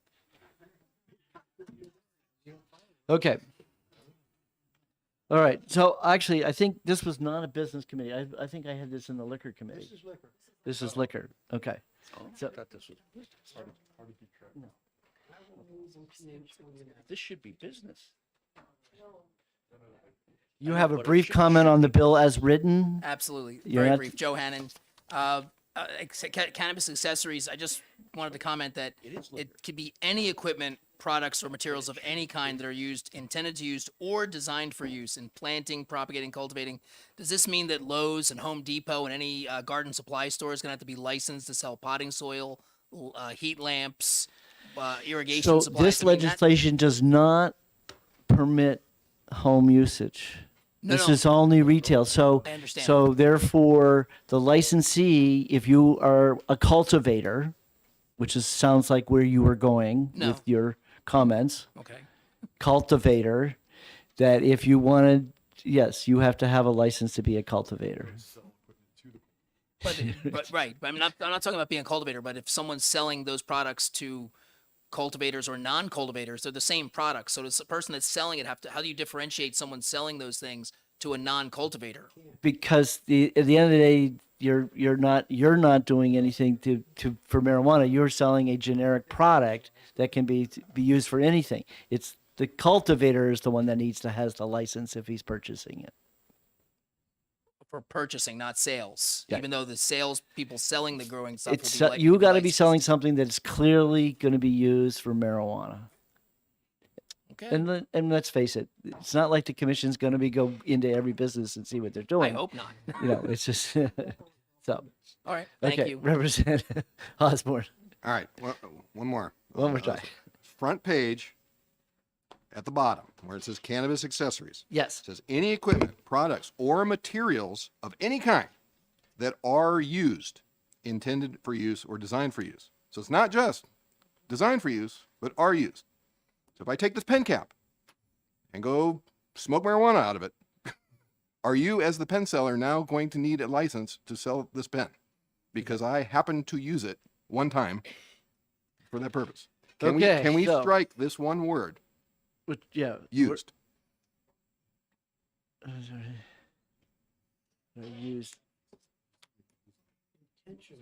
Okay. All right. So actually, I think this was not a business committee. I think I had this in the liquor committee. This is liquor. Okay. So I thought this was no. This should be business. you have a brief comment on the bill as written? Absolutely. You're Very not- brief. Joe Hannon. Cannabis accessories, I just wanted to comment that it could be any equipment, products, or materials of any kind that are used, intended to use, or designed for use in planting, propagating, cultivating. Does this mean that Lowe's and Home Depot and any garden supply store is going to have to be licensed to sell potting soil, heat lamps, irrigation So supplies? this I mean, that- legislation does not permit home usage. This No. is only retail. So, I understand. so therefore, the licensee, if you are a cultivator, which sounds like where you were going No. with your comments. Okay. Cultivator, that if you wanted, yes, you have to have a license to be a cultivator. But right, but I'm not talking about being a cultivator, but if someone's selling those products to cultivators or non-cultivators, they're the same product. So does the person that's selling it how do you differentiate someone selling those things to a non-cultivator? Because at the end of the day, you're not doing anything for marijuana. You're selling a generic product that can be used for anything. It's the cultivator is the one that has the license if he's purchasing it. For purchasing, not sales. Yeah. Even though the sales people selling the growing stuff It's will be you got to be licensed. selling something that's clearly going to be used for marijuana. Okay. And let's face it, it's not like the commission's going to go into every business and see what they're doing. I hope not. It's just so. All right. Thank Okay, you. Representative Osborne. All right, one more. One more try. Front page at the bottom where it says cannabis accessories. Yes. It says any equipment, products, or materials of any kind that are used, intended for use, or designed for use. So it's not just designed for use, but are used. So if I take this pen cap and go smoke marijuana out of it, are you, as the pen seller, now going to need a license to sell this pen? Because I happen to use it one time for that purpose. Can we so- strike this one word Yeah. Used. Used.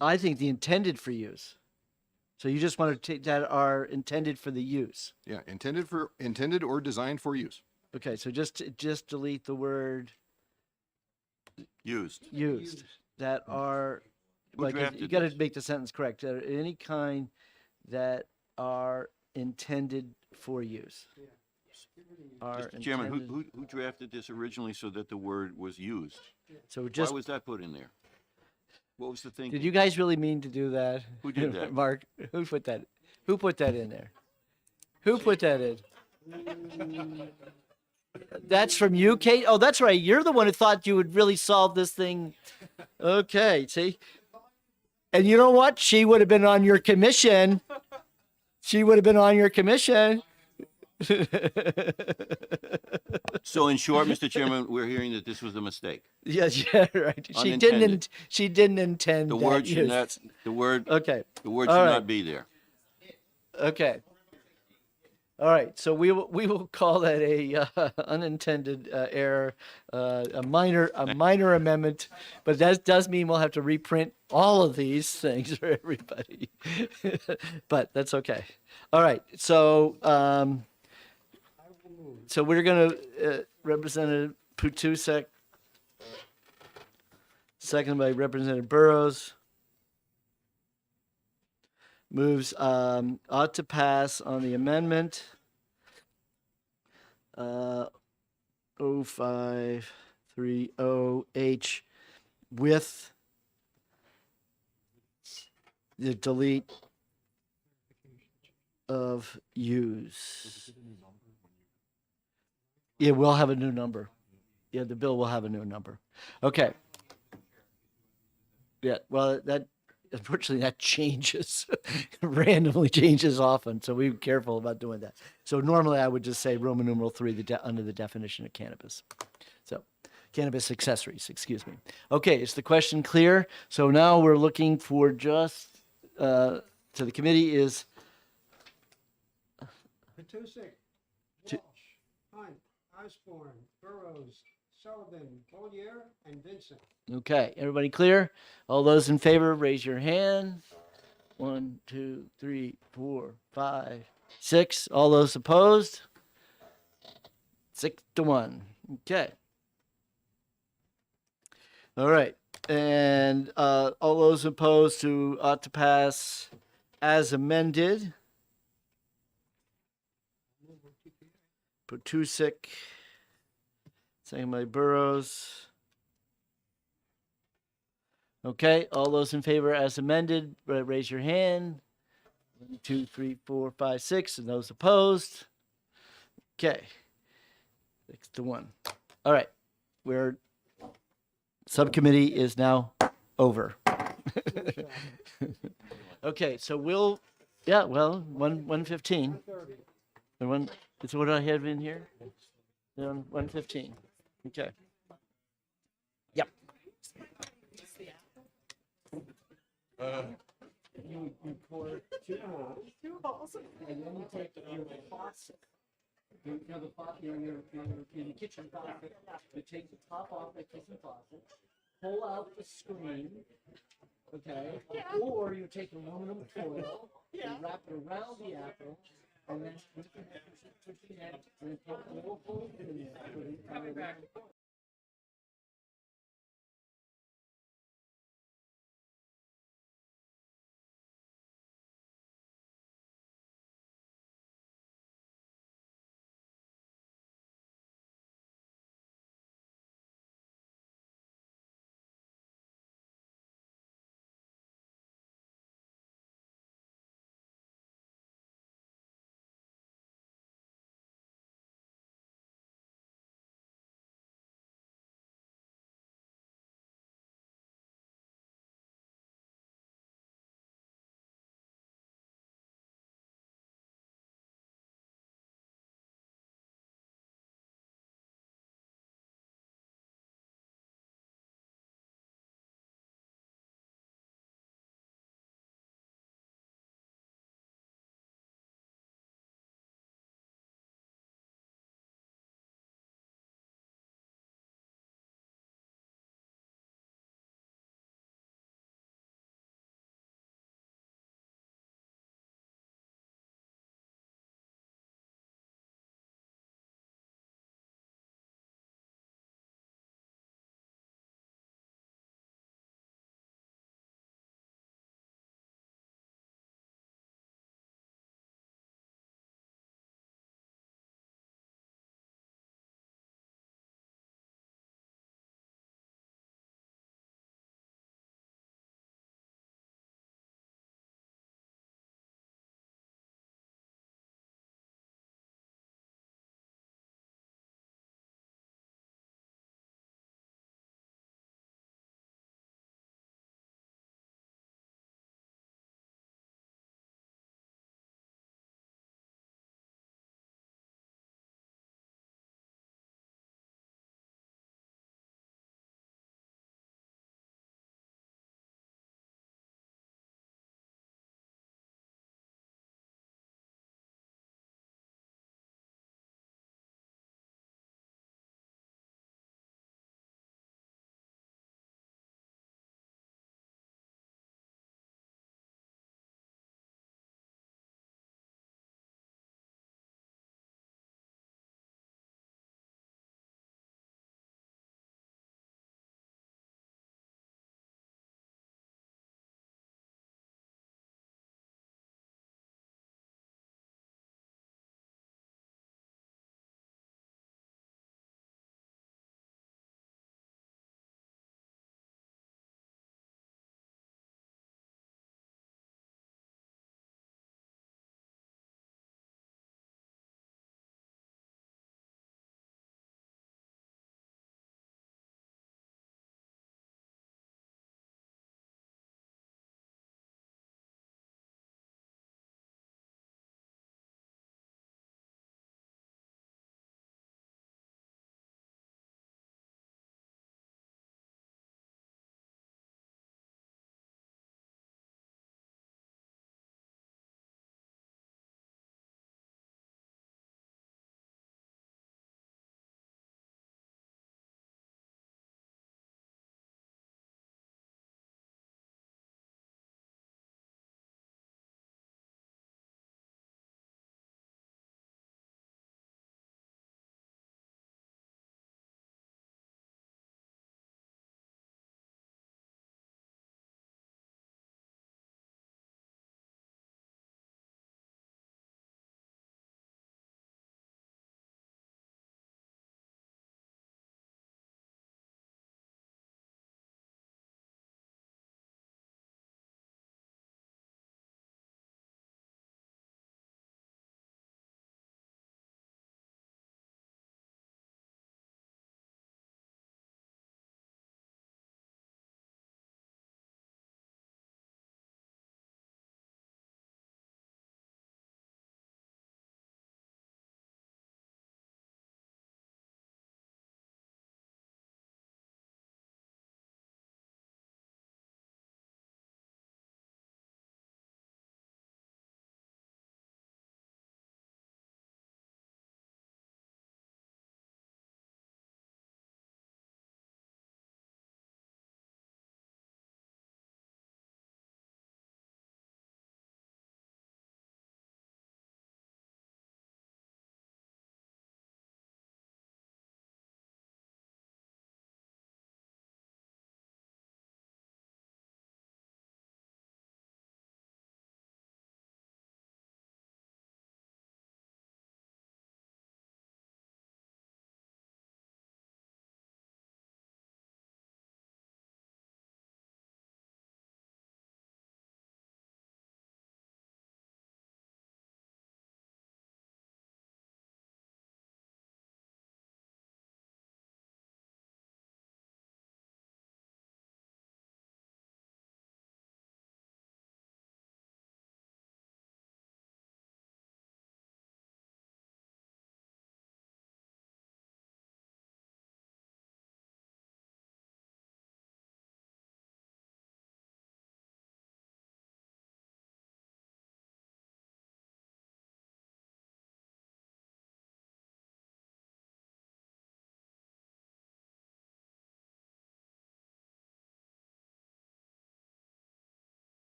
I think the intended for use. So you just want to take that are intended for the use. Yeah, intended or designed for use. Okay, so just delete the word Used. used that are Who like you drafted got to this? make the sentence correct. Any kind that are intended for use. Are Mr. Chairman, intended- who drafted this originally so that the word was used? So just Why was that put in there? What was the thinking? did you guys really mean to do that? Who did that? Mark, who put that? Who put that in there? Who put that in? That's from you, Kate? Oh, that's right. You're the one who thought you would really solve this thing. Okay, see? And you know what? She would have been on your commission. She would have been on your commission. So in short, Mr. Chairman, we're hearing that this was a mistake. Yes, yeah, right. She Unintended. didn't intend The that word should use. not, the word Okay. should All right. not be there. Okay. All right. So we will call that a unintended error, a minor amendment, but that does mean we'll have to reprint all of these things for everybody. But that's okay. All right. So so we're gonna Representative Putusek, seconded by Representative Burrows. Moves ought to pass on the amendment 0530H with the delete of use. Yeah, we'll have a new number. Yeah, the bill will have a new number. Okay. Yeah, well, that unfortunately that changes, randomly changes often. So be careful about doing that. So normally I would just say Roman numeral 3 under the definition of cannabis. So cannabis accessories, excuse me. Okay, is the question clear? So now we're looking for just, to the committee is Matusik, To- Walsh, Hunt, Osborne, Burrows, Sullivan, Bollier, and Vincent. Okay, everybody clear? All those in favor, raise your hand. 1, 2, 3, 4, 5, 6. All those opposed? 6-1. Okay. All right. And all those opposed to ought to pass as amended. Potusek. Second by Burrows. Okay, all those in favor as amended, raise your hand. 1, 2, 3, 4, 5, 6, and those opposed. Okay, 6-1. All right, we're subcommittee is now over. Okay, so we'll, yeah, well, 1:15. The one, it's what I have in here. 1:15. Okay. Yep. You pour 2 holes, and then you take your faucet, your kitchen faucet, you take the top off the kitchen faucet, pull out the screen, okay? Or you take aluminum foil, you wrap it around the apple, and then put the end, and then put a little hole in there.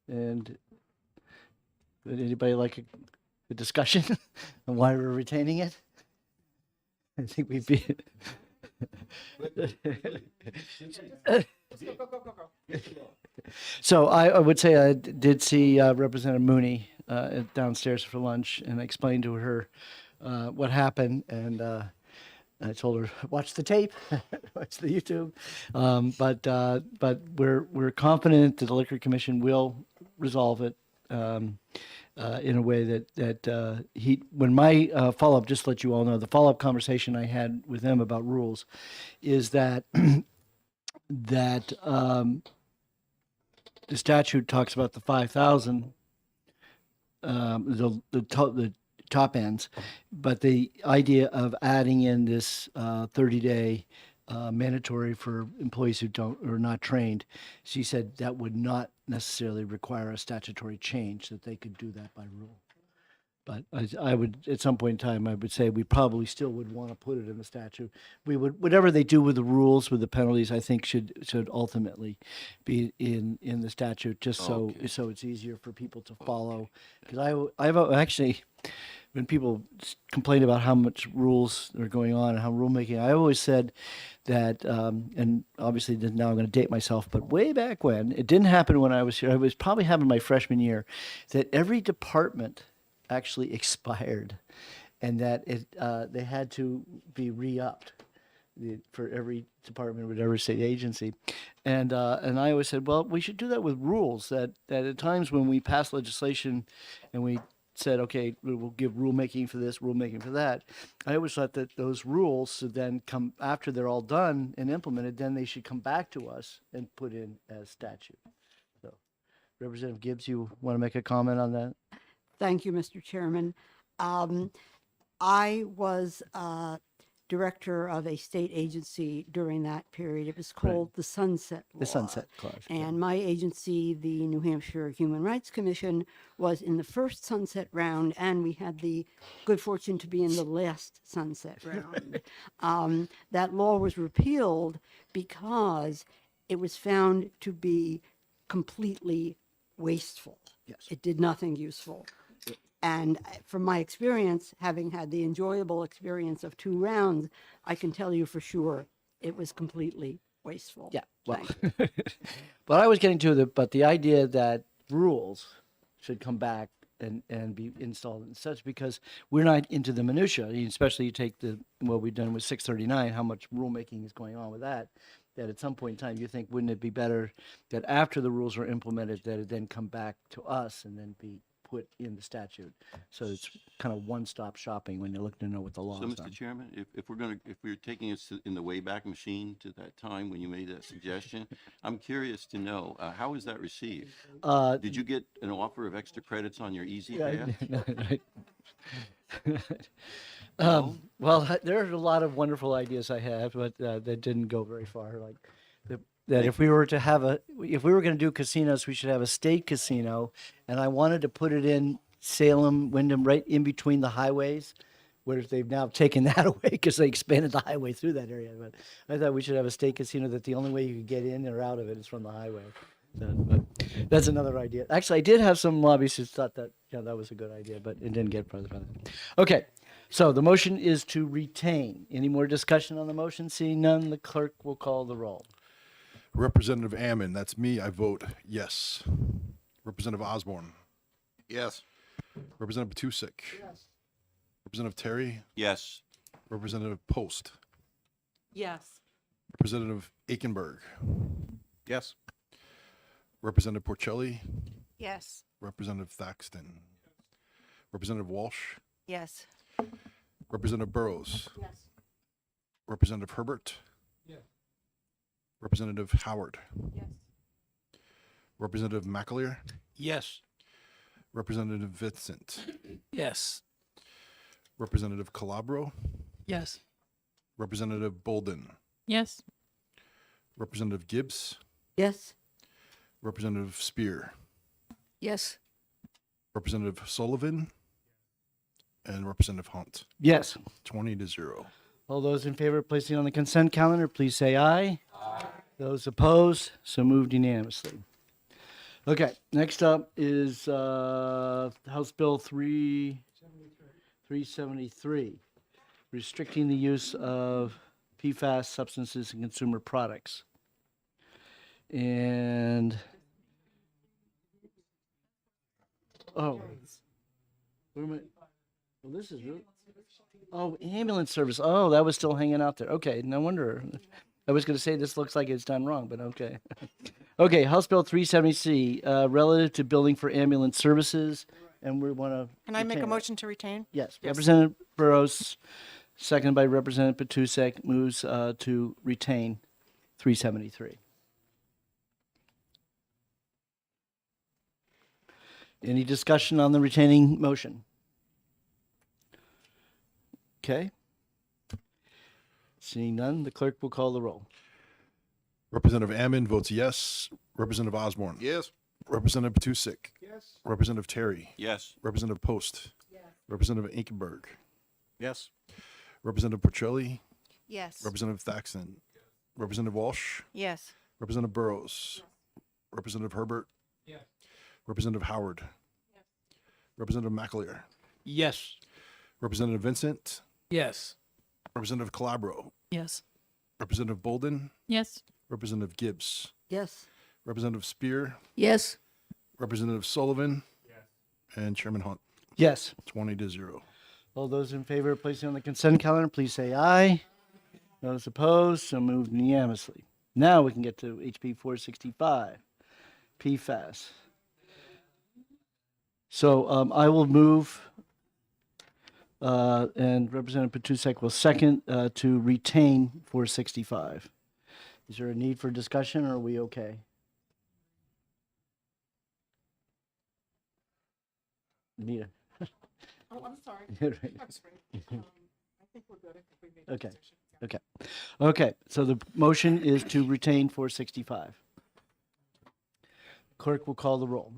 And would anybody like a discussion on why we're retaining it? I think we'd be. So I would say I did see Representative Mooney downstairs for lunch, and I explained to her what happened, and I told her watch the tape, watch the YouTube, but we're confident that the Liquor Commission will resolve it in a way that he. When my follow up, just to let you all know, the follow up conversation I had with him about rules is that that the statute talks about the 5,000, the top ends, but the idea of adding in this 30-day mandatory for employees who are not trained, she said that would not necessarily require a statutory change, that they could do that by rule. But I would, at some point in time, I would say we probably still would want to put it in the statute. We would, whatever they do with the rules, with the penalties, I think should ultimately be in the statute, just so it's easier for people to follow. Because I've actually, when people complain about how much rules are going on and how rulemaking, I always said that, and obviously now I'm going to date myself, but way back when, it didn't happen when I was here. It was probably happened my freshman year, that every department actually expired, and that they had to be re-upped for every department with every state agency, and I always said, well, we should do that with rules. That at times when we pass legislation, and we said, okay, we'll give rulemaking for this, rulemaking for that, I always thought that those rules should then come after they're all done and implemented. Then they should come back to us and put in as statute. So, Representative Gibbs, you want to make a comment on that? Thank you, Mr. Chairman. I was director of a state agency during that period. It was called the Sunset Law. The Sunset Clause. And my agency, the New Hampshire Human Rights Commission, was in the first sunset round, and we had the good fortune to be in the last sunset round. That law was repealed because it was found to be completely wasteful. Yes. It did nothing useful. And from my experience, having had the enjoyable experience of 2 rounds, I can tell you for sure it was completely wasteful. Yeah. Well, but I was getting to but the idea that rules should come back and be installed and such, because we're not into the minutia, especially you take what we've done with 639, how much rulemaking is going on with that at some point in time you think, wouldn't it be better that after the rules are implemented, that it then come back to us and then be put in the statute, so it's kind of one-stop shopping when you're looking to know what the law So, is. Mr. Chairman, if we're taking us in the Wayback Machine to that time when you made that suggestion, I'm curious to know, how was that received? Did you get an offer of extra credits on your Easy Pass? Well, there's a lot of wonderful ideas I have, but that didn't go very far. Like that if we were going to do casinos, we should have a state casino, and I wanted to put it in Salem, Wyndham, right in between the highways, where they've now taken that away because they expanded the highway through that area. But I thought we should have a state casino that the only way you could get in or out of it is from the highway. But that's another idea. Actually, I did have some lobbyists who thought that that was a good idea, but it didn't get further. Okay, so the motion is to retain. Any more discussion on the motion? Seeing none, the clerk will call the roll. Representative Ammon, that's me, I vote yes. Representative Osborne. Yes. Representative Matusik. Yes. Representative Terry. Yes. Representative Post. Yes. Representative Aikenberg. Yes. Representative Porcelli. Yes. Representative Thaxton. Representative Walsh. Yes. Representative Burrows. Yes. Representative Herbert. Yes. Representative Howard. Yes. Representative McAleer. Yes. Representative Vincent. Yes. Representative Calabro. Yes. Representative Bolden. Yes. Representative Gibbs. Yes. Representative Spear. Yes. Representative Sullivan. And Representative Hunt. Yes. 20-0. All those in favor of placing on the consent calendar, please say aye. Aye. Those opposed, so moved unanimously. Okay, next up is House Bill 373, restricting the use of PFAS substances in consumer products. And, oh, where am I? Well, this is really, oh, ambulance service. Oh, that was still hanging out there. Okay, no wonder. I was going to say this looks like it's done wrong, but okay. Okay, House Bill 370C, relative to building for ambulance services, and we want to. Can I make a motion to retain? Yes. Representative Burrows, seconded by Representative Patusek, moves to retain 373. Any discussion on the retaining motion? Okay. Seeing none, the clerk will call the roll. Representative Ammon votes yes. Representative Osborne. Yes. Representative Patusek. Yes. Representative Terry. Yes. Representative Post. Representative Inkenberg. Yes. Representative Porcelli. Yes. Representative Thaxton. Representative Walsh. Yes. Representative Burrows. Representative Herbert. Representative Howard. Representative McAleer. Yes. Representative Vincent. Yes. Representative Calabro. Yes. Representative Bolden. Yes. Representative Gibbs. Yes. Representative Spear. Yes. Representative Sullivan. And Chairman Hunt. Yes. 20-0. All those in favor of placing on the consent calendar, please say aye. Those opposed, so moved unanimously. Now we can get to HB 465, PFAS. So I will move, and Representative Patusek will second to retain 465. Is there a need for discussion, or are we okay? Nita. Oh, I'm sorry. Right. That's right. I think we're good. I think we made the Okay. decision. Okay. Okay. So the motion is to retain 465. Clerk will call the roll.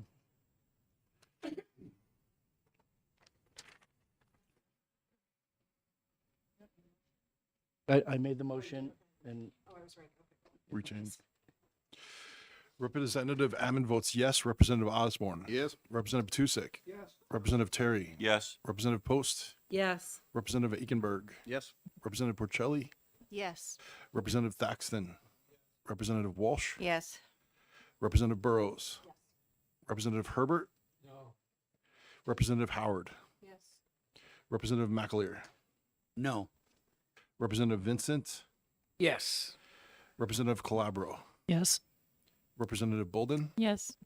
I made the motion and Oh, I was right. Okay. Retain. Representative Ammon votes yes. Representative Osborne. Yes. Representative Patusek. Yes. Representative Terry. Yes. Representative Post. Yes. Representative Ekenberg. Yes. Representative Porcelli. Yes. Representative Thaxton. Representative Walsh. Yes. Representative Burrows. Representative Herbert. No. Representative Howard. Yes. Representative McAleer. No. Representative Vincent. Yes. Representative Calabro. Yes. Representative Bolden. Yes.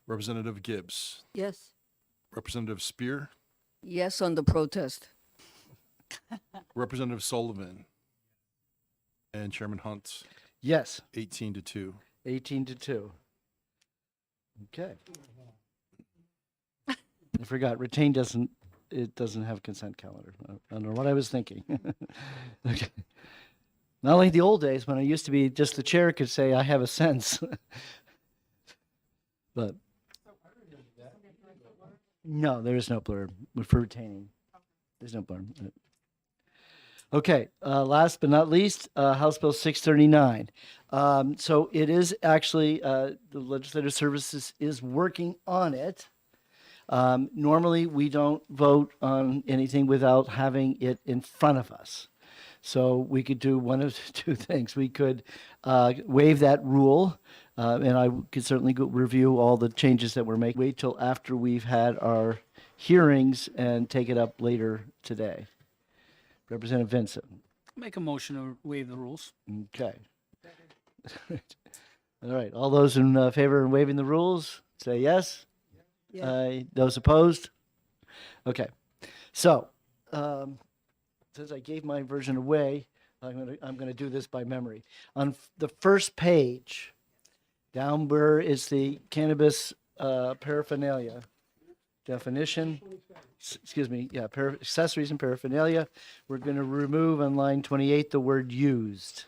Representative Gibbs. Yes. Representative Spear. Yes on the protest. Representative Sullivan. And Chairman Hunt. yes, 18-2. 18-2. Okay. I forgot, retain doesn't have a consent calendar. I don't know what I was thinking. Okay. Not like the old days when I used to be just the chair could say, I have a sense. But no, there is no blurb for retaining. There's no blurb. Okay, last but not least, House Bill 639. So it is actually, the Legislative Services is working on it. Normally, we don't vote on anything without having it in front of us. So we could do one of two things. We could waive that rule, and I could certainly go review all the changes that we're making. Wait till after we've had our hearings and take it up later today. Representative Vincent. Make a motion to waive the rules. Okay. All right. All those in favor of waiving the rules, say yes. Yes. Those opposed? Okay. So, since I gave my version away, I'm gonna do this by memory. On the first page, down where is the cannabis paraphernalia definition? Excuse me. Yeah, accessories and paraphernalia. We're gonna remove on line 28 the word used.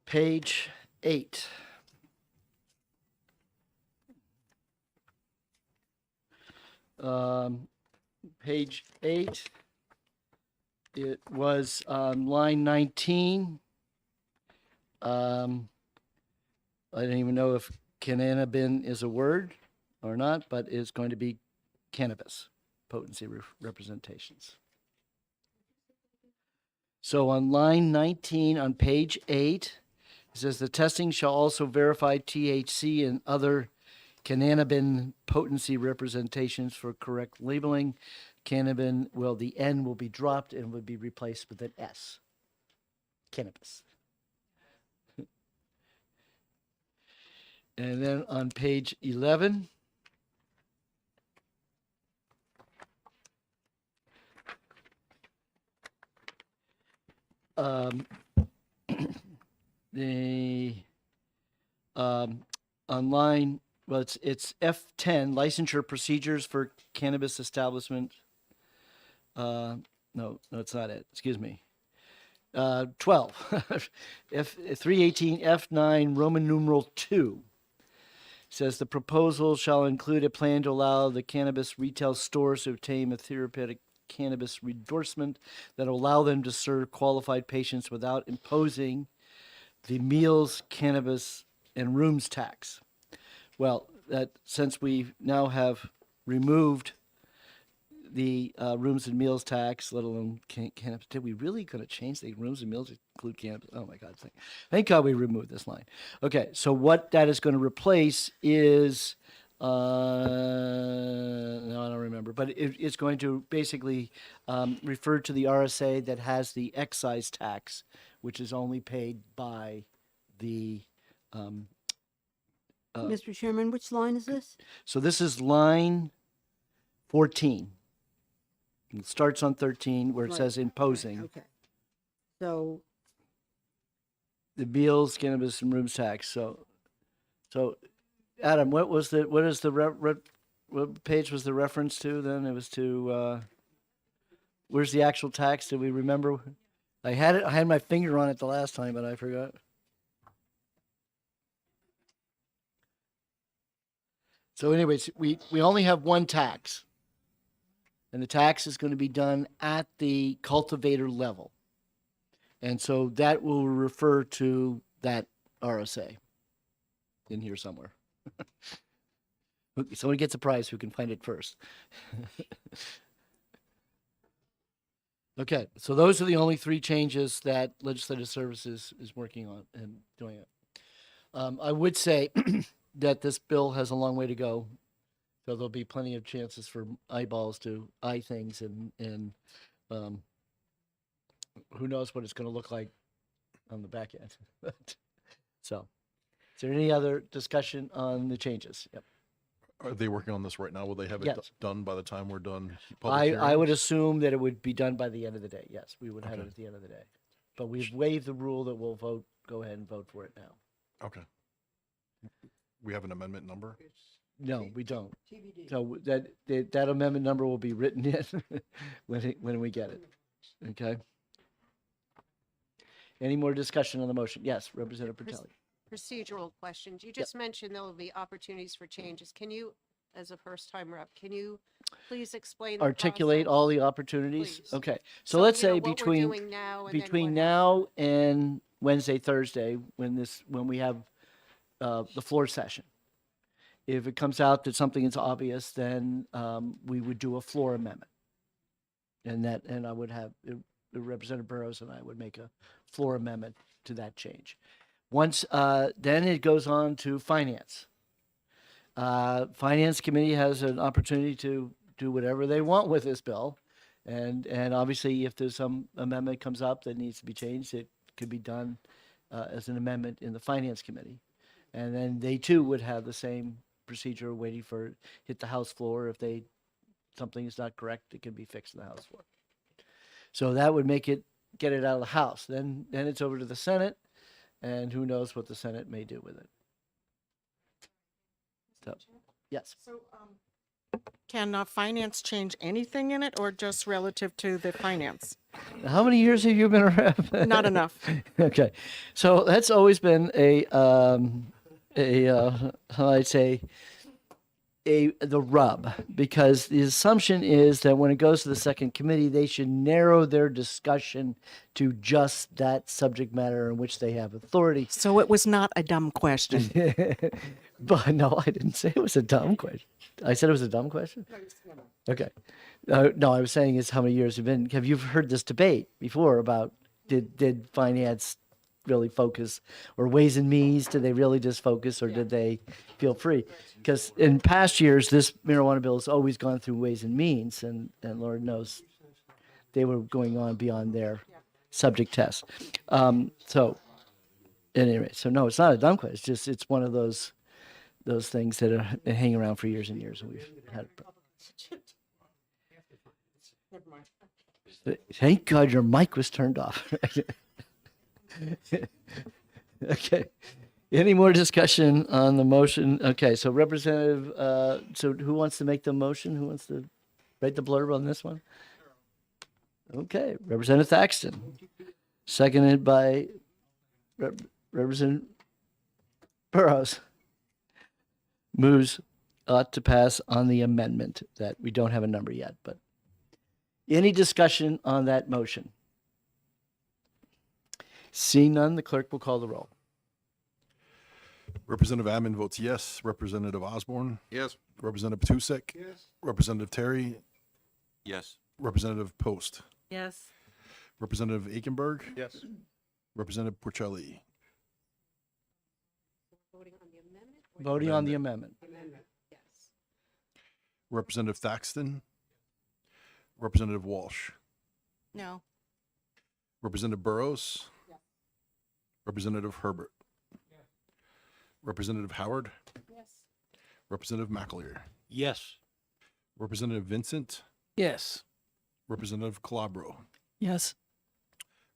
Page 8. Page 8, it was line 19. I don't even know if cannabin is a word or not, but it's going to be cannabis potency representations. So on line 19 on page 8, it says the testing shall also verify THC and other cannabin potency representations for correct labeling. Cannabin, well, the N will be dropped and would be replaced with an S. Cannabis. And then on page 11, the online, well, it's F10 licensure procedures for cannabis establishment. No, it's not it. Excuse me. 12 F318 F9 Roman numeral 2 says the proposal shall include a plan to allow the cannabis retail stores to obtain a therapeutic cannabis endorsement that allow them to serve qualified patients without imposing the meals, cannabis, and rooms tax. Well, that since we now have removed the rooms and meals tax, let alone cannabis, did we really going to change the rooms and meals to include cannabis? Oh my God! Thank God we removed this line. Okay, so what that is going to replace is no, I don't remember, but it's going to basically refer to the RSA that has the excise tax, which is only paid by the. Mr. Chairman, which line is this? So this is line 14. It starts on 13 where it Right, says imposing. Okay. So, The meals, cannabis, and rooms tax. So Adam, what page was the reference to then? It was to, where's the actual tax? Do we remember? I had my finger on it the last time, but I forgot. So anyways, we only have one tax. And the tax is going to be done at the cultivator level. And so that will refer to that RSA in here somewhere. Someone gets a prize who can find it first. Okay, so those are the only 3 changes that Legislative Services is working on and doing it. I would say that this bill has a long way to go. So there'll be plenty of chances for eyeballs to eye things and who knows what it's going to look like on the back end. So, is there any other discussion on the changes? Yep. Are they working on this right now? Will they have it Yes. done by the time we're done? public I would hearings? assume that it would be done by the end of the day. Yes, we would have it Okay. at the end of the day. But we've waived the rule that we'll go ahead and vote for it now. Okay. We have an amendment number? No, we don't. So that amendment number will be written in when we get it. Okay. Any more discussion on the motion? Yes, Representative Bertelli. Procedural questions. You just mentioned there will be opportunities for changes. Can you, as a first-time rep, can you please explain the Articulate process? all the opportunities. Please. Okay. So So, let's you know, say what we're between doing now and then between what now and Wednesday, Thursday, when we have the floor session. If it comes out that something is obvious, then we would do a floor amendment. And I would have Representative Burrows and I would make a floor amendment to that change. Once then it goes on to finance. Finance committee has an opportunity to do whatever they want with this bill, and obviously if there's some amendment comes up that needs to be changed, it could be done as an amendment in the finance committee, and then they too would have the same procedure waiting for hit the House floor. If something is not correct, it can be fixed in the House floor. So that would get it out of the House. Then it's over to the Senate, and who knows what the Senate may do with it. So, yes. So, can finance change anything in it or just relative to the finance? How many years have you been a rep? Not enough. Okay, so that's always been how I'd say, the rub, because the assumption is that when it goes to the second committee, they should narrow their discussion to just that subject matter in which they have authority. So it was not a dumb question. But no, I didn't say it was a dumb question. I said it was a dumb question. Okay. No, I was saying is how many years have you heard this debate before about did finance really focus, or Ways and Means, did they really just focus, or did they feel free? Because in past years, this marijuana bill has always gone through Ways and Means, and Lord knows they were going on beyond their subject test. So at any rate, so no, it's not a dumb question. It's just, it's one of those things that are hang around for years and years, and we've had. Thank God your mic was turned off. Okay. Any more discussion on the motion? Okay, so Representative, so who wants to make the motion? Who wants to write the blurb on this one? Okay, Representative Thaxton, seconded by Representative Burrows. Moves ought to pass on the amendment that we don't have a number yet, but any discussion on that motion? Seeing none, the clerk will call the roll. Representative Ammon votes yes. Representative Osborne? Yes. Representative Patusek? Yes. Representative Terry? Yes. Representative Post? Yes. Representative Aikenberg? Yes. Representative Porcelli? Voting on the amendment. Representative Thaxton? Representative Walsh? No. Representative Burrows? Representative Herbert? Representative Howard? Yes. Representative McAleer? Yes. Representative Vincent? Yes. Representative Calabro? Yes.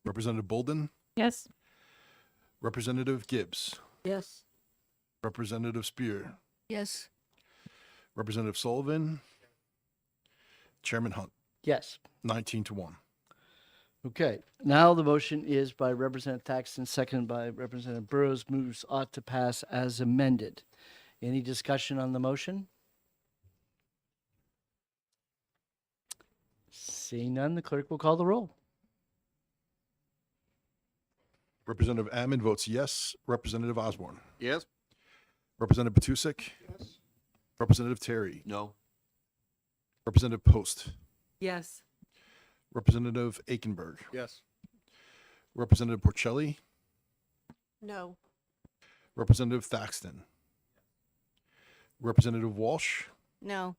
Representative Bolden? Yes. Representative Gibbs? Yes. Representative Spear? Yes. Representative Sullivan? Chairman Hunt? Yes. 19-1. Okay, now the motion is by Representative Thaxton, seconded by Representative Burrows. Moves ought to pass as amended. Any discussion on the motion? Seeing none, the clerk will call the roll. Representative Ammon votes yes. Representative Osborne? Yes. Representative Patusek? Yes. Representative Terry? No. Representative Post? Yes. Representative Aikenberg? Yes. Representative Porcelli? No. Representative Thaxton? Representative Walsh? No.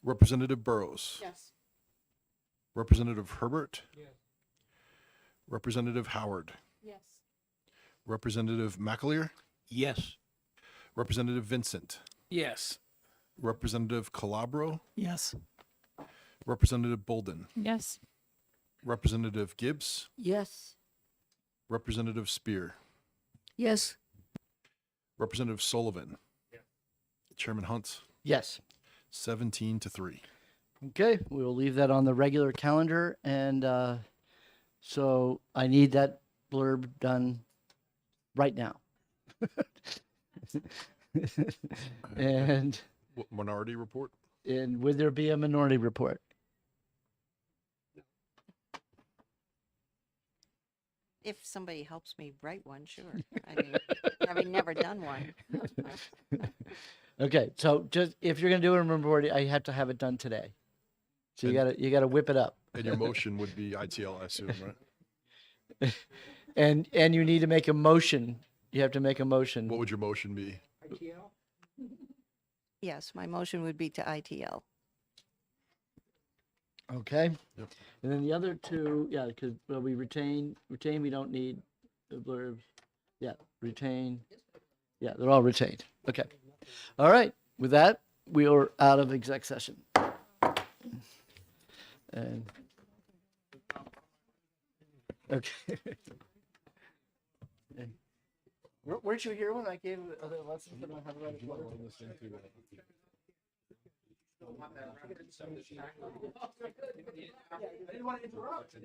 Representative Burrows? Yes. Representative Herbert? Representative Howard? Yes. Representative McAleer? Yes. Representative Vincent? Yes. Representative Calabro? Yes. Representative Bolden? Yes. Representative Gibbs? Yes. Representative Spear? Yes. Representative Sullivan? Chairman Hunt? Yes. 17-3. Okay, we will leave that on the regular calendar, and so I need that blurb done right now. and Minority report? would there be a minority report? If somebody helps me write one, sure. I mean, having never done one. Okay, so just if you're gonna do a report, I have to have it done today. So you gotta whip it up. And your motion would be ITL, I assume, right? and you need to make a motion. You have to make a motion. What would your motion be? Yes, my motion would be to ITL. Okay. Yep. And then the other two, yeah, because we retain, we don't need the blurbs. Yeah, retain. Yeah, they're all retained. Okay. All right. With that, we are out of exec session. And okay. Weren't you here when I gave other lessons about how to write a blurb? I didn't want to interrupt.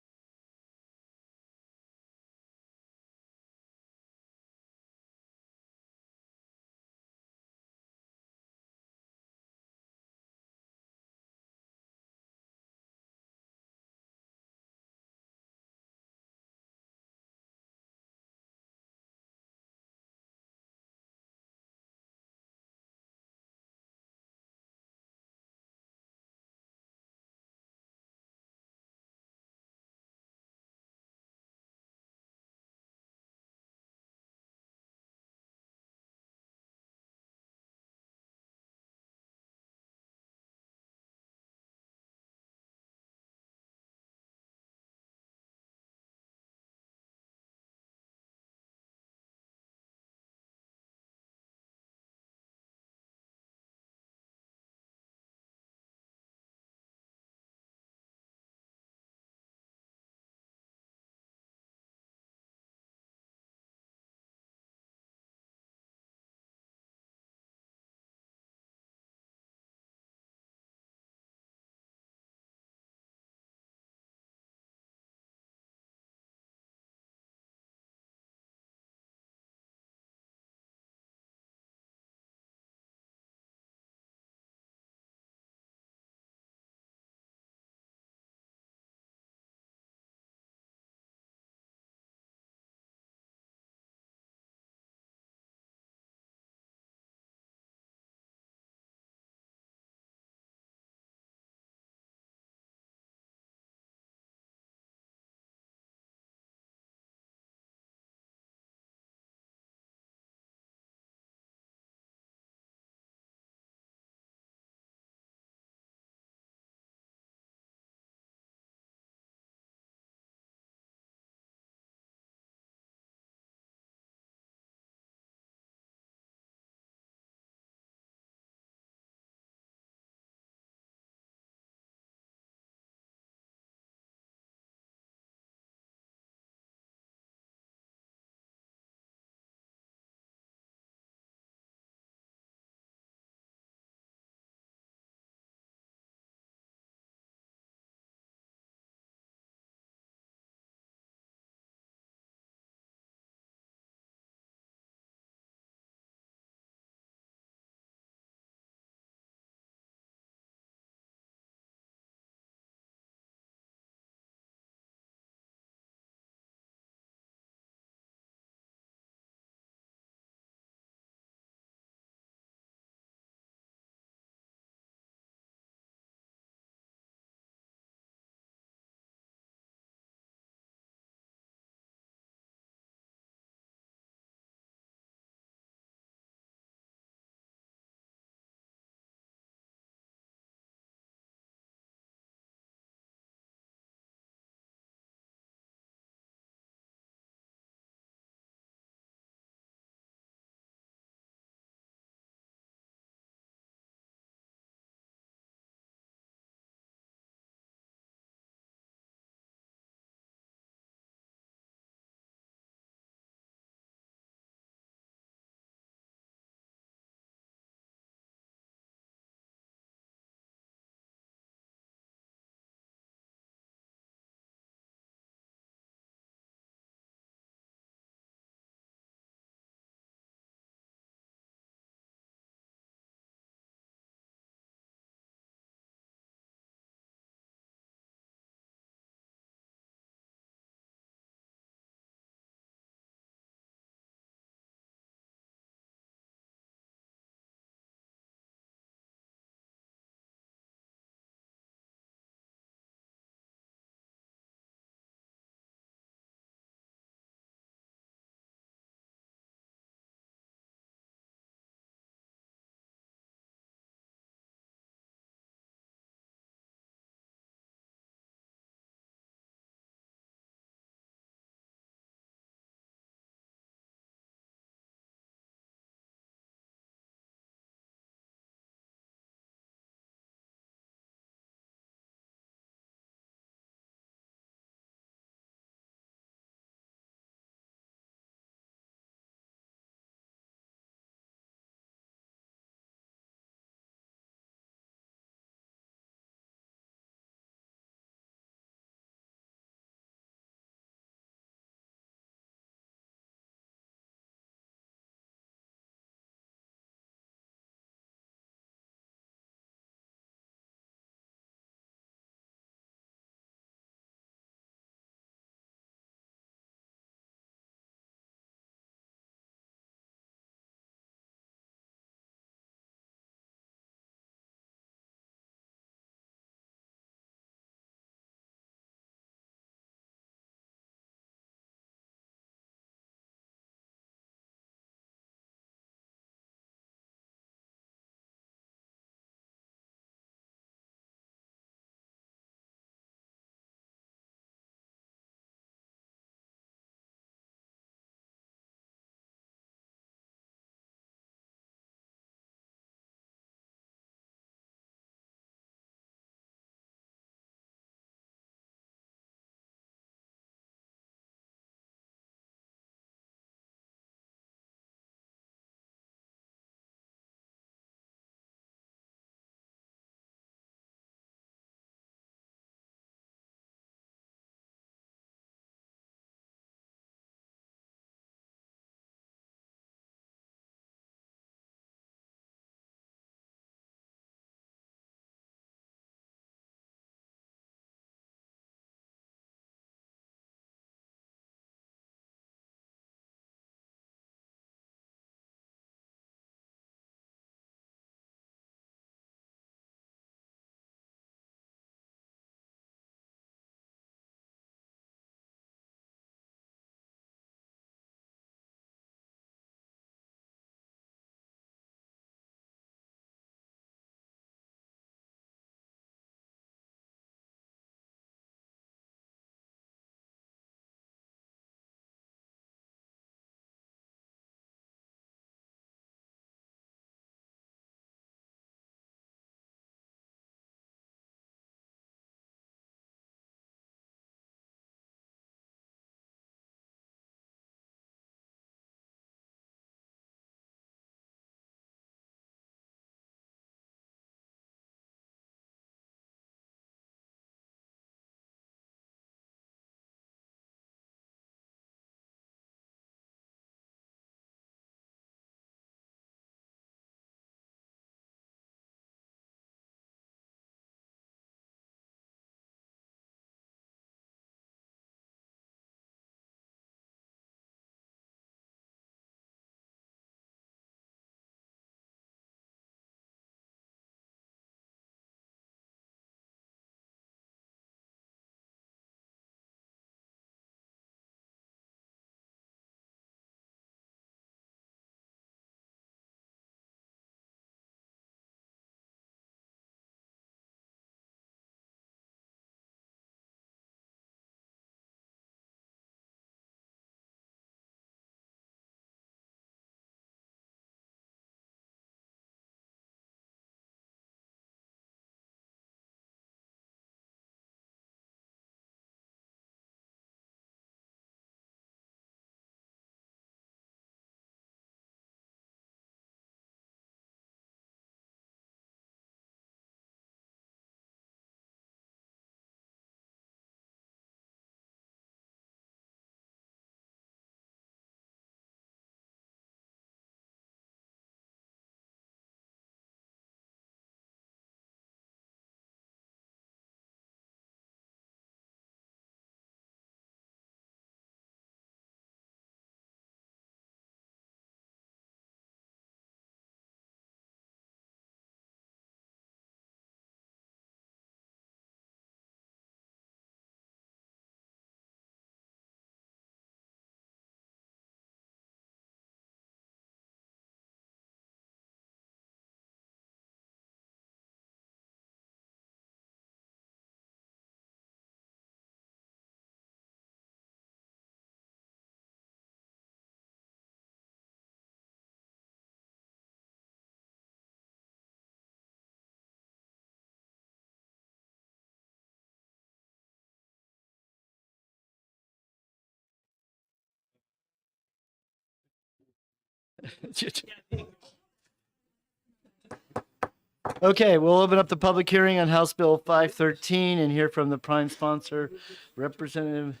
Okay, we'll open up the public hearing on House Bill 513 and hear from the prime sponsor, Representative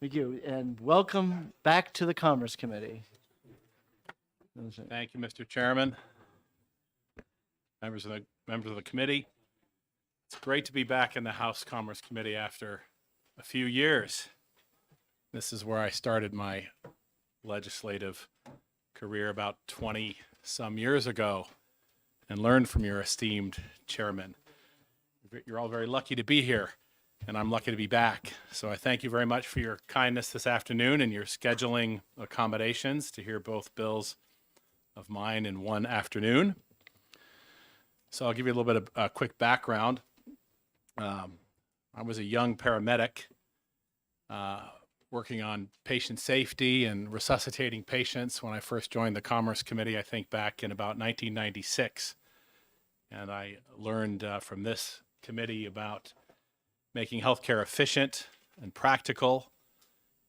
McHugh. And welcome back to the Commerce Committee. Thank you, Mr. Chairman. Members of the committee. It's great to be back in the House Commerce Committee after a few years. This is where I started my legislative career about 20 some years ago and learned from your esteemed chairman. You're all very lucky to be here, and I'm lucky to be back. So I thank you very much for your kindness this afternoon and your scheduling accommodations to hear both bills of mine in one afternoon. So I'll give you a little bit of a quick background. I was a young paramedic working on patient safety and resuscitating patients when I first joined the Commerce Committee, I think back in about 1996. And I learned from this committee about making healthcare efficient and practical,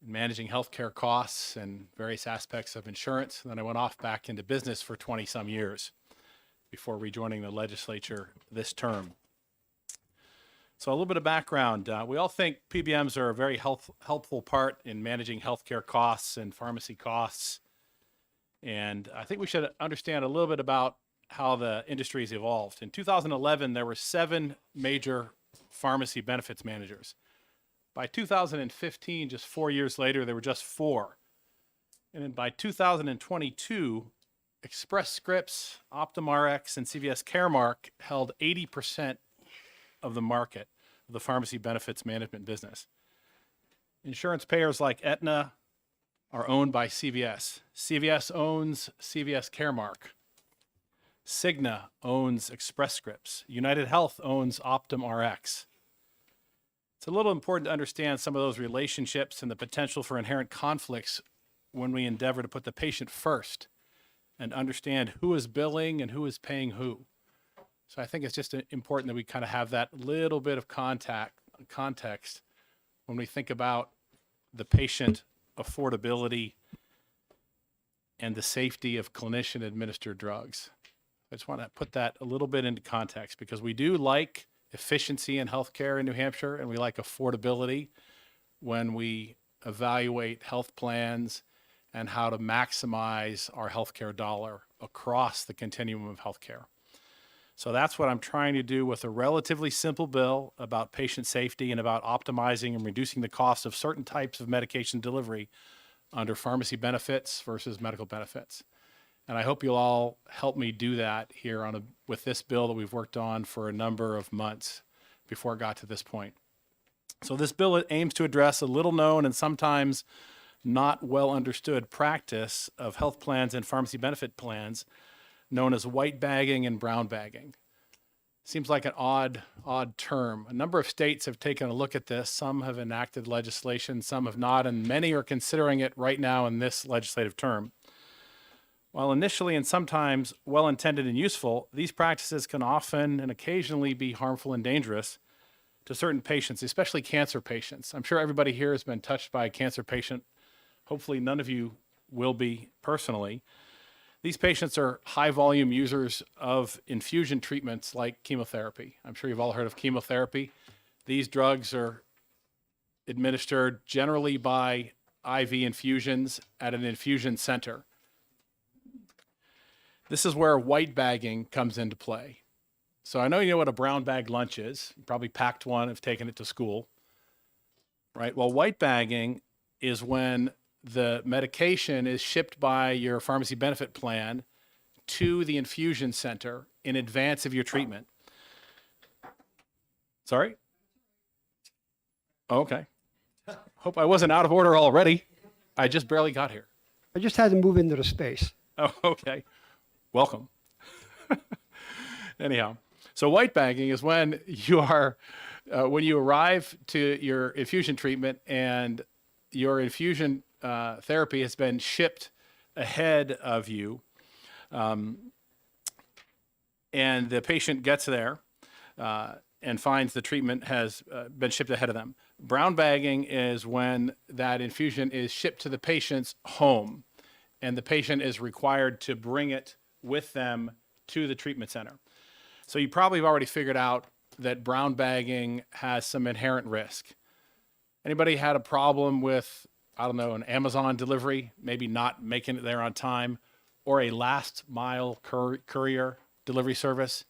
managing healthcare costs and various aspects of insurance. And then I went off back into business for 20 some years before rejoining the legislature this term. So a little bit of background. We all think PBMs are a very helpful part in managing healthcare costs and pharmacy costs. And I think we should understand a little bit about how the industry has evolved. In 2011, there were 7 major pharmacy benefits managers. By 2015, just 4 years later, there were just 4. And then by 2022, Express Scripts, OptumRx, and CVS Caremark held 80% of the market of the pharmacy benefits management business. Insurance payers like Aetna are owned by CVS. CVS owns CVS Caremark. Cigna owns Express Scripts. United Health owns OptumRx. It's a little important to understand some of those relationships and the potential for inherent conflicts when we endeavor to put the patient first and understand who is billing and who is paying who. So I think it's just important that we kind of have that little bit of context when we think about the patient affordability and the safety of clinician-administered drugs. I just want to put that a little bit into context because we do like efficiency in healthcare in New Hampshire and we like affordability when we evaluate health plans and how to maximize our healthcare dollar across the continuum of healthcare. So that's what I'm trying to do with a relatively simple bill about patient safety and about optimizing and reducing the cost of certain types of medication delivery under pharmacy benefits versus medical benefits. And I hope you'll all help me do that here with this bill that we've worked on for a number of months before it got to this point. So this bill aims to address a little known and sometimes not well understood practice of health plans and pharmacy benefit plans known as white bagging and brown bagging. Seems like an odd term. A number of states have taken a look at this. Some have enacted legislation, some have not, and many are considering it right now in this legislative term. While initially and sometimes well-intended and useful, these practices can often and occasionally be harmful and dangerous to certain patients, especially cancer patients. I'm sure everybody here has been touched by a cancer patient. Hopefully none of you will be personally. These patients are high volume users of infusion treatments like chemotherapy. I'm sure you've all heard of chemotherapy. These drugs are administered generally by IV infusions at an infusion center. This is where white bagging comes into play. So I know you know what a brown bag lunch is. You probably packed one, have taken it to school, right? Well, white bagging is when the medication is shipped by your pharmacy benefit plan to the infusion center in advance of your treatment. Sorry? Okay. Hope I wasn't out of order already. I just barely got here. I just had to move into the space. Oh, okay. Welcome. Anyhow, so white bagging is when you are, when you arrive to your infusion treatment and your infusion therapy has been shipped ahead of you, and the patient gets there and finds the treatment has been shipped ahead of them. Brown bagging is when that infusion is shipped to the patient's home and the patient is required to bring it with them to the treatment center. So you probably have already figured out that brown bagging has some inherent risk. Anybody had a problem with, I don't know, an Amazon delivery, maybe not making it there on time, or a last mile courier delivery service?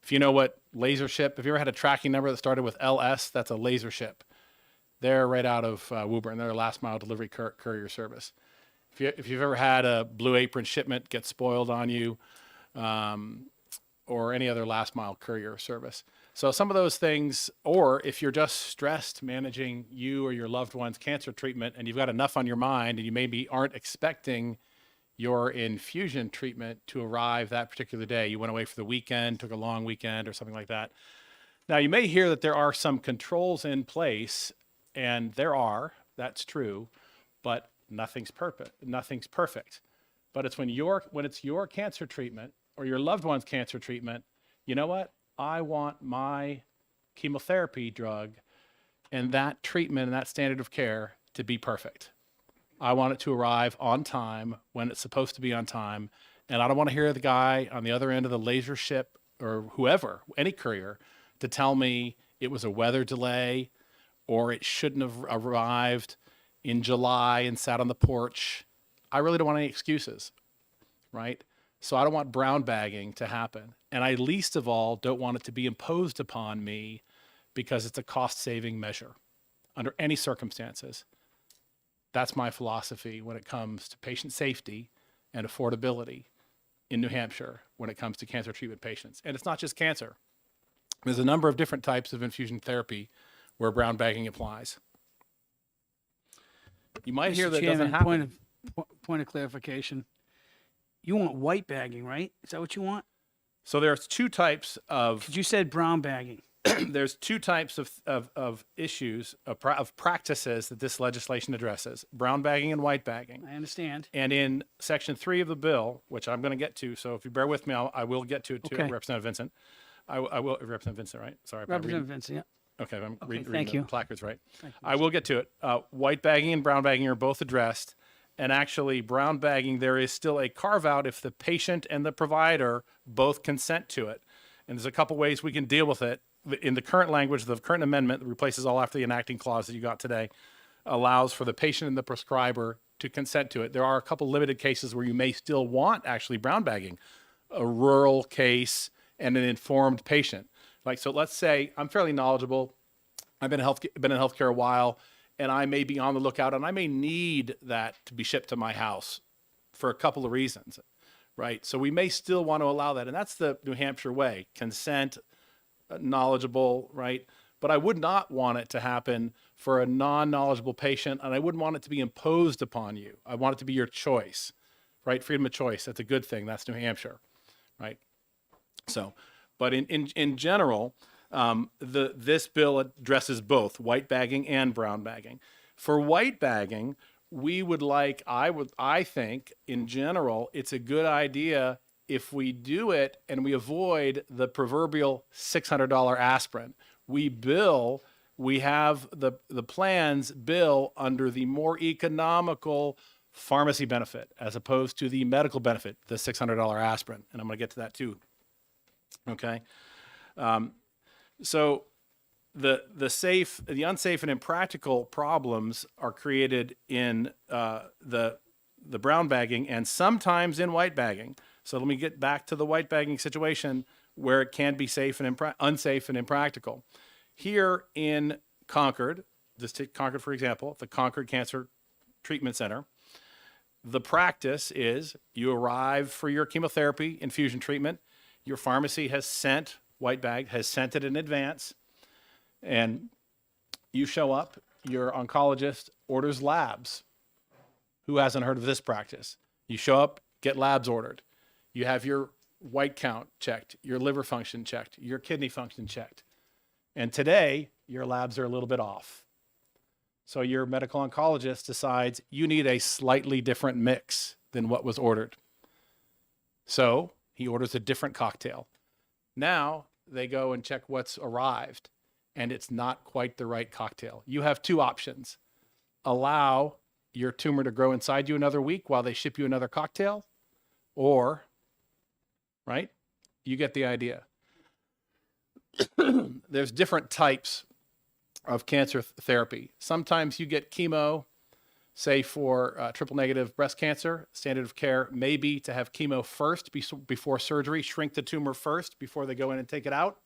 If you know what laser ship, if you ever had a tracking number that started with LS, that's a laser ship. They're right out of Woburn. They're a last mile delivery courier service. If you've ever had a Blue Apron shipment get spoiled on you, or any other last mile courier service. So some of those things, or if you're just stressed managing you or your loved one's cancer treatment and you've got enough on your mind and you maybe aren't expecting your infusion treatment to arrive that particular day. You went away for the weekend, took a long weekend or something like that. Now you may hear that there are some controls in place, and there are, that's true, but nothing's perfect. But it's when it's your cancer treatment or your loved one's cancer treatment, you know what? I want my chemotherapy drug and that treatment and that standard of care to be perfect. I want it to arrive on time when it's supposed to be on time. And I don't want to hear the guy on the other end of the laser ship or whoever, any courier, to tell me it was a weather delay or it shouldn't have arrived in July and sat on the porch. I really don't want any excuses, right? So I don't want brown bagging to happen. And I least of all don't want it to be imposed upon me because it's a cost-saving measure under any circumstances. That's my philosophy when it comes to patient safety and affordability in New Hampshire when it comes to cancer treatment patients. And it's not just cancer. There's a number of different types of infusion therapy where brown bagging applies. You might hear Mr. that Chairman, doesn't happen. Point of clarification. You want white bagging, right? Is that what you want? So there's two types of... 'Cause you said brown bagging. There's two types of issues, of practices that this legislation addresses, brown bagging and white bagging. I understand. And in Section 3 of the bill, which I'm going to get to, so if you bear with me, I will get to it too, Okay. Representative Vincent. I will, Representative Vincent, right? Sorry. if I'm Representative reading- Vincent, yeah. Okay, I'm Okay, reading thank the you. placards right. Thank you, I will get to it. White bagging and brown bagging are both addressed. And actually, brown bagging, there is still a carve out if the patient and the provider both consent to it. And there's a couple ways we can deal with it. In the current language, the current amendment that replaces all after the enacting clause that you got today allows for the patient and the prescriber to consent to it. There are a couple limited cases where you may still want actually brown bagging, a rural case and an informed patient. Like, so let's say I'm fairly knowledgeable. I've been in healthcare a while, and I may be on the lookout, and I may need that to be shipped to my house for a couple of reasons, right? So we may still want to allow that, and that's the New Hampshire way: consent, knowledgeable, right? But I would not want it to happen for a non-knowledgeable patient, and I wouldn't want it to be imposed upon you. I want it to be your choice, right? Freedom of choice. That's a good thing. That's New Hampshire, right? So, but in general, this bill addresses both white bagging and brown bagging. For white bagging, we would like, I think, in general, it's a good idea if we do it and we avoid the proverbial $600 aspirin. We have the plans bill under the more economical pharmacy benefit as opposed to the medical benefit, the $600 aspirin. And I'm going to get to that too. Okay. So the unsafe and impractical problems are created in the brown bagging and sometimes in white bagging. So let me get back to the white bagging situation where it can be safe and unsafe and impractical. Here in Concord, just take Concord for example, the Concord Cancer Treatment Center, the practice is you arrive for your chemotherapy infusion treatment. Your pharmacy has sent it in advance, and you show up, your oncologist orders labs. Who hasn't heard of this practice? You show up, get labs ordered. You have your white count checked, your liver function checked, your kidney function checked. And today, your labs are a little bit off. So your medical oncologist decides you need a slightly different mix than what was ordered. So he orders a different cocktail. Now they go and check what's arrived, and it's not quite the right cocktail. You have two options. Allow your tumor to grow inside you another week while they ship you another cocktail, or, right? You get the idea. There's different types of cancer therapy. Sometimes you get chemo, say for triple negative breast cancer. Standard of care may be to have chemo first before surgery, shrink the tumor first before they go in and take it out.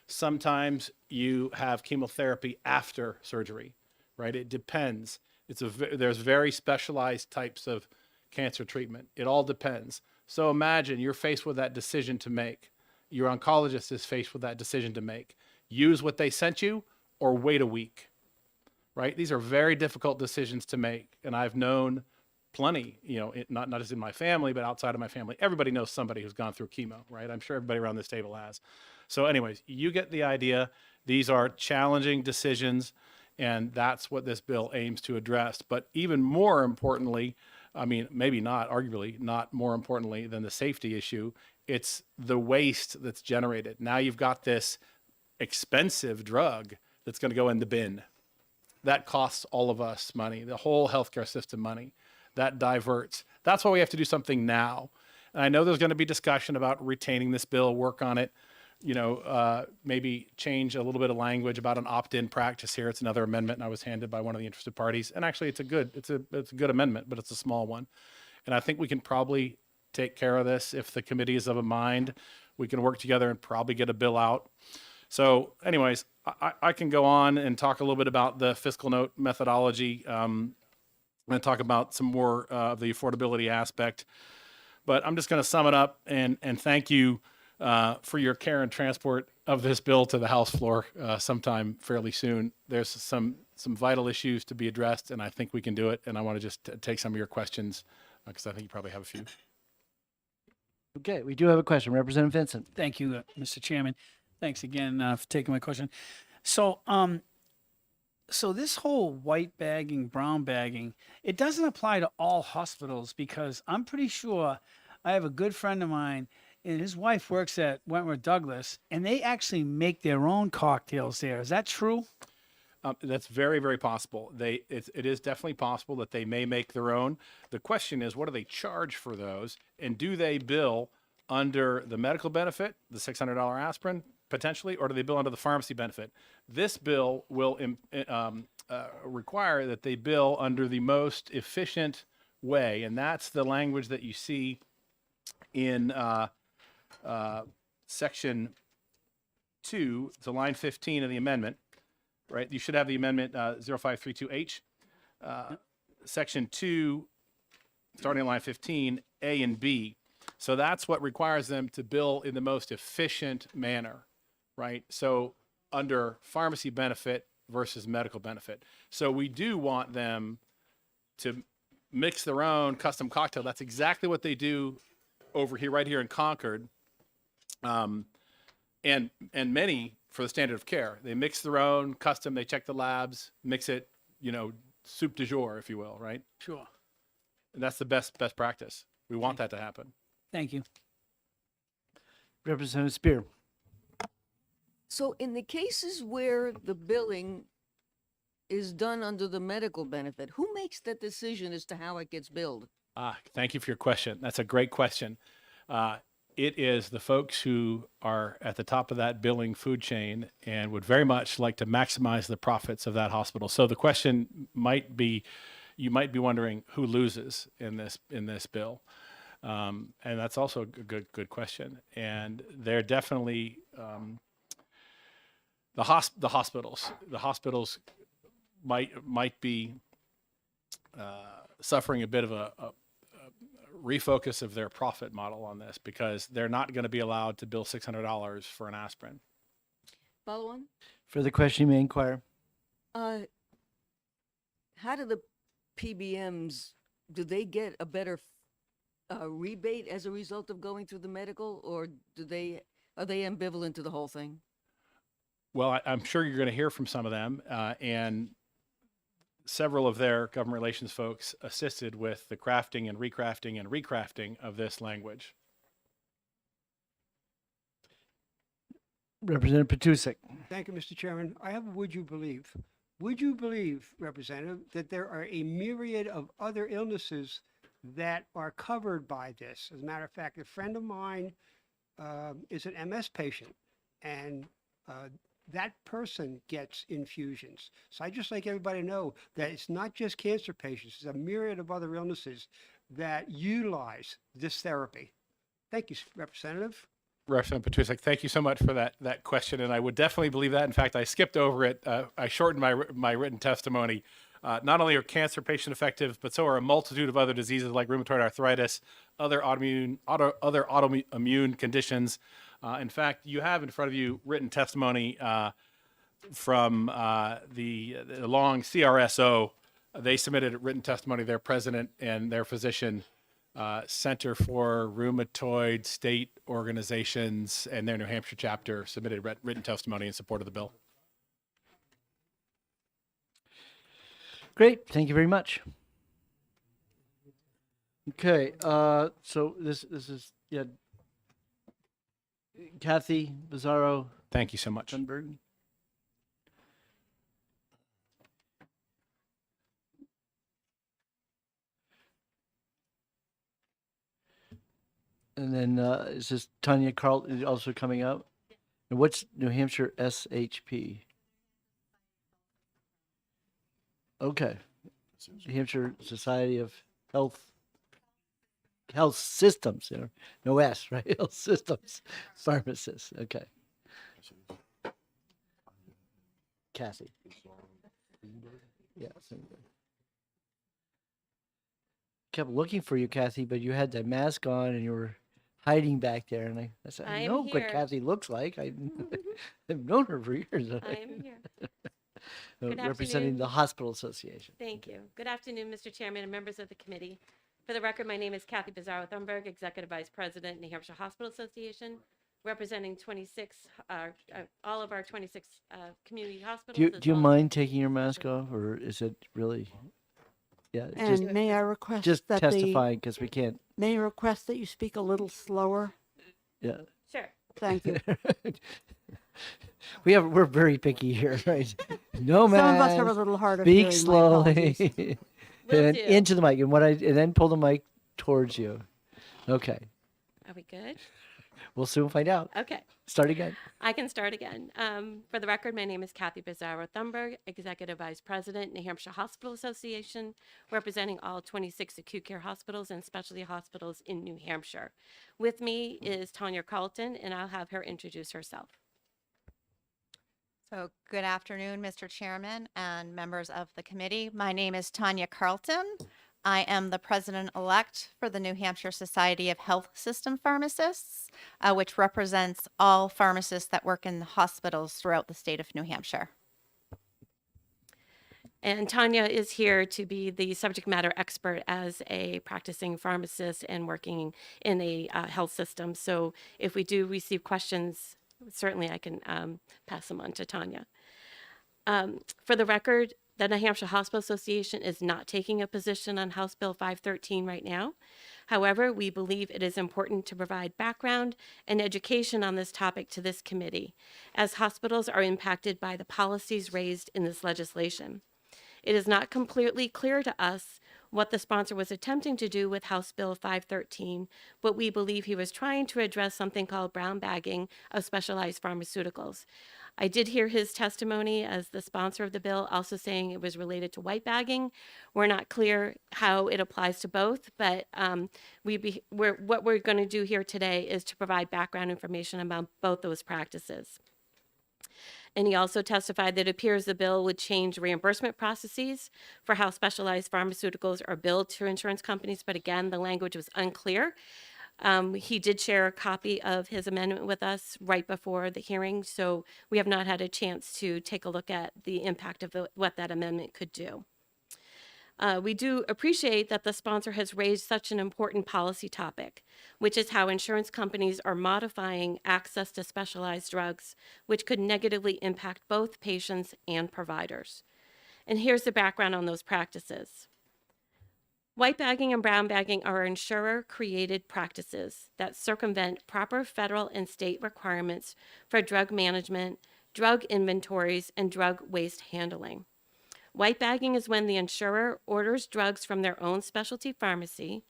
Sometimes you have chemotherapy after surgery, right? It depends. There's very specialized types of cancer treatment. It all depends. So imagine you're faced with that decision to make. Your oncologist is faced with that decision to make. Use what they sent you or wait a week, right? These are very difficult decisions to make. And I've known plenty, not just in my family, but outside of my family. Everybody knows somebody who's gone through chemo, right? I'm sure everybody around this table has. So anyways, you get the idea. These are challenging decisions, and that's what this bill aims to address. But even more importantly, I mean, maybe not, arguably not more importantly than the safety issue, it's the waste that's generated. Now you've got this expensive drug that's going to go in the bin. That costs all of us money, the whole healthcare system money. That diverts. That's why we have to do something now. And I know there's going to be discussion about retaining this bill, work on it, maybe change a little bit of language about an opt-in practice here. It's another amendment, and I was handed by one of the interested parties. And actually, it's a good amendment, but it's a small one. And I think we can probably take care of this if the committee is of a mind. We can work together and probably get a bill out. So anyways, I can go on and talk a little bit about the fiscal note methodology. I'm going to talk about some more of the affordability aspect, but I'm just going to sum it up and thank you for your care and transport of this bill to the House floor sometime fairly soon. There's some vital issues to be addressed, and I think we can do it. And I want to just take some of your questions because I think you probably have a few. Okay, we do have a question. Representative Vincent. Thank you, Mr. Chairman. Thanks again for taking my question. So, so this whole white bagging, brown bagging, it doesn't apply to all hospitals because I'm pretty sure I have a good friend of mine and his wife works at Wentworth Douglas and they actually make their own cocktails there. Is that true? That's very, very possible. It is definitely possible that they may make their own. The question is, what do they charge for those? And do they bill under the medical benefit, the $600 aspirin, potentially, or do they bill under the pharmacy benefit? This bill will require that they bill under the most efficient way, and that's the language that you see in section 2 to line 15 of the amendment. Right, you should have the amendment 0532H, section 2, starting in line 15, A and B. So that's what requires them to bill in the most efficient manner, right? So under pharmacy benefit versus medical benefit. So we do want them to mix their own custom cocktail. That's exactly what they do over here, right here in Concord, and many for the standard of care. They mix their own custom, they check the labs, mix it, soup du jour, if you will, right? Sure. And that's the best practice. We want that to happen. Thank you. Representative Spear. So in the cases where the billing is done under the medical benefit, who makes that decision as to how it gets billed? Thank you for your question. That's a great question. It is the folks who are at the top of that billing food chain and would very much like to maximize the profits of that hospital. So the question might be, you might be wondering who loses in this bill. And that's also a good question. And they're definitely the hospitals. The hospitals might be suffering a bit of a refocus of their profit model on this because they're not going to be allowed to bill $600 for an aspirin. Follow on? For the question, you may inquire. How do the PBMs, do they get a better rebate as a result of going through the medical, or are they ambivalent to the whole thing? Well, I'm sure you're going to hear from some of them, and several of their government relations folks assisted with the crafting and recrafting of this language. Representative Petusik. Thank you, Mr. Chairman. I have a would you believe. would you believe, Representative, that there are a myriad of other illnesses that are covered by this? As a matter of fact, a friend of mine is an MS patient, and that person gets infusions. So I just like everybody to know that it's not just cancer patients, it's a myriad of other illnesses that utilize this therapy. Thank you, Representative. Representative Petrusek, thank you so much for that question, and I would definitely believe that. In fact, I skipped over it. I shortened my written testimony. Not only are cancer patient effective, but so are a multitude of other diseases like rheumatoid arthritis, other autoimmune conditions. In fact, you have in front of you written testimony from the long CRSO. They submitted written testimony. Their president and their physician, Center for Rheumatoid State Organizations, and their New Hampshire chapter submitted written testimony in support of the bill. Great, thank you very much. Okay, so this is Kathy Bizzaro. Thank you so much. Thunberg. And then is this Tanya Carl also coming up? And what's New Hampshire SHP? Okay. New Hampshire Society of Health Systems, no S, right? Health Systems Pharmacists. Okay. Kathy. Yeah. Kept looking for you, Kathy, but you had that mask on and you were hiding back there, and I said, I know what Kathy looks like. I've known her for years. I am here. Representing the Hospital Association. Thank you. Good afternoon, Mr. Chairman and members of the committee. For the record, my name is Kathy Bizzaro Thunberg, Executive Vice President, New Hampshire Hospital Association, representing 26, all of our 26 community hospitals. Do you mind taking your mask off, or is it really? Yeah. And may I request just that testifying because we can't. May I request that you speak a little slower? Yeah. Sure. Thank you. We're very picky here, right? No mask. Some of us are a little hard of Speak hearing, my slowly. Will And do. into the mic, and then pull the mic towards you. Okay. Are we good? We'll soon find out. Okay. Start again. I can start again. For the record, my name is Kathy Bizzaro Thunberg, Executive Vice President, New Hampshire Hospital Association, representing all 26 acute care hospitals and specialty hospitals in New Hampshire. With me is Tanya Carlton, and I'll have her introduce herself. So good afternoon, Mr. Chairman and members of the committee. My name is Tanya Carlton. I am the president-elect for the New Hampshire Society of Health System Pharmacists, which represents all pharmacists that work in the hospitals throughout the state of New Hampshire. And Tanya is here to be the subject matter expert as a practicing pharmacist and working in a health system. So if we do receive questions, certainly I can pass them on to Tanya. For the record, the New Hampshire Hospital Association is not taking a position on House Bill 513 right now. However, we believe it is important to provide background and education on this topic to this committee, as hospitals are impacted by the policies raised in this legislation. It is not completely clear to us what the sponsor was attempting to do with House Bill 513, but we believe he was trying to address something called brown bagging of specialized pharmaceuticals. I did hear his testimony as the sponsor of the bill, also saying it was related to white bagging. We're not clear how it applies to both, but what we're going to do here today is to provide background information about both those practices. And he also testified that it appears the bill would change reimbursement processes for how specialized pharmaceuticals are billed to insurance companies, but again, the language was unclear. He did share a copy of his amendment with us right before the hearing, so we have not had a chance to take a look at the impact of what that amendment could do. We do appreciate that the sponsor has raised such an important policy topic, which is how insurance companies are modifying access to specialized drugs, which could negatively impact both patients and providers. And here's the background on those practices. White bagging and brown bagging are insurer-created practices that circumvent proper federal and state requirements for drug management, drug inventories, and drug waste handling. White bagging is when the insurer orders drugs from their own specialty pharmacy,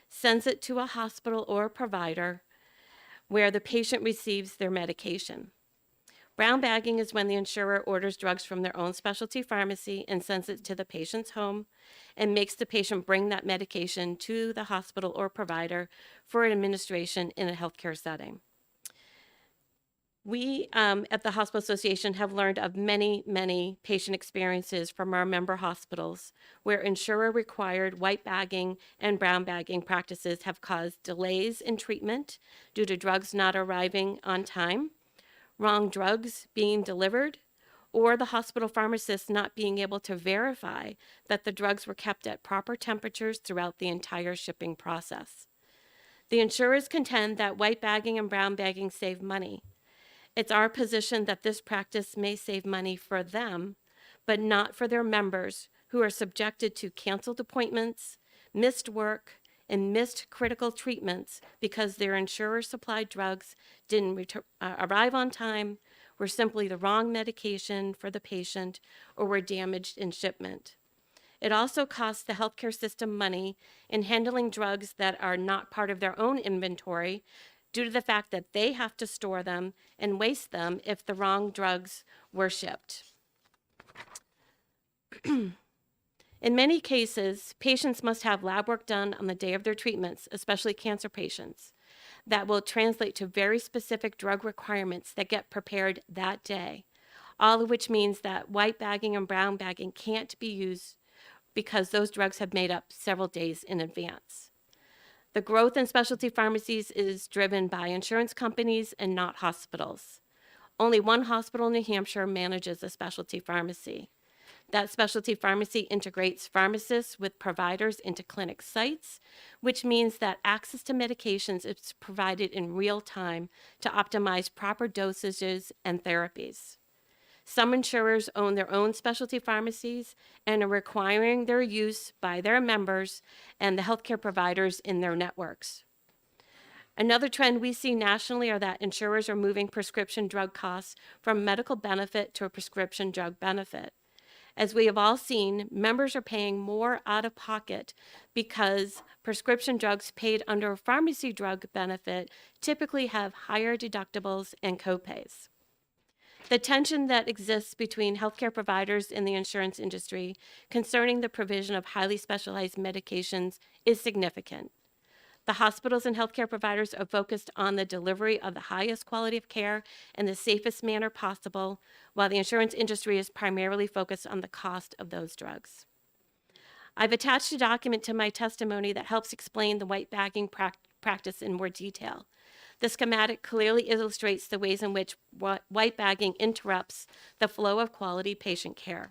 sends it to a hospital or a provider where the patient receives their medication. Brown bagging is when the insurer orders drugs from their own specialty pharmacy and sends it to the patient's home and makes the patient bring that medication to the hospital or provider for administration in a healthcare setting. We at the Hospital Association have learned of many, many patient experiences from our member hospitals where insurer-required white bagging and brown bagging practices have caused delays in treatment due to drugs not arriving on time, wrong drugs being delivered, or the hospital pharmacist not being able to verify that the drugs were kept at proper temperatures throughout the entire shipping process. The insurers contend that white bagging and brown bagging save money. It's our position that this practice may save money for them, but not for their members who are subjected to canceled appointments, missed work, and missed critical treatments because their insurer-supplied drugs didn't arrive on time, were simply the wrong medication for the patient, or were damaged in shipment. It also costs the healthcare system money in handling drugs that are not part of their own inventory due to the fact that they have to store them and waste them if the wrong drugs were shipped. In many cases, patients must have lab work done on the day of their treatments, especially cancer patients, that will translate to very specific drug requirements that get prepared that day, all of which means that white bagging and brown bagging can't be used because those drugs have made up several days in advance. The growth in specialty pharmacies is driven by insurance companies and not hospitals. Only one hospital in New Hampshire manages a specialty pharmacy. That specialty pharmacy integrates pharmacists with providers into clinic sites, which means that access to medications is provided in real time to optimize proper dosages and therapies. Some insurers own their own specialty pharmacies and are requiring their use by their members and the healthcare providers in their networks. Another trend we see nationally are that insurers are moving prescription drug costs from medical benefit to a prescription drug benefit. As we have all seen, members are paying more out of pocket because prescription drugs paid under a pharmacy drug benefit typically have higher deductibles and copays. The tension that exists between healthcare providers in the insurance industry concerning the provision of highly specialized medications is significant. The hospitals and healthcare providers are focused on the delivery of the highest quality of care in the safest manner possible, while the insurance industry is primarily focused on the cost of those drugs. I've attached a document to my testimony that helps explain the white bagging practice in more detail. The schematic clearly illustrates the ways in which white bagging interrupts the flow of quality patient care.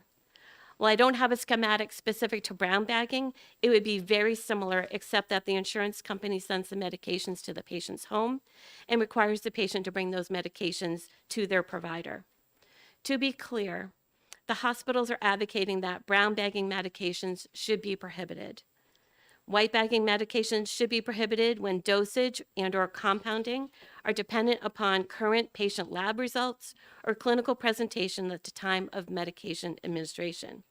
While I don't have a schematic specific to brown bagging, it would be very similar, except that the insurance company sends the medications to the patient's home and requires the patient to bring those medications to their provider. To be clear, the hospitals are advocating that brown bagging medications should be prohibited. White bagging medications should be prohibited when dosage and/or compounding are dependent upon current patient lab results or clinical presentation at the time of medication administration.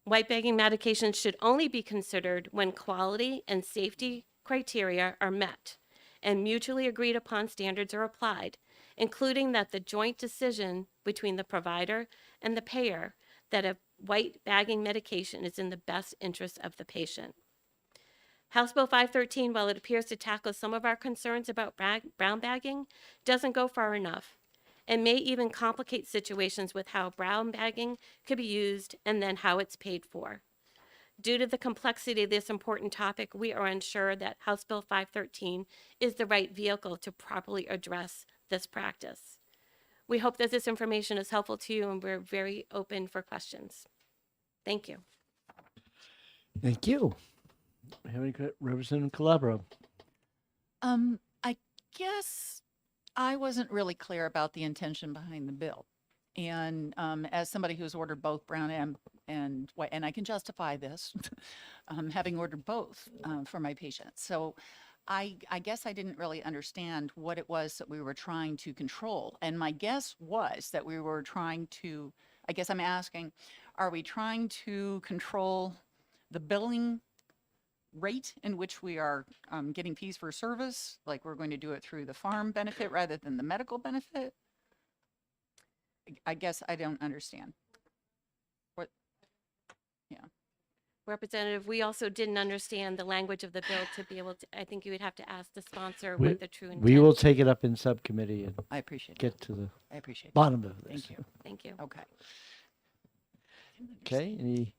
White bagging medications should only be considered when quality and safety criteria are met and mutually agreed upon standards are applied, including that the joint decision between the provider and the payer that a white bagging medication is in the best interest of the patient. House Bill 513, while it appears to tackle some of our concerns about brown bagging, doesn't go far enough and may even complicate situations with how brown bagging could be used and then how it's paid for. Due to the complexity of this important topic, we are unsure that House Bill 513 is the right vehicle to properly address this practice. We hope that this information is helpful to you, and we're very open for questions. Thank you. Thank you. Representative Calabro. I guess I wasn't really clear about the intention behind the bill. And as somebody who's ordered both brown and white, and I can justify this, having ordered both for my patients. So I guess I didn't really understand what it was that we were trying to control. And my guess was that we were trying to, I guess I'm asking, Are we trying to control the billing rate in which we are getting fees for service? Like we're going to do it through the farm benefit rather than the medical benefit? I guess I don't understand. What? Yeah. Representative, we also didn't understand the language of the bill to be able to, I think you would have to ask the sponsor We, what the true intent. we will take it up in subcommittee and I appreciate get to the I appreciate it. bottom of this. Thank you. Thank you. Okay. Okay, any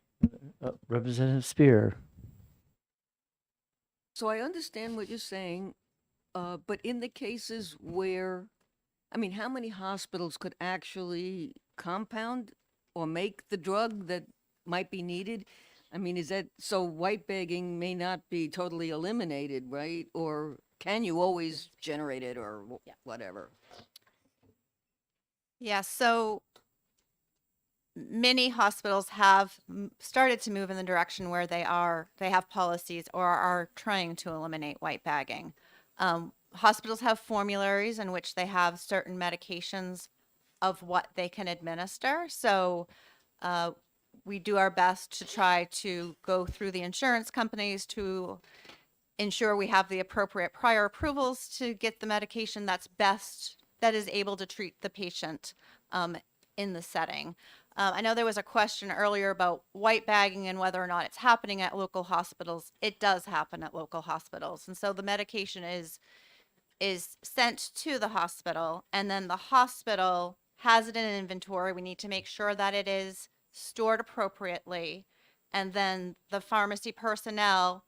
Representative Spear? So I understand what you're saying, but in the cases where, I mean, how many hospitals could actually compound or make the drug that might be needed? I mean, is that, so white bagging may not be totally eliminated, right? Or can you always generate it or whatever? Yeah, so many hospitals have started to move in the direction where they have policies or are trying to eliminate white bagging. Hospitals have formularies in which they have certain medications of what they can administer. So we do our best to try to go through the insurance companies to ensure we have the appropriate prior approvals to get the medication that's best, that is able to treat the patient in the setting. I know there was a question earlier about white bagging and whether or not it's happening at local hospitals. It does happen at local hospitals. And so the medication is sent to the hospital, and then the hospital has it in inventory. We need to make sure that it is stored appropriately. And then the pharmacy personnel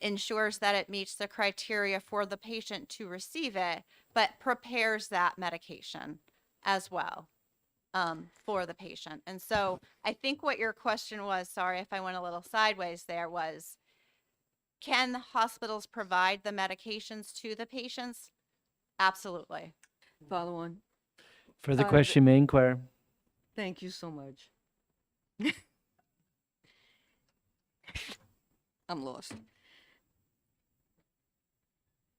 ensures that it meets the criteria for the patient to receive it, but prepares that medication as well. For the patient. And so I think what your question was, sorry if I went a little sideways there, was can hospitals provide the medications to the patients? Absolutely. Follow on. For the question, may inquire. Thank you so much. I'm lost.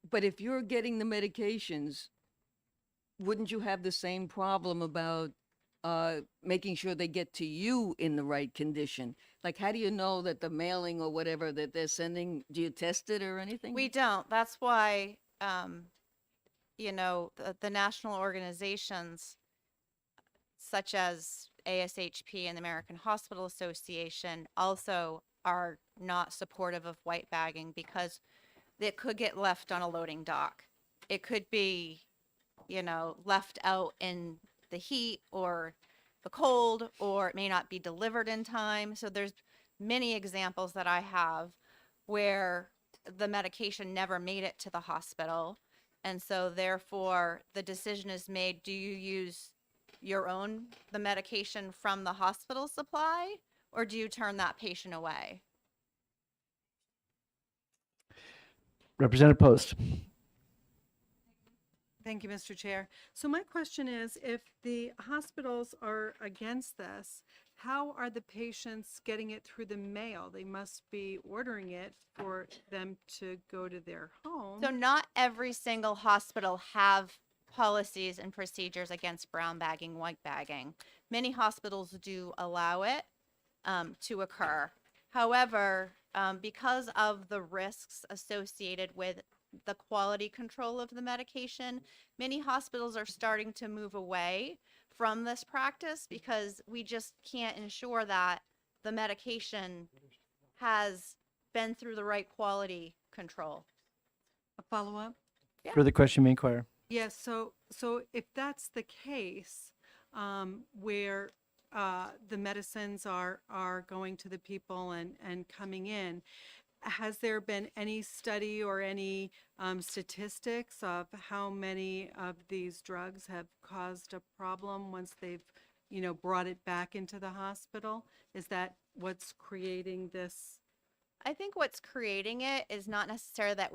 But if you're getting the medications, wouldn't you have the same problem about making sure they get to you in the right condition? Like, how do you know that the mailing or whatever that they're sending, do you test it or anything? We don't. That's why, you know, the national organizations such as ASHP and the American Hospital Association also are not supportive of white bagging because it could get left on a loading dock. It could be, you know, left out in the heat or the cold, or it may not be delivered in time. So there's many examples that I have where the medication never made it to the hospital. And so therefore the decision is made, do you use the medication from the hospital supply, or do you turn that patient away? Representative Post. Thank you, Mr. Chair. So my question is, if the hospitals are against this, how are the patients getting it through the mail? They must be ordering it for them to go to their home. So not every single hospital have policies and procedures against brown bagging, white bagging. Many hospitals do allow it to occur. However, because of the risks associated with the quality control of the medication, many hospitals are starting to move away from this practice because we just can't ensure that the medication has been through the right quality control. A follow-up? Yeah. For the question, may inquire. Yes, so if that's the case, where the medicines are going to the people and coming in, has there been any study or any statistics of how many of these drugs have caused a problem once they've, you know, brought it back into the hospital? Is that what's creating this? I think what's creating it is not necessarily that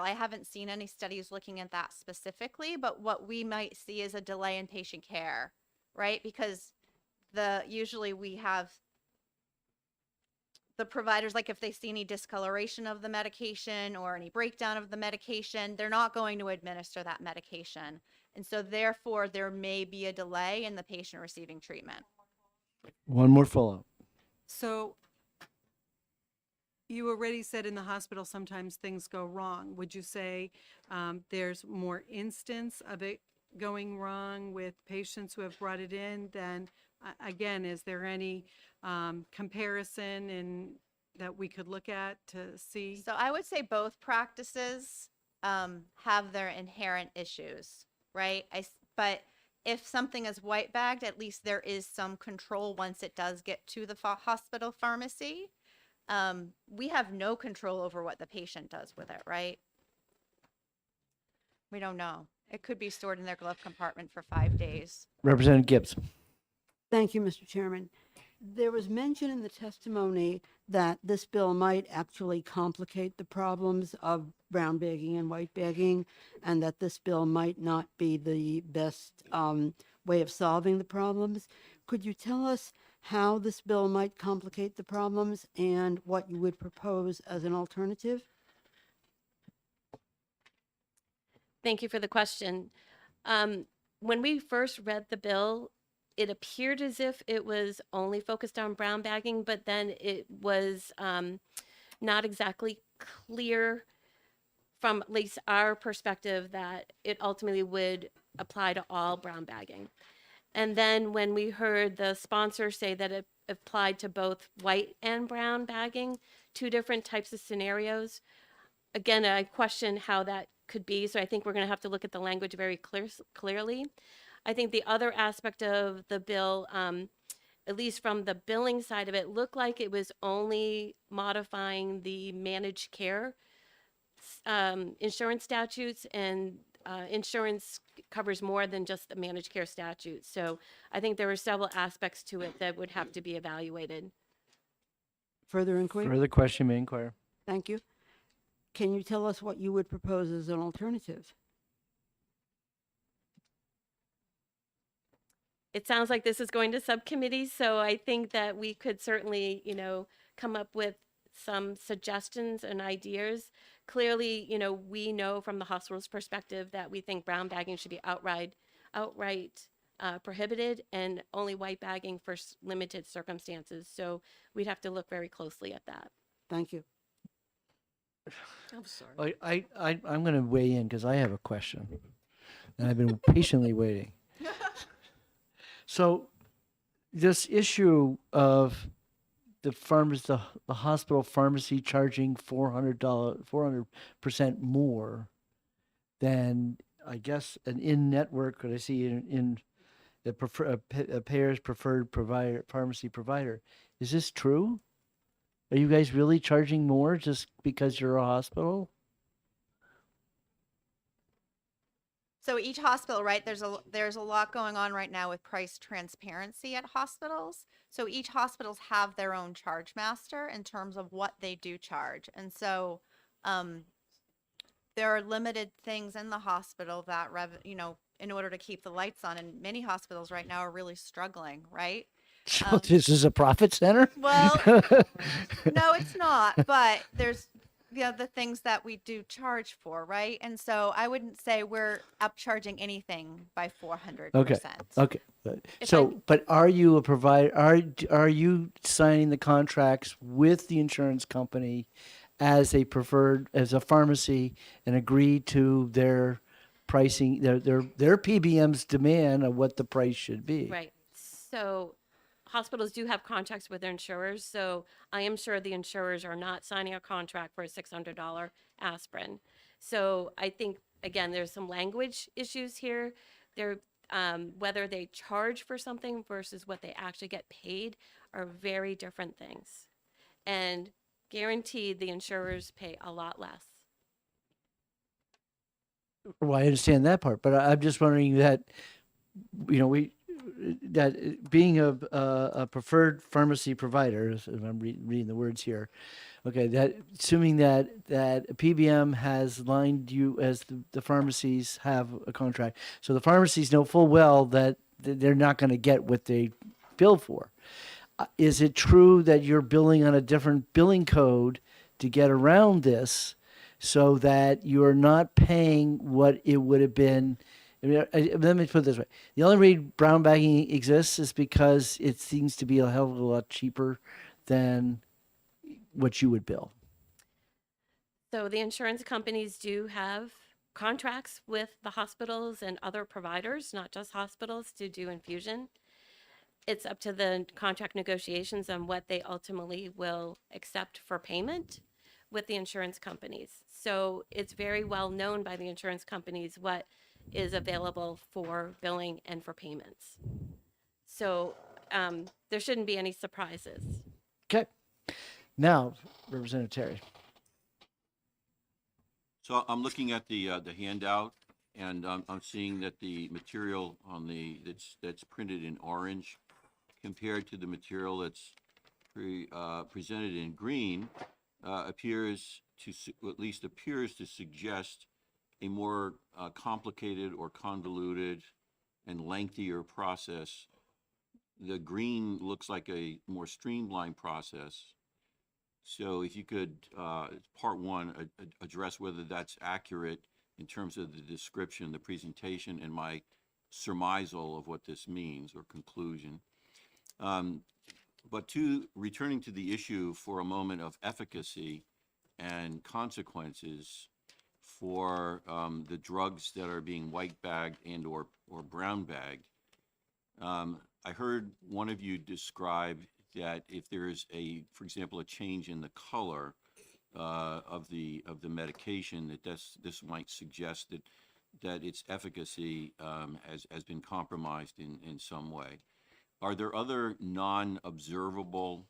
I haven't seen any studies looking at that specifically, but what we might see is a delay in patient care, right? Because usually we have the providers, like if they see any discoloration of the medication or any breakdown of the medication, they're not going to administer that medication. And so therefore there may be a delay in the patient receiving treatment. One more follow-up. So you already said in the hospital sometimes things go wrong. Would you say there's more instance of it going wrong with patients who have brought it in than, again, is there any comparison that we could look at to see? So I would say both practices have their inherent issues, right? But if something is white bagged, at least there is some control once it does get to the hospital pharmacy. We have no control over what the patient does with it, right? We don't know. It could be stored in their glove compartment for 5 days. Representative Gibbs. Thank you, Mr. Chairman. There was mention in the testimony that this bill might actually complicate the problems of brown bagging and white bagging, and that this bill might not be the best way of solving the problems. Could you tell us how this bill might complicate the problems and what you would propose as an alternative? Thank you for the question. When we first read the bill, it appeared as if it was only focused on brown bagging, but then it was not exactly clear from at least our perspective that it ultimately would apply to all brown bagging. And then when we heard the sponsor say that it applied to both white and brown bagging, two different types of scenarios, again, I question how that could be. So I think we're going to have to look at the language very clearly. I think the other aspect of the bill, at least from the billing side of it, looked like it was only modifying the managed care insurance statutes, and insurance covers more than just the managed care statute. So I think there were several aspects to it that would have to be evaluated. Further inquiry? Further question may inquire. Thank you. Can you tell us what you would propose as an alternative? It sounds like this is going to subcommittee, so I think that we could certainly, come up with some suggestions and ideas. Clearly, we know from the hospital's perspective that we think brown bagging should be outright prohibited, and only white bagging for limited circumstances. So we'd have to look very closely at that. Thank you. I'm sorry. I'm going to weigh in because I have a question, and I've been patiently waiting. So, this issue of the hospital pharmacy charging $400% more than, I guess, an in-network, what I see in the a payer's preferred pharmacy provider. Is this true? Are you guys really charging more just because you're a hospital? So each hospital, right, there's a lot going on right now with price transparency at hospitals. So each hospitals have their own charge master in terms of what they do charge. And so there are limited things in the hospital that, in order to keep the lights on, and many hospitals right now are really struggling, right? So this is a profit center? Well, no, it's not, but there's the things that we do charge for, right? And so I wouldn't say we're upcharging anything by 400%. Okay. But are you a provider? Are you signing the contracts with the insurance company as a pharmacy, and agree to their pricing, their PBM's demand of what the price should be? Right. So hospitals do have contracts with their insurers, so I am sure the insurers are not signing a contract for a $600 aspirin. So I think, again, there's some language issues here. Whether they charge for something versus what they actually get paid are very different things. And guaranteed, the insurers pay a lot less. Well, I understand that part, but I'm just wondering that, that being a preferred pharmacy provider, if I'm reading the words here, okay, that assuming that PBM has lined you as the pharmacies have a contract, so the pharmacies know full well that they're not going to get what they bill for. Is it true that you're billing on a different billing code to get around this, so that you're not paying what it would have been I mean, let me put it this way. The only reason brown bagging exists is because it seems to be a hell of a lot cheaper than what you would bill. So the insurance companies do have contracts with the hospitals and other providers, not just hospitals, to do infusion. It's up to the contract negotiations on what they ultimately will accept for payment with the insurance companies. So it's very well known by the insurance companies what is available for billing and for payments. So there shouldn't be any surprises. Okay. Now, Representative Terry. So I'm looking at the handout, and I'm seeing that the material on that's printed in orange compared to the material that's presented in green appears to suggest a more complicated or convoluted and lengthier process. The green looks like a more streamlined process. So if you could, part one, address whether that's accurate in terms of the description, the presentation, and my surmisal of what this means or conclusion. But two, returning to the issue for a moment of efficacy and consequences for the drugs that are being white bagged and or brown bagged. I heard one of you describe that if there is for example, a change in the color of the medication, that this might suggest that its efficacy has been compromised in some way. Are there other non-observable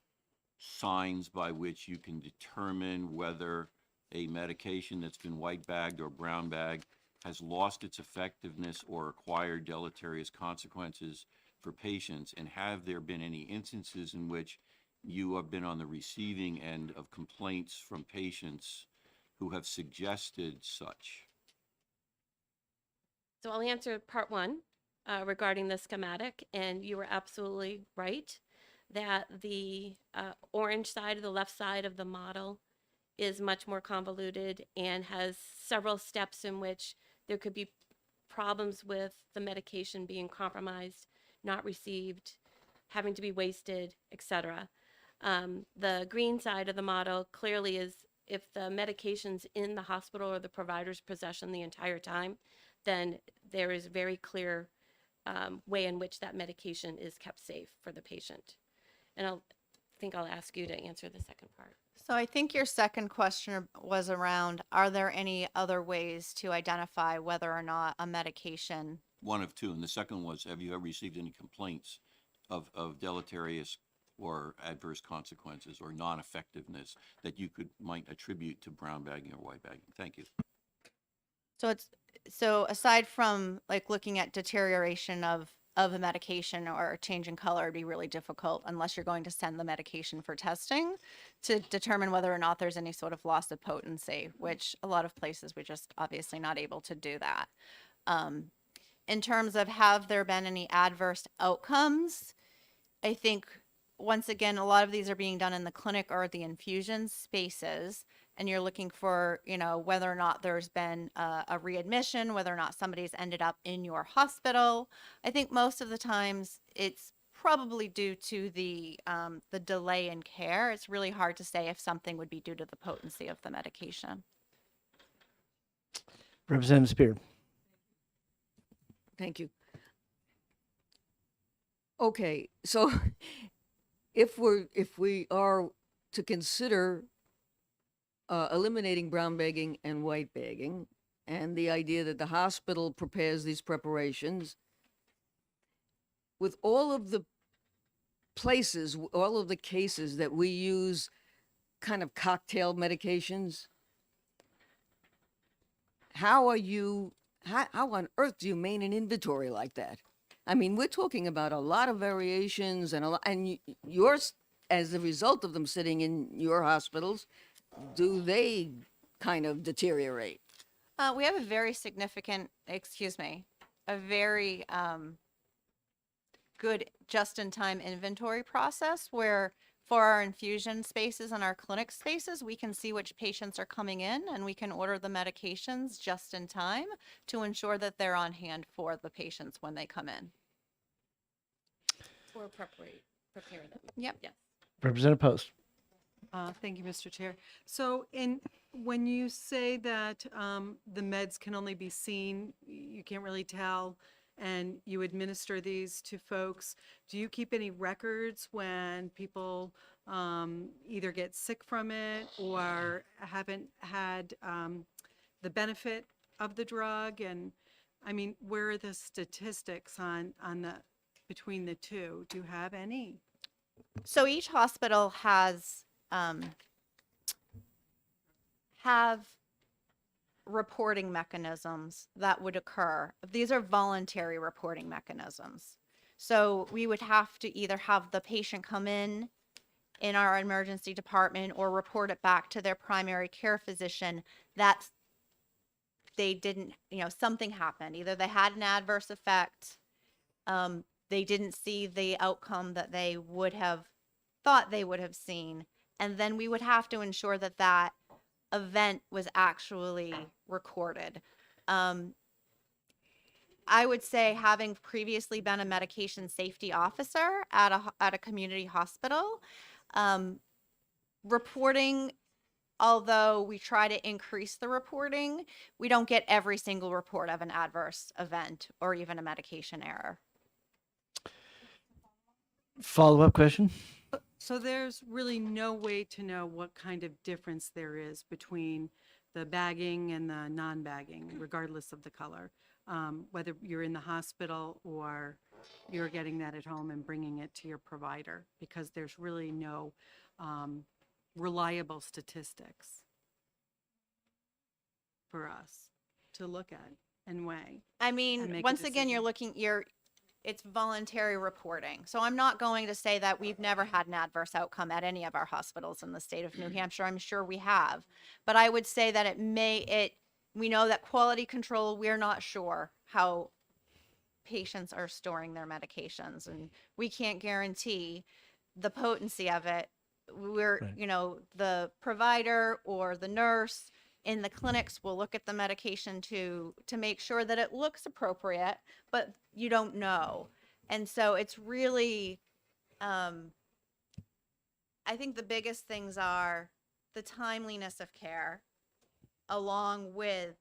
signs by which you can determine whether a medication that's been white bagged or brown bagged has lost its effectiveness or acquired deleterious consequences for patients? And have there been any instances in which you have been on the receiving end of complaints from patients who have suggested such? So I'll answer part one regarding the schematic, and you were absolutely right that the orange side of the left side of the model is much more convoluted and has several steps in which there could be problems with the medication being compromised, not received, having to be wasted, etc. The green side of the model clearly is if the medication's in the hospital or the provider's possession the entire time, then there is a very clear way in which that medication is kept safe for the patient. And I think I'll ask you to answer the second part. So I think your second question was around, are there any other ways to identify whether or not a medication? One of two. And the second was, have you ever received any complaints of deleterious or adverse consequences or non-effectiveness that you might attribute to brown bagging or white bagging? Thank you. So aside from like looking at deterioration of a medication or a change in color, it'd be really difficult unless you're going to send the medication for testing to determine whether or not there's any sort of loss of potency, which a lot of places we're just obviously not able to do that. In terms of have there been any adverse outcomes, I think once again, a lot of these are being done in the clinic or the infusion spaces, and you're looking for, whether or not there's been a readmission, whether or not somebody's ended up in your hospital. I think most of the times it's probably due to the delay in care. It's really hard to say if something would be due to the potency of the medication. Representative Spear. Thank you. Okay, so if we are to consider eliminating brown bagging and white bagging, and the idea that the hospital prepares these preparations, with all of the places, all of the cases that we use kind of cocktail medications, how on earth do you maintain an inventory like that? I mean, we're talking about a lot of variations and yours, as a result of them sitting in your hospitals, do they kind of deteriorate? We have a very a very good just-in-time inventory process where For our infusion spaces and our clinic spaces, we can see which patients are coming in and we can order the medications just in time to ensure that they're on hand for the patients when they come in. Or preparing them. Yep. Yes. Representative Post. Thank you, Mr. Chair. So when you say that the meds can only be seen, you can't really tell, and you administer these to folks, do you keep any records when people either get sick from it or haven't had the benefit of the drug? And I mean, where are the statistics on the between the two? Do you have any? So each hospital has have reporting mechanisms that would occur. These are voluntary reporting mechanisms. So we would have to either have the patient come in our emergency department or report it back to their primary care physician that they didn't, something happened. Either they had an adverse effect, they didn't see the outcome that they would have thought they would have seen. And then we would have to ensure that that event was actually recorded. I would say, having previously been a medication safety officer at a community hospital, reporting, although we try to increase the reporting, we don't get every single report of an adverse event or even a medication error. Follow-up question? So there's really no way to know what kind of difference there is between the bagging and the non-bagging, regardless of the color, whether you're in the hospital or you're getting that at home and bringing it to your provider, because there's really no reliable statistics for us to look at and weigh. I and mean, make a once again, decision. it's voluntary reporting. So I'm not going to say that we've never had an adverse outcome at any of our hospitals in the state of New Hampshire. I'm sure we have. But I would say that we know that quality control, we're not sure how patients are storing their medications, and we can't guarantee the potency of it. Right. The provider or the nurse in the clinics will look at the medication to make sure that it looks appropriate, but you don't know. And so it's really, I think the biggest things are the timeliness of care, along with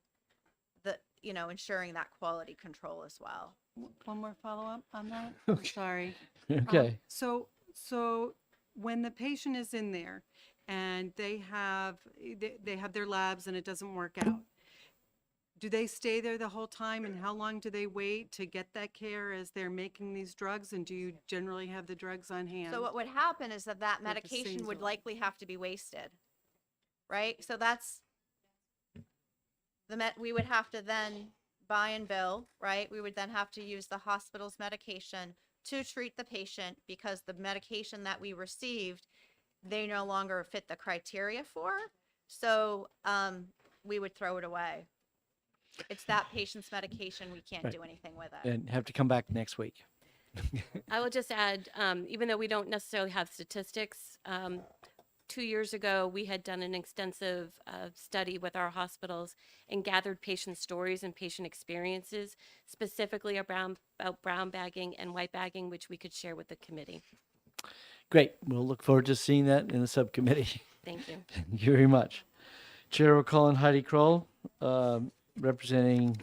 ensuring that quality control as well. One more follow-up on that? I'm sorry. Okay. So when the patient is in there and they have their labs and it doesn't work out, do they stay there the whole time, and how long do they wait to get that care as they're making these drugs? And do you generally have the drugs on hand? So what would happen is that At the medication same would time. likely have to be wasted, right? So that's we would have to then buy and bill, right? We would then have to use the hospital's medication to treat the patient, because the medication that we received, they no longer fit the criteria for. So we would throw it away. It's that patient's medication. We can't Right. do anything with it. And have to come back next week. I will just add, even though we don't necessarily have statistics, 2 years ago, we had done an extensive study with our hospitals and gathered patient stories and patient experiences, specifically about brown bagging and white bagging, which we could share with the committee. Great. We'll look forward to seeing that in the subcommittee. Thank you. Thank you very much. Chair will call on Heidi Kroll, representing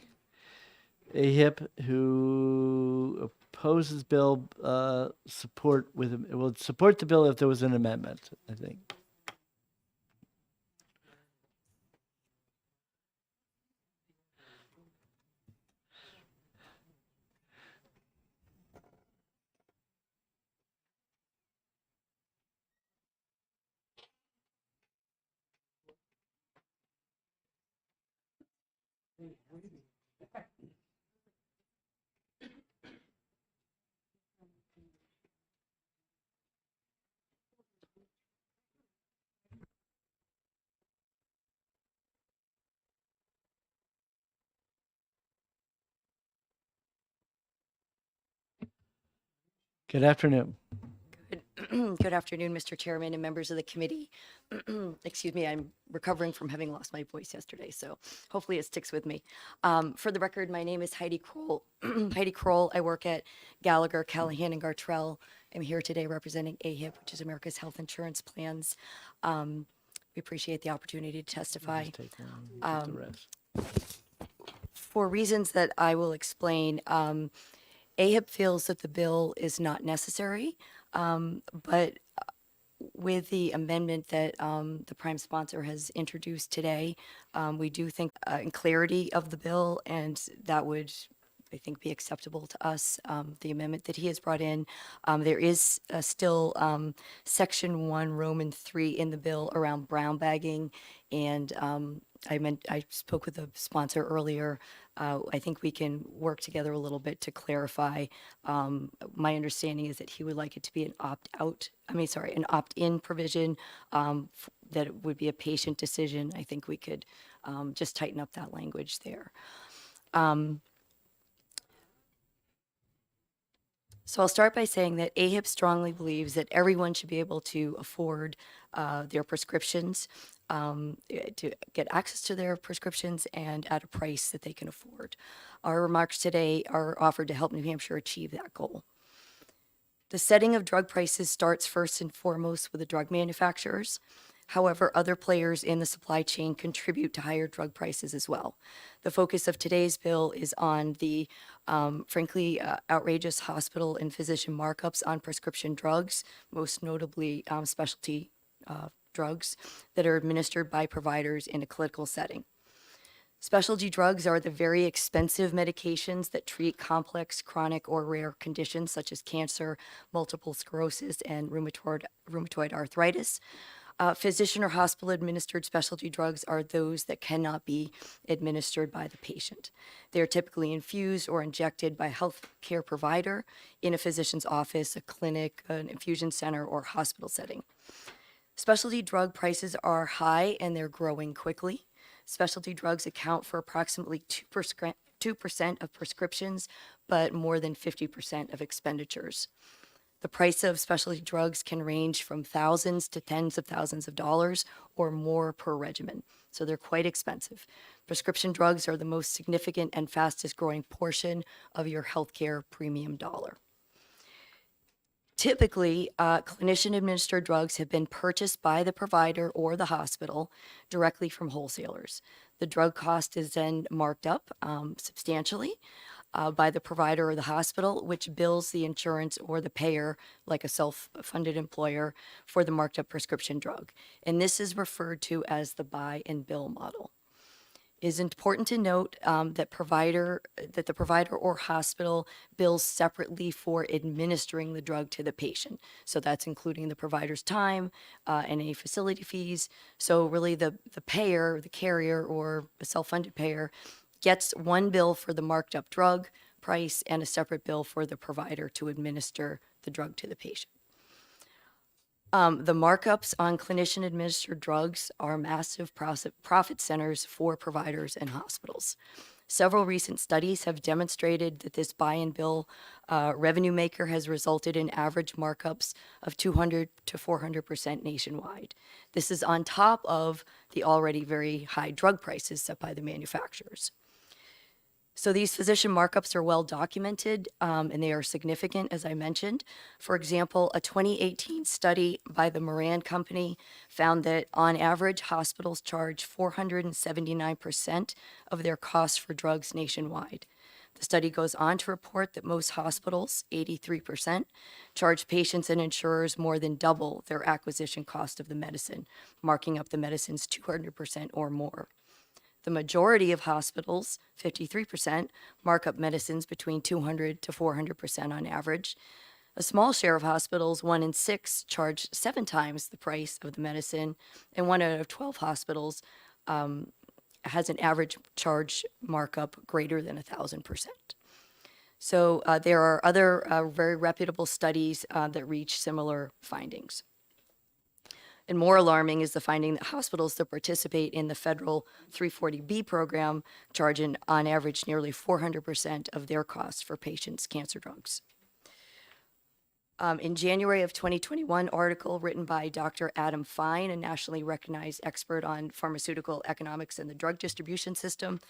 AHIP, who opposes bill, will support the bill if there was an amendment, I think. Good afternoon. Good afternoon, Mr. Chairman and members of the committee. Excuse me, I'm recovering from having lost my voice yesterday, so hopefully it sticks with me. For the record, my name is Heidi Kroll. Heidi Kroll, I work at Gallagher, Callahan, and Gartrell. I'm here today representing AHIP, which is America's Health Insurance Plans. We appreciate the opportunity to testify. For reasons that I will explain, AHIP feels that the bill is not necessary, but with the amendment that the prime sponsor has introduced today, we do think in clarity of the bill, and that would, I think, be acceptable to us. The amendment that he has brought in, there is still Section 1, Roman 3 in the bill around brown bagging, and I spoke with the sponsor earlier. I think we can work together a little bit to clarify. My understanding is that he would like it to be an an opt-in provision, that it would be a patient decision. I think we could just tighten up that language there. So I'll start by saying that AHIP strongly believes that everyone should be able to afford their prescriptions, to get access to their prescriptions and at a price that they can afford. Our remarks today are offered to help New Hampshire achieve that goal. The setting of drug prices starts first and foremost with the drug manufacturers. However, other players in the supply chain contribute to higher drug prices as well. The focus of today's bill is on the, frankly, outrageous hospital and physician markups on prescription drugs, most notably specialty drugs that are administered by providers in a clinical setting. Specialty drugs are the very expensive medications that treat complex, chronic, or rare conditions such as cancer, multiple sclerosis, and rheumatoid arthritis. Physician or hospital administered specialty drugs are those that cannot be administered by the patient. They are typically infused or injected by a healthcare provider in a physician's office, a clinic, an infusion center, or hospital setting. Specialty drug prices are high and they're growing quickly. Specialty drugs account for approximately 2% of prescriptions, but more than 50% of expenditures. The price of specialty drugs can range from thousands to tens of thousands of dollars or more per regimen, so they're quite expensive. Prescription drugs are the most significant and fastest growing portion of your healthcare premium dollar. Typically, clinician-administered drugs have been purchased by the provider or the hospital directly from wholesalers. The drug cost is then marked up substantially by the provider or the hospital, which bills the insurance or the payer, like a self-funded employer, for the marked up prescription drug. And this is referred to as the buy and bill model. It is important to note that the provider or hospital bills separately for administering the drug to the patient. So that's including the provider's time and any facility fees. So really the payer, the carrier, or a self-funded payer gets one bill for the marked up drug price and a separate bill for the provider to administer the drug to the patient. The markups on clinician-administered drugs are massive profit centers for providers and hospitals. Several recent studies have demonstrated that this buy and bill revenue maker has resulted in average markups of 200 to 400% nationwide. This is on top of the already very high drug prices set by the manufacturers. So these physician markups are well documented, and they are significant, as I mentioned. For example, a 2018 study by the Moran Company found that on average, hospitals charge 479% of their costs for drugs nationwide. The study goes on to report that most hospitals, 83%, charge patients and insurers more than double their acquisition cost of the medicine, marking up the medicines 200% or more. The majority of hospitals, 53%, mark up medicines between 200 to 400% on average. A small share of hospitals, 1 in 6, charge 7 times the price of the medicine, and 1 out of 12 hospitals has an average charge markup greater than 1,000%. So there are other very reputable studies that reach similar findings. And more alarming is the finding that hospitals that participate in the federal 340B program charge on average nearly 400% of their costs for patients' cancer drugs. In January of 2021, article written by Dr. Adam Fine, a nationally recognized expert on pharmaceutical economics and the drug distribution system.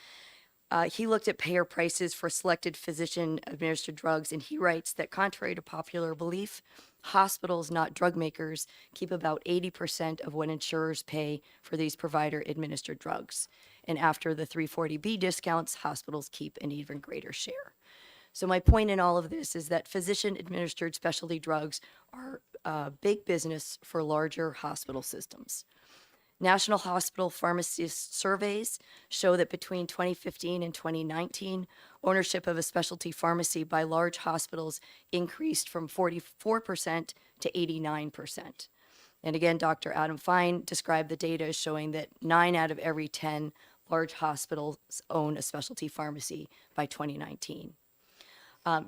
He looked at payer prices for selected physician-administered drugs, and he writes that contrary to popular belief, hospitals, not drug makers, keep about 80% of what insurers pay for these provider-administered drugs. And after the 340B discounts, hospitals keep an even greater share. So my point in all of this is that physician-administered specialty drugs are big business for larger hospital systems. National hospital pharmacist surveys show that between 2015 and 2019, ownership of a specialty pharmacy by large hospitals increased from 44% to 89%. And again, Dr. Adam Fine described the data as showing that 9 out of every 10 large hospitals own a specialty pharmacy by 2019.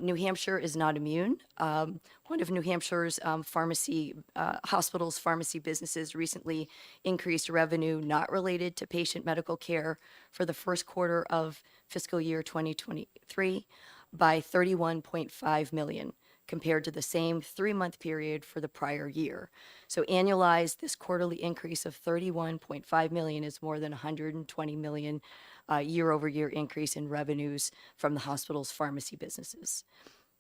New Hampshire is not immune. One of New Hampshire's hospitals' pharmacy businesses recently increased revenue not related to patient medical care for the first quarter of fiscal year 2023 by $31.5 million compared to the same 3-month period for the prior year. So annualized, this quarterly increase of $31.5 million is more than $120 million year-over-year increase in revenues from the hospital's pharmacy businesses.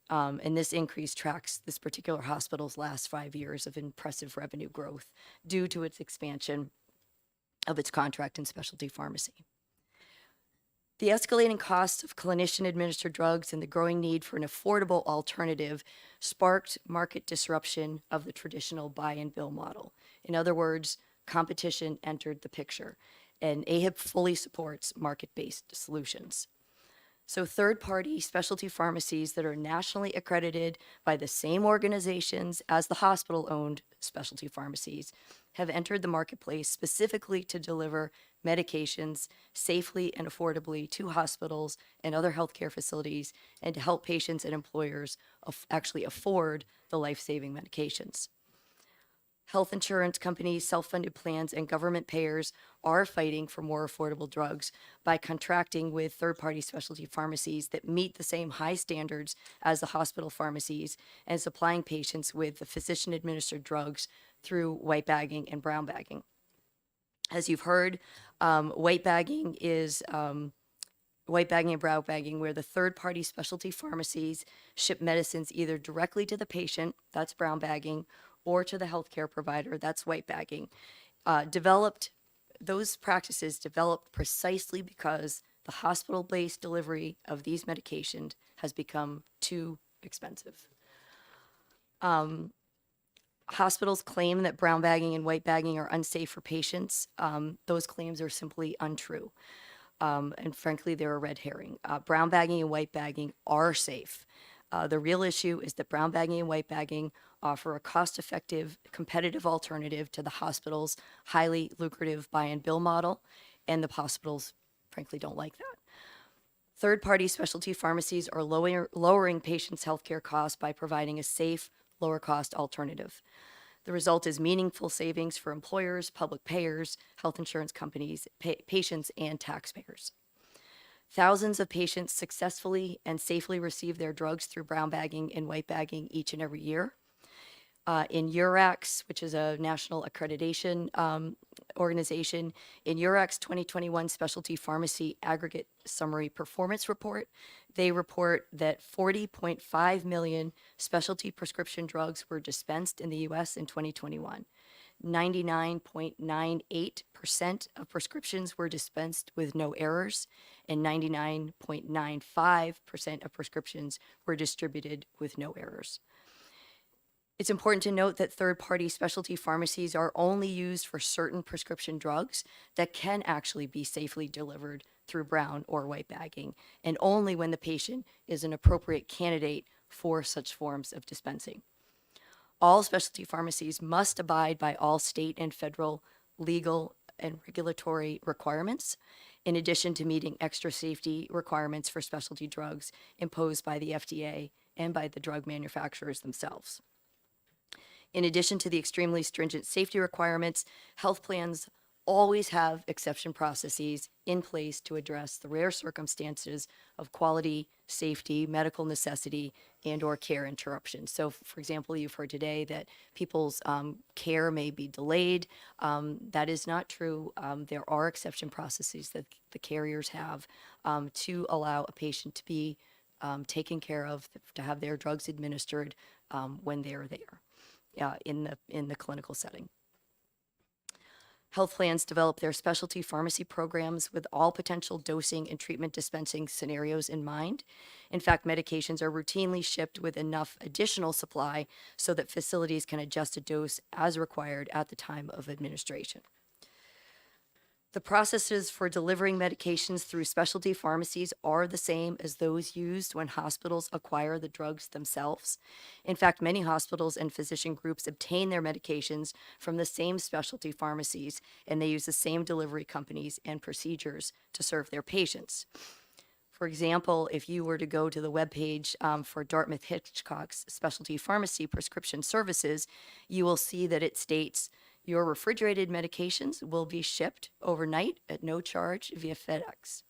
And this increase tracks this particular hospital's last 5 years of impressive revenue growth due to its expansion of its contract and specialty pharmacy. The escalating cost of clinician-administered drugs and the growing need for an affordable alternative sparked market disruption of the traditional buy-and-bill model. In other words, competition entered the picture, and AHIP fully supports market-based solutions. So third-party specialty pharmacies that are nationally accredited by the same organizations as the hospital-owned specialty pharmacies have entered the marketplace specifically to deliver medications safely and affordably to hospitals and other healthcare facilities and to help patients and employers actually afford the life-saving medications. Health insurance companies, self-funded plans, and government payers are fighting for more affordable drugs by contracting with third-party specialty pharmacies that meet the same high standards as the hospital pharmacies and supplying patients with the physician-administered drugs through white bagging and brown bagging. As you've heard, white bagging and brown bagging, where the third-party specialty pharmacies ship medicines either directly to the patient, that's brown bagging, or to the healthcare provider, that's white bagging. Those practices developed precisely because the hospital-based delivery of these medications has become too expensive. Hospitals claim that brown bagging and white bagging are unsafe for patients. Those claims are simply untrue. And frankly, they're a red herring. Brown bagging and white bagging are safe. The real issue is that brown bagging and white bagging offer a cost-effective, competitive alternative to the hospital's highly lucrative buy-and-bill model, and the hospitals, frankly, don't like that. Third-party specialty pharmacies are lowering patients' healthcare costs by providing a safe, lower-cost alternative. The result is meaningful savings for employers, public payers, health insurance companies, patients, and taxpayers. Thousands of patients successfully and safely receive their drugs through brown bagging and white bagging each and every year. In URAC's, which is a national accreditation organization, in URAC's 2021 Specialty Pharmacy Aggregate Summary Performance Report, they report that 40.5 million specialty prescription drugs were dispensed in the U.S. in 2021. 99.98% of prescriptions were dispensed with no errors, and 99.95% of prescriptions were distributed with no errors. It's important to note that third-party specialty pharmacies are only used for certain prescription drugs that can actually be safely delivered through brown or white bagging, and only when the patient is an appropriate candidate for such forms of dispensing. All specialty pharmacies must abide by all state and federal legal and regulatory requirements, in addition to meeting extra safety requirements for specialty drugs imposed by the FDA and by the drug manufacturers themselves. In addition to the extremely stringent safety requirements, health plans always have exception processes in place to address the rare circumstances of quality, safety, medical necessity, and or care interruptions. So, for example, you've heard today that people's care may be delayed. That is not true. There are exception processes that the carriers have to allow a patient to be taken care of, to have their drugs administered when they're there in the clinical setting. Health plans develop their specialty pharmacy programs with all potential dosing and treatment dispensing scenarios in mind. In fact, medications are routinely shipped with enough additional supply so that facilities can adjust a dose as required at the time of administration. The processes for delivering medications through specialty pharmacies are the same as those used when hospitals acquire the drugs themselves. In fact, many hospitals and physician groups obtain their medications from the same specialty pharmacies, and they use the same delivery companies and procedures to serve their patients. For example, if you were to go to the webpage for Dartmouth Hitchcock's specialty pharmacy prescription services, you will see that it states your refrigerated medications will be shipped overnight at no charge via FedEx.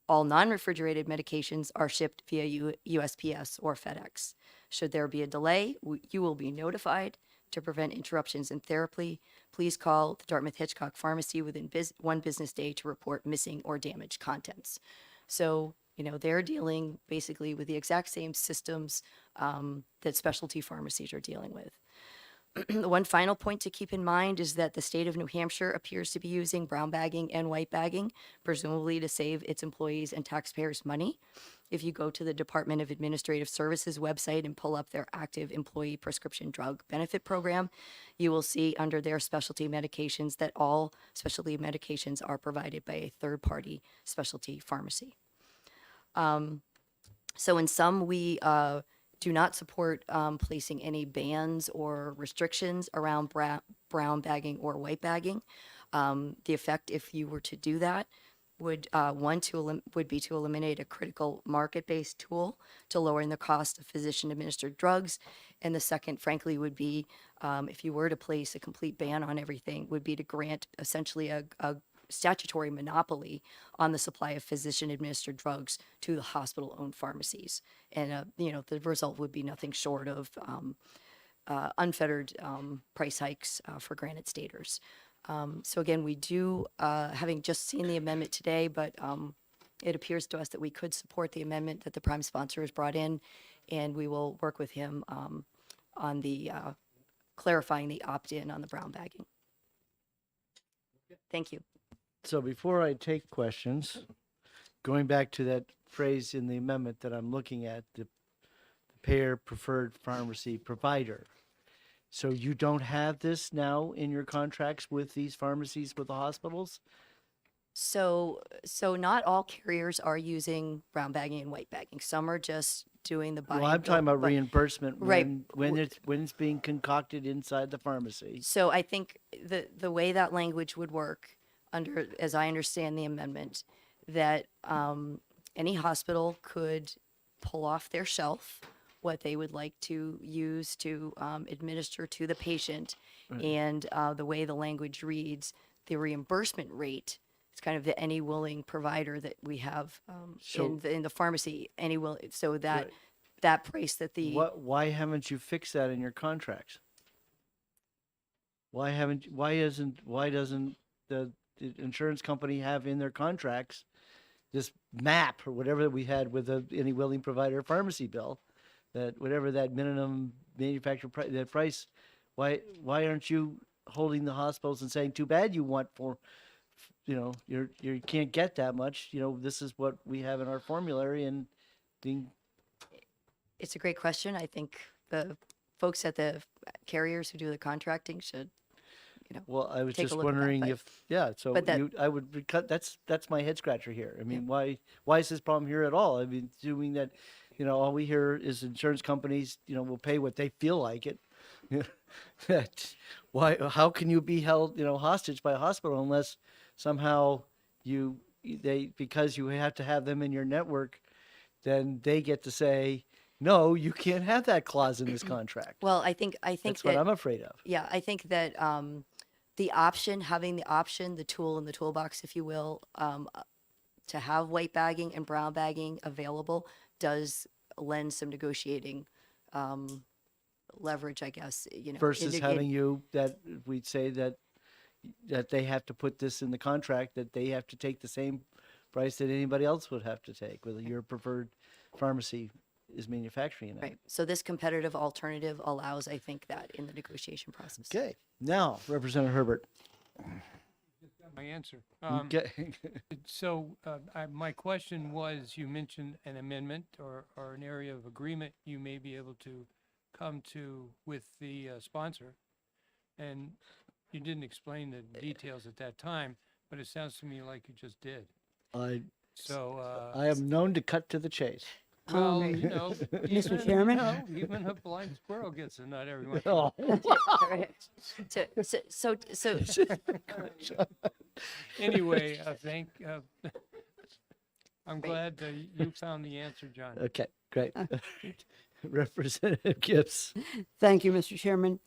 All non-refrigerated medications are shipped via USPS or FedEx. Should there be a delay, you will be notified. To prevent interruptions in therapy, please call the Dartmouth Hitchcock Pharmacy within 1 business day to report missing or damaged contents. So, they're dealing basically with the exact same systems that specialty pharmacies are dealing with. The one final point to keep in mind is that the state of New Hampshire appears to be using brown bagging and white bagging, presumably to save its employees and taxpayers money. If you go to the Department of Administrative Services website and pull up their active employee prescription drug benefit program, you will see under their specialty medications that all specialty medications are provided by a third-party specialty pharmacy. So in sum, we do not support placing any bans or restrictions around brown bagging or white bagging. The effect, if you were to do that, would be to eliminate a critical market-based tool to lowering the cost of physician-administered drugs. And the second, frankly, would be, if you were to place a complete ban on everything, would be to grant essentially a statutory monopoly on the supply of physician-administered drugs to the hospital-owned pharmacies. And, the result would be nothing short of unfettered price hikes for granted staters. So again, we do, having just seen the amendment today, but it appears to us that we could support the amendment that the prime sponsor has brought in, and we will work with him on the clarifying the opt-in on the brown bagging. Thank you. So before I take questions, going back to that phrase in the amendment that I'm looking at, the payer preferred pharmacy provider. So you don't have this now in your contracts with these pharmacies with the hospitals? So not all carriers are using brown bagging and white bagging. Some are just doing the buy. Well, I'm talking about reimbursement right. when it's being concocted inside the pharmacy. So I think the way that language would work under, as I understand the amendment, that any hospital could pull off their shelf what they would like to use to administer to the patient. Right. And the way the language reads, the reimbursement rate, it's kind of the any willing provider that we have in the pharmacy, so that Right. that price that the Why haven't you fixed that in your contracts? Why doesn't the insurance company have in their contracts this map or whatever that we had with any willing provider pharmacy bill, that whatever that minimum manufacturer price, why aren't you holding the hospitals and saying, too bad you want you can't get that much, this is what we have in our formulary, and It's a great question. I think the folks at the carriers who do the contracting should, Well, I was take a just look at that, wondering but- so but that- I would cut, that's my head scratcher here. I mean, why is this problem here at all? I mean, assuming that, all we hear is insurance companies, will pay what they feel like it. How can you be held, hostage by a hospital unless somehow because you have to have them in your network, then they get to say, no, you can't have that clause in this contract. Well, I think That's that, what I'm afraid of. Yeah, I think that the option, having the option, the tool in the toolbox, if you will, to have white bagging and brown bagging available does lend some negotiating leverage, I guess, you know. Versus in- having you, that we'd say that they have to put this in the contract, that they have to take the same price that anybody else would have to take, whether your preferred pharmacy is manufacturing it. Right. So this competitive alternative allows, I think, that in the negotiation process. Okay, now Representative Herbert. My answer. Okay. My question was, you mentioned an amendment or an area of agreement you may be able to come to with the sponsor. And you didn't explain the details at that time, but it sounds to me like you just did. I I am known to cut to the chase. Well, you know, Mr. even, Chairman? you know, even a blind squirrel gets a nut every once in a Oh. while. So Anyway, I'm glad you found the answer, John. Okay, great. Representative Gibbs. Thank you, Mr. Chairman.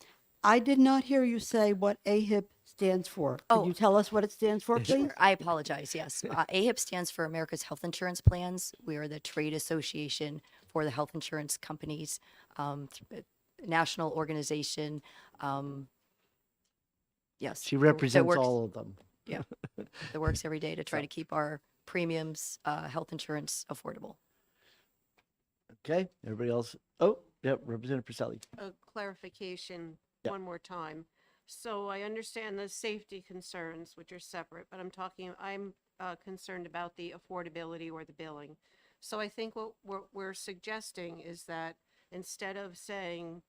I did not hear you say what AHIP stands for. Could you tell us what it stands for, please? Sure, I apologize. Yes. AHIP stands for America's Health Insurance Plans. We are the trade association for the health insurance companies, national organization. Yes. She that represents works- all of them. Yeah. That works every day to try to keep our premiums, health insurance affordable. Okay, everybody else? Oh, yep, Representative Priscelli. A clarification Yeah. one more time. So I understand the safety concerns, which are separate, but I'm concerned about the affordability or the billing. So I think what we're suggesting is that instead of saying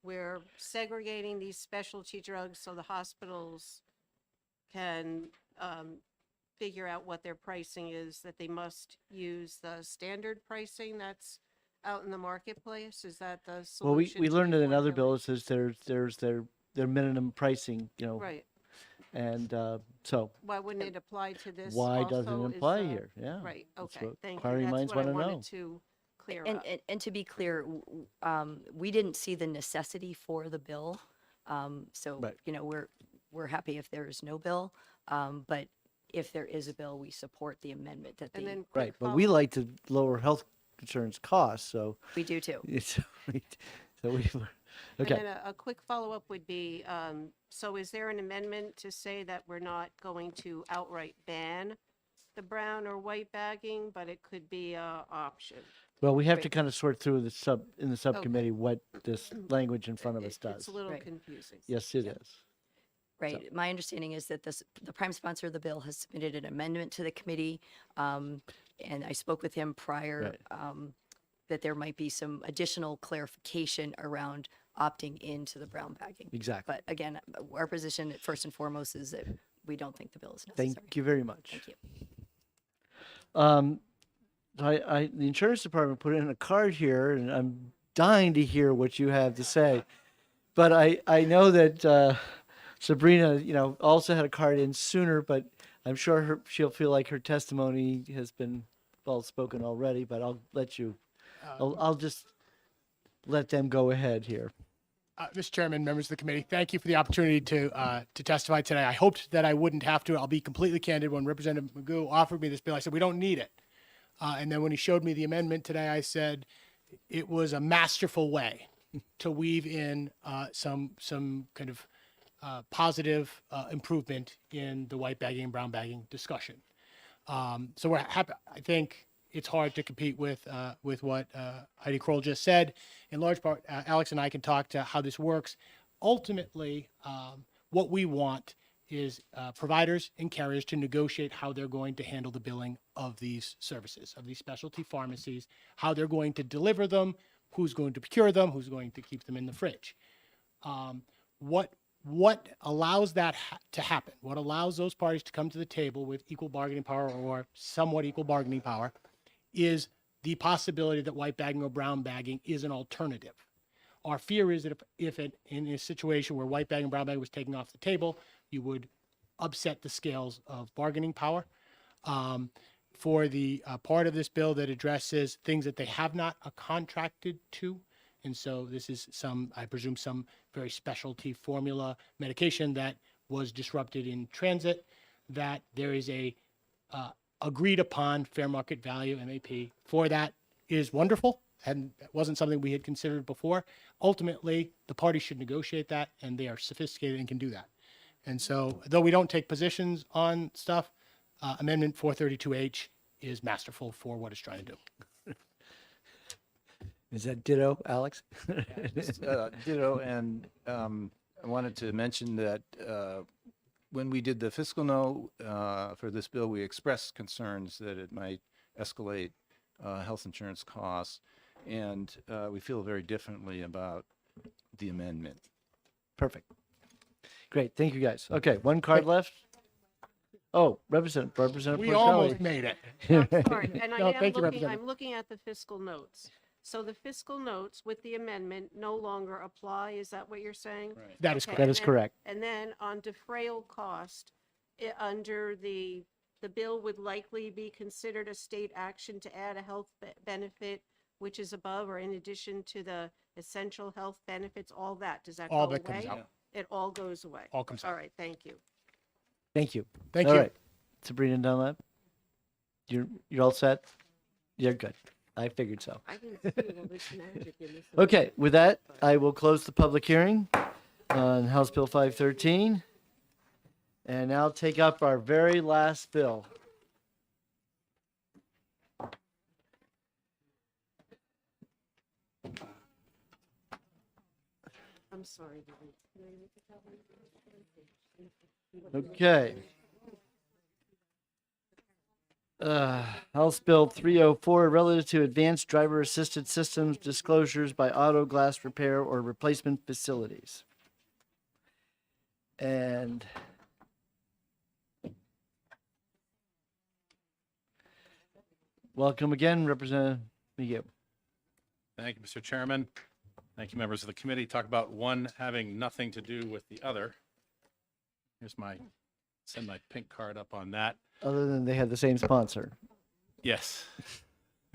we're segregating these specialty drugs so the hospitals can figure out what their pricing is, that they must use the standard pricing that's out in the marketplace? Is that the Well, solution? we to learned in the another affordability? bill, it says there's their minimum pricing, you know. Right. And so Why wouldn't it apply to this why also? doesn't it Is apply the- here? Yeah. Right, That's okay, what thank you. inquiring That's minds what I wanna know. wanted to clear And, up. and to be clear, we didn't see the necessity for the bill. So, Right. you know, we're happy if there is no bill. But if there is a bill, we support the amendment that And they, then Right, but we like to lower health insurance costs, so. we do too. It's, so we, And okay. then a quick follow-up would be, so is there an amendment to say that we're not going to outright ban the brown or white bagging, but it could be a option? Well, we have to kind of sort through in the subcommittee what this language in front of us does. It's a little Right. confusing. Yes, it is. Right. My understanding is that the prime sponsor of the bill has submitted an amendment to the committee. And I spoke with him prior, that there might be some additional clarification around opting into the brown bagging. Exactly. But again, our position first and foremost is that we don't think the bill is necessary. Thank you very much. Thank you. The insurance department put in a card here, and I'm dying to hear what you have to say. But I know that Sabrina, you know, also had a card in sooner, but I'm sure she'll feel like her testimony has been well spoken already. But I'll let you. I'll just let them go ahead here. Mr. Chairman, members of the committee, thank you for the opportunity to testify today. I hoped that I wouldn't have to. I'll be completely candid. When Representative Magoo offered me this bill, I said, we don't need it. And then when he showed me the amendment today, I said it was a masterful way to weave in some kind of positive improvement in the white bagging and brown bagging discussion. So we're happy. I think it's hard to compete with what Heidi Kroll just said. In large part, Alex and I can talk to how this works. Ultimately, what we want is providers and carriers to negotiate how they're going to handle the billing of these services, of these specialty pharmacies, how they're going to deliver them, who's going to procure them, who's going to keep them in the fridge. What allows that to happen, what allows those parties to come to the table with equal bargaining power or somewhat equal bargaining power, is the possibility that white bagging or brown bagging is an alternative. Our fear is that if in a situation where white bagging and brown bagging was taken off the table, you would upset the scales of bargaining power. For the part of this bill that addresses things that they have not contracted to, and so this is I presume, some very specialty formula medication that was disrupted in transit, that there is a agreed upon fair market value MAP for that is wonderful. And that wasn't something we had considered before. Ultimately, the parties should negotiate that, and they are sophisticated and can do that. And so, though we don't take positions on stuff, Amendment 432H is masterful for what it's trying to do. Is that ditto, Alex? Ditto, and I wanted to mention that when we did the fiscal note for this bill, we expressed concerns that it might escalate health insurance costs, and we feel very differently about the amendment. Perfect. Great. Thank you, guys. Okay, one card left. Oh, Representative We Porcelli. almost made it. I'm sorry, and No, I am thank you, looking, Representative. I'm looking at the fiscal notes. So the fiscal notes with the amendment no longer apply, is that what you're saying? That is Okay, correct. That is correct. And then on defrayal cost, under the bill would likely be considered a state action to add a health benefit which is above or in addition to the essential health benefits, all that, does that go away? All that comes out. It all goes away? All comes out. All right, thank you. Thank you. Thank All you. right. Sabrina Dunlap, you're all set? You're good. I figured so. I can feel all this magic in this. Okay, with that, I will close the public hearing on House Bill 513. And now take up our very last bill. I'm sorry. Okay. House Bill 304 relative to advanced driver assisted systems disclosures by auto glass repair or replacement facilities. And welcome again, Representative Miguel. Thank you, Mr. Chairman. Thank you, members of the committee. Talk about one having nothing to do with the other. Here's send my pink card up on that. Other than they have the same sponsor. Yes,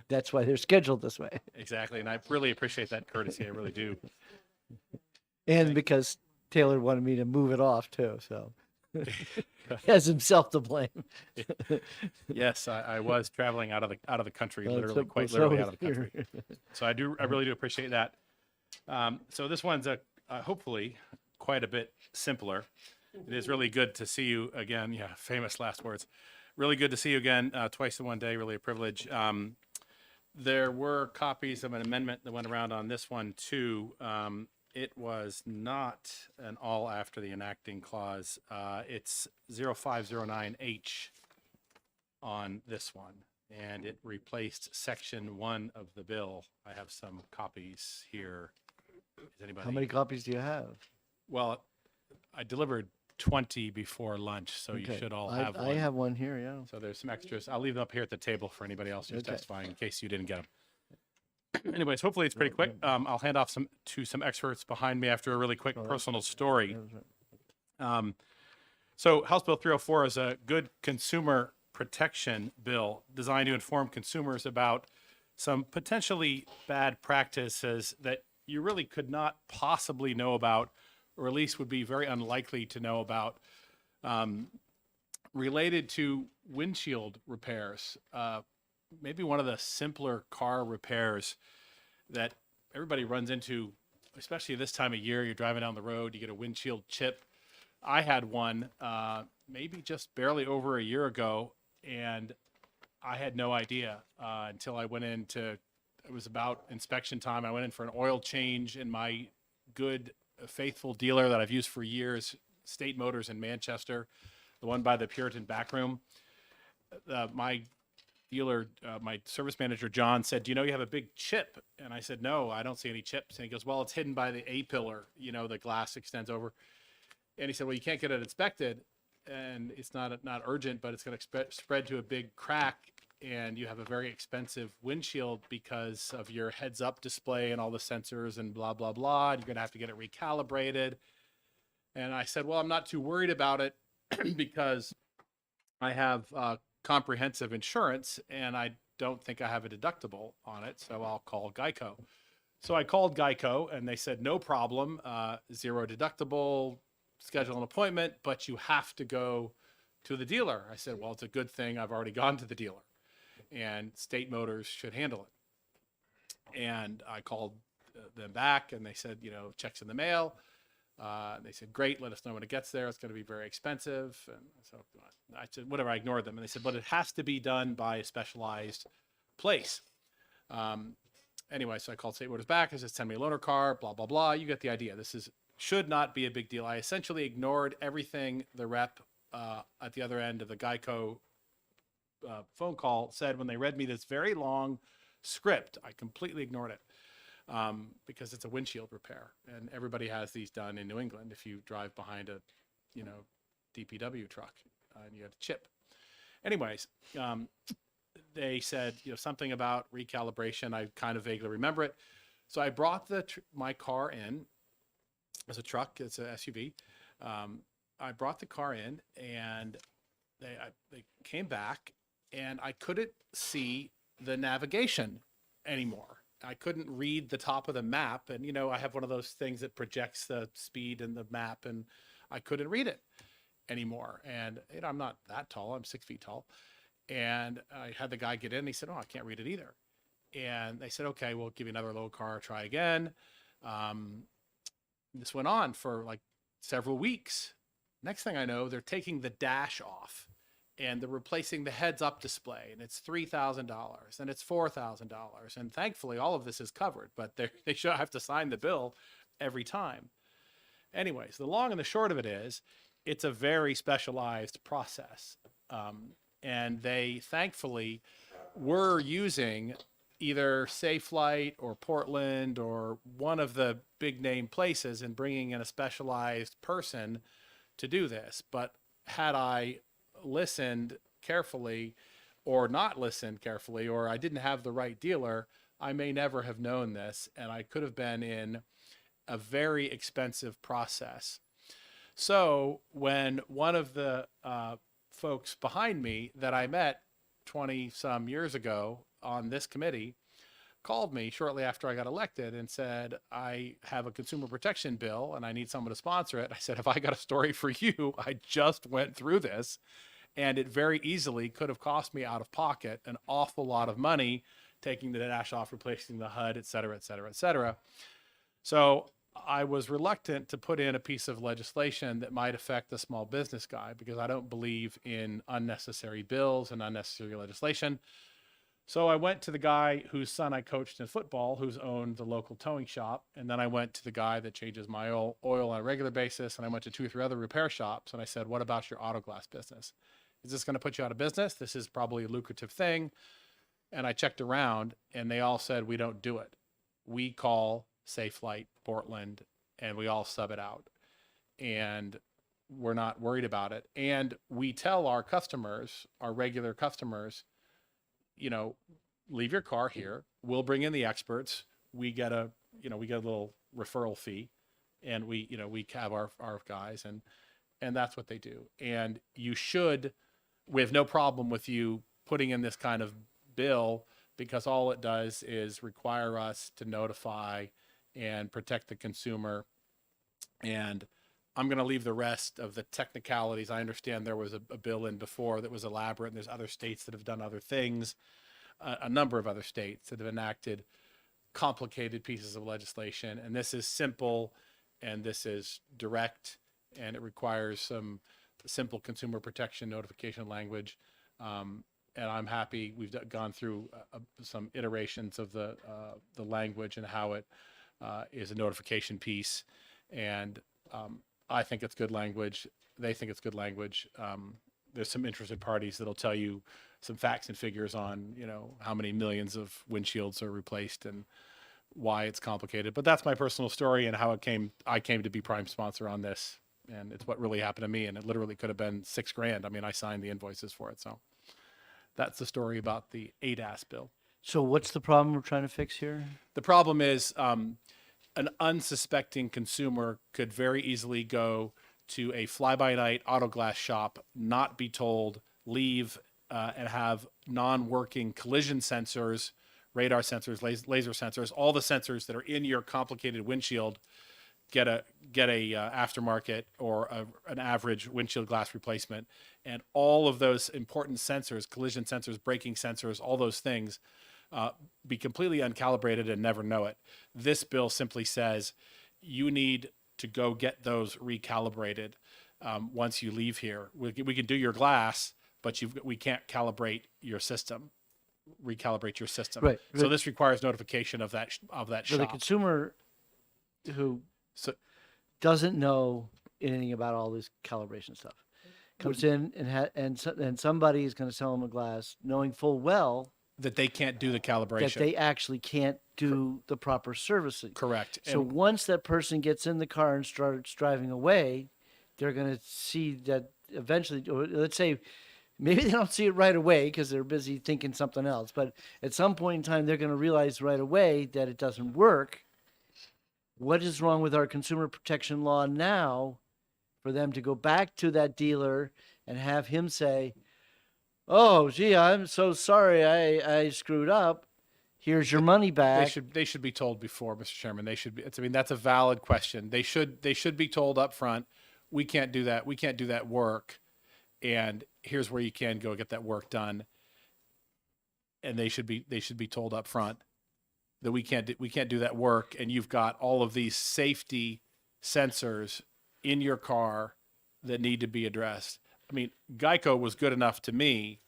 That's why they're scheduled this way. exactly. And I really appreciate that courtesy. I really do. And because Taylor wanted me to move it off too, so he has himself to blame. Yes, I was traveling out of the country, Well, literally, so- quite so literally was out of the country. So I really do appreciate that. So this one's hopefully quite a bit simpler. It is really good to see you again. Yeah, famous last words. Really good to see you again, twice in one day. Really a privilege. There were copies of an amendment that went around on this one too. It was not an all after the enacting clause. It's 0509H on this one, and it replaced section 1 of the bill. I have some copies here. Is anybody? How many copies do you have? Well, I delivered 20 before lunch, so you Okay. should all I- have I one. have one here, yeah. So there's some extras. I'll leave them up here at the table for anybody else who's Okay. testifying in case you didn't get them. Anyways, hopefully it's pretty quick. I'll hand off to some experts behind me after a really quick personal story. So House Bill 304 is a good consumer protection bill designed to inform consumers about some potentially bad practices that you really could not possibly know about, or at least would be very unlikely to know about, related to windshield repairs. Maybe one of the simpler car repairs that everybody runs into, especially this time of year. You're driving down the road, you get a windshield chip. I had one maybe just barely over a year ago, and I had no idea until I went in to, it was about inspection time. I went in for an oil change, and my good, faithful dealer that I've used for years, State Motors in Manchester, the one by the Puritan backroom, my dealer, my service manager, John, said, "Do you know you have a big chip?" And I said, "No, I don't see any chips." And he goes, "Well, it's hidden by the A-pillar, the glass extends over." And he said, "Well, you can't get it inspected, and it's not urgent, but it's going to spread to a big crack, and you have a very expensive windshield because of your heads-up display and all the sensors and blah, blah, blah. And you're going to have to get it recalibrated." And I said, "Well, I'm not too worried about it because I have comprehensive insurance, and I don't think I have a deductible on it, so I'll call Geico." So I called Geico, and they said, "No problem, 0 deductible, schedule an appointment, but you have to go to the dealer. I said, well, it's a good thing I've already gone to the dealer, and State Motors should handle it. And I called them back, and they said, check's in the mail. They said, great, let us know when it gets there. It's going to be very expensive. And so I said, whatever, I ignored them. And they said, but it has to be done by a specialized place. Anyway, so I called State Motors back. I said, send me a loaner car, blah, blah, blah. You get the idea. Should not be a big deal. I essentially ignored everything the rep at the other end of the Geico phone call said when they read me this very long script. I completely ignored it. Because it's a windshield repair, and everybody has these done in New England. If you drive behind a, DPW truck and you have a chip. Anyways, they said, something about recalibration. I kind of vaguely remember it. So I brought my car in as a truck. It's a SUV. I brought the car in, and they came back, and I couldn't see the navigation anymore. I couldn't read the top of the map. And, I have one of those things that projects the speed in the map, and I couldn't read it anymore. And, I'm not that tall. I'm 6 feet tall. And I had the guy get in, and he said, oh, I can't read it either. And they said, okay, we'll give you another little car, try again. This went on for like several weeks. Next thing I know, they're taking the dash off, and they're replacing the heads-up display, and it's $3,000, and it's $4,000, and thankfully all of this is covered, but they should have to sign the bill every time. Anyways, the long and the short of it is, it's a very specialized process, and they thankfully were using either Safelite or Portland or one of the big name places and bringing in a specialized person to do this. But had I listened carefully or not listened carefully, or I didn't have the right dealer, I may never have known this, and I could have been in a very expensive process. So when one of the folks behind me that I met 20 some years ago on this committee called me shortly after I got elected and said, I have a consumer protection bill and I need someone to sponsor it. I said, have I got a story for you? I just went through this, and it very easily could have cost me out of pocket an awful lot of money, taking the dash off, replacing the HUD, et cetera, et cetera, et cetera. So I was reluctant to put in a piece of legislation that might affect the small business guy, because I don't believe in unnecessary bills and unnecessary legislation. So I went to the guy whose son I coached in football, who's owned the local towing shop. And then I went to the guy that changes my oil on a regular basis. And I went to 2 or 3 other repair shops. And I said, what about your auto glass business? Is this going to put you out of business? This is probably a lucrative thing. And I checked around, and they all said, we don't do it. We call Safelite Portland, and we all sub it out. And we're not worried about it. And we tell our customers, our regular customers, leave your car here. We'll bring in the experts. We get a little referral fee, and we have our guys, and that's what they do. And we have no problem with you putting in this kind of bill, because all it does is require us to notify and protect the consumer. And I'm going to leave the rest of the technicalities. I understand there was a bill in before that was elaborate, and there's other states that have done other things, a number of other states that have enacted complicated pieces of legislation. And this is simple, and this is direct, and it requires some simple consumer protection notification language. And I'm happy we've gone through some iterations of the language and how it is a notification piece. And I think it's good language. They think it's good language. There's some interested parties that'll tell you some facts and figures on, how many millions of windshields are replaced and why it's complicated. But that's my personal story and how I came to be prime sponsor on this. And it's what really happened to me. And it literally could have been $6,000. I mean, I signed the invoices for it. So that's the story about the ADAS bill. So what's the problem we're trying to fix here? The problem is an unsuspecting consumer could very easily go to a fly-by-night auto glass shop, not be told, leave, and have non-working collision sensors, radar sensors, laser sensors, all the sensors that are in your complicated windshield get a aftermarket or an average windshield glass replacement, and all of those important sensors, collision sensors, braking sensors, all those things, be completely uncalibrated and never know it. This bill simply says you need to go get those recalibrated once you leave here. We can do your glass, but we can't calibrate your system, recalibrate your system. Right. So this requires notification of that For the shop. consumer who doesn't know anything about all this calibration stuff comes in and somebody is going to sell them a glass knowing full well that they can't do the calibration. that they actually can't do the proper servicing. Correct. So And- once that person gets in the car and starts driving away, they're going to see that eventually, or let's say, maybe they don't see it right away because they're busy thinking something else. But at some point in time, they're going to realize right away that it doesn't work. What is wrong with our consumer protection law now for them to go back to that dealer and have him say, "Oh, gee, I'm so sorry, I screwed up. Here's your money back." They should be told before, Mr. Chairman. They should be. That's a valid question. They should be told up front. We can't do that. We can't do that work, and here's where you can go get that work done. And they should be told up front that we can't do that work, and you've got all of these safety sensors in your car that need to be addressed. I mean, Geico was good enough to me.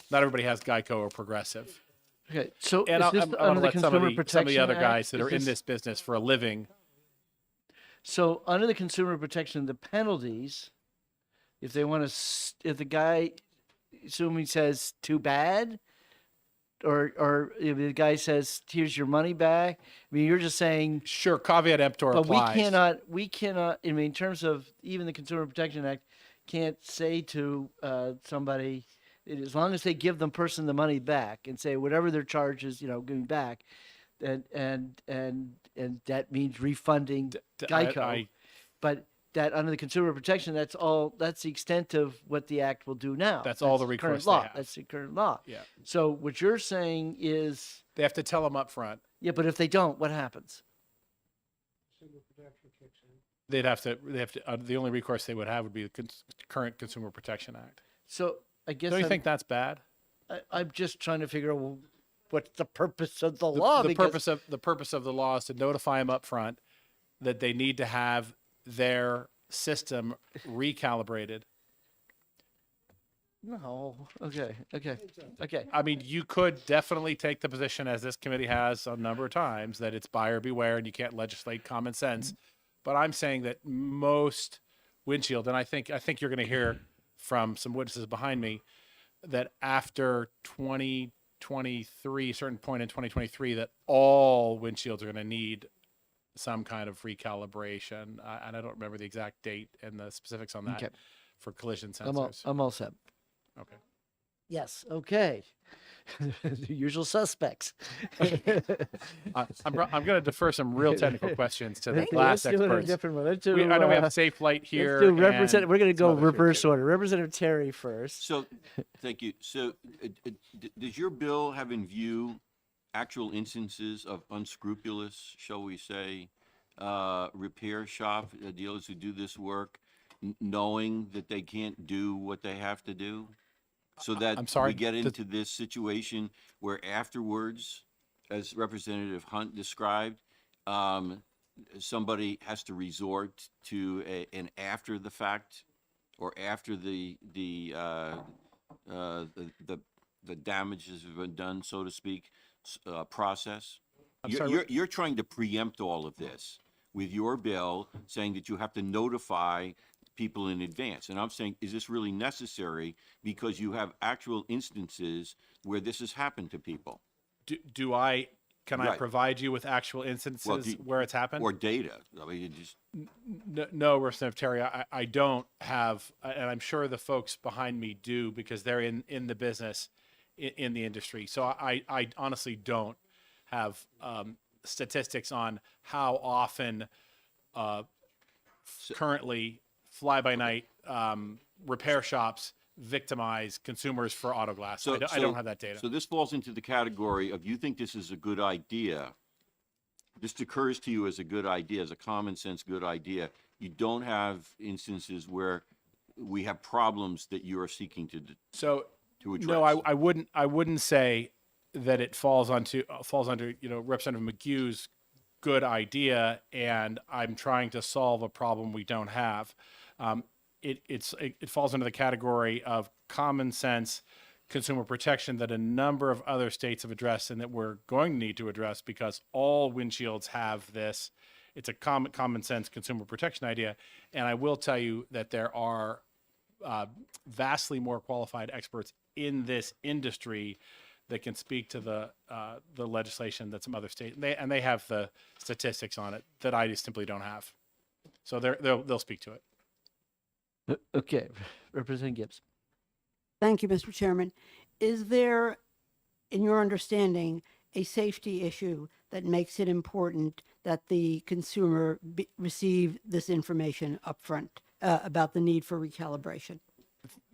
Not everybody has Geico or Progressive. Okay, so And is this I'm gonna under the let Consumer some of the Protection other Act? guys that Is are in this- this business for a living. So under the consumer protection, the penalties, if they want to, if the guy, assuming says too bad, or if the guy says here's your money back, I mean you're just saying sure, caveat emptor but applies. we cannot. I mean in terms of even the Consumer Protection Act, can't say to somebody, as long as they give the person the money back and say whatever their charge is, giving back, and that means refunding Geico. But that under the Consumer Protection, that's the extent of what the act will do now. That's all the current recourse they law. have. That's the current law. Yeah. So what you're saying is They have to tell them up front. yeah, but if they don't, what happens? They have to. The only recourse they would have would be the current Consumer Protection Act. So I guess Don't you think that's bad? I'm just trying to figure out what's the purpose of the law. The because- purpose of the law is to notify them up front that they need to have their system recalibrated. No. Okay. I mean, you could definitely take the position, as this committee has a number of times, that it's buyer beware and you can't legislate common sense. But I'm saying that most windshield, and I think you're going to hear from some witnesses behind me, that after 2023, a certain point in 2023, that all windshields are going to need some kind of recalibration. And I don't remember the exact date and the specifics on that Okay. for collision I'm sensors. all set. Okay. Yes. Okay. The usual suspects. I'm going to defer some real technical questions to the Let's glass do it in a experts. different one. Let's do, I know we have uh, a safe light here. Let's do We're going to go and some other shit, reverse too. order. Representative Terry first. So, thank you. So, does your bill have in view actual instances of unscrupulous, shall we say, repair shop dealers who do this work, knowing that they can't do what they have to do? So that I'm sorry, we get into this situation where afterwards, as Representative Hunt described, somebody has to resort to an after the fact or after the damages have been done, so to speak, process. I'm sorry, You're trying to preempt all of this with your bill, saying that you have to notify people in advance. And I'm saying, is this really necessary? Because you have actual instances where this has happened to people. Can I Right. provide you with actual instances where it's happened? Or data. I mean, it just. No, Representative Terry, I don't have, and I'm sure the folks behind me do because they're in the business, in the industry. So I honestly don't have statistics on how often currently fly-by-night repair shops victimize consumers for auto glass. I don't have that data. So this falls into the category of you think this is a good idea, just occurs to you as a good idea, as a common sense good idea. You don't have instances where we have problems that you are seeking to So to address. no, I wouldn't say that it falls under Representative McHugh's good idea, and I'm trying to solve a problem we don't have. It falls under the category of common sense consumer protection that a number of other states have addressed and that we're going to need to address because all windshields have this. It's a common sense consumer protection idea, and I will tell you that there are vastly more qualified experts in this industry that can speak to the legislation that some other states, and they have the statistics on it that I just simply don't have. So they'll speak to it. Okay, Representative Gibbs. Thank you, Mr. Chairman. Is there, in your understanding, a safety issue that makes it important that the consumer receive this information upfront about the need for recalibration?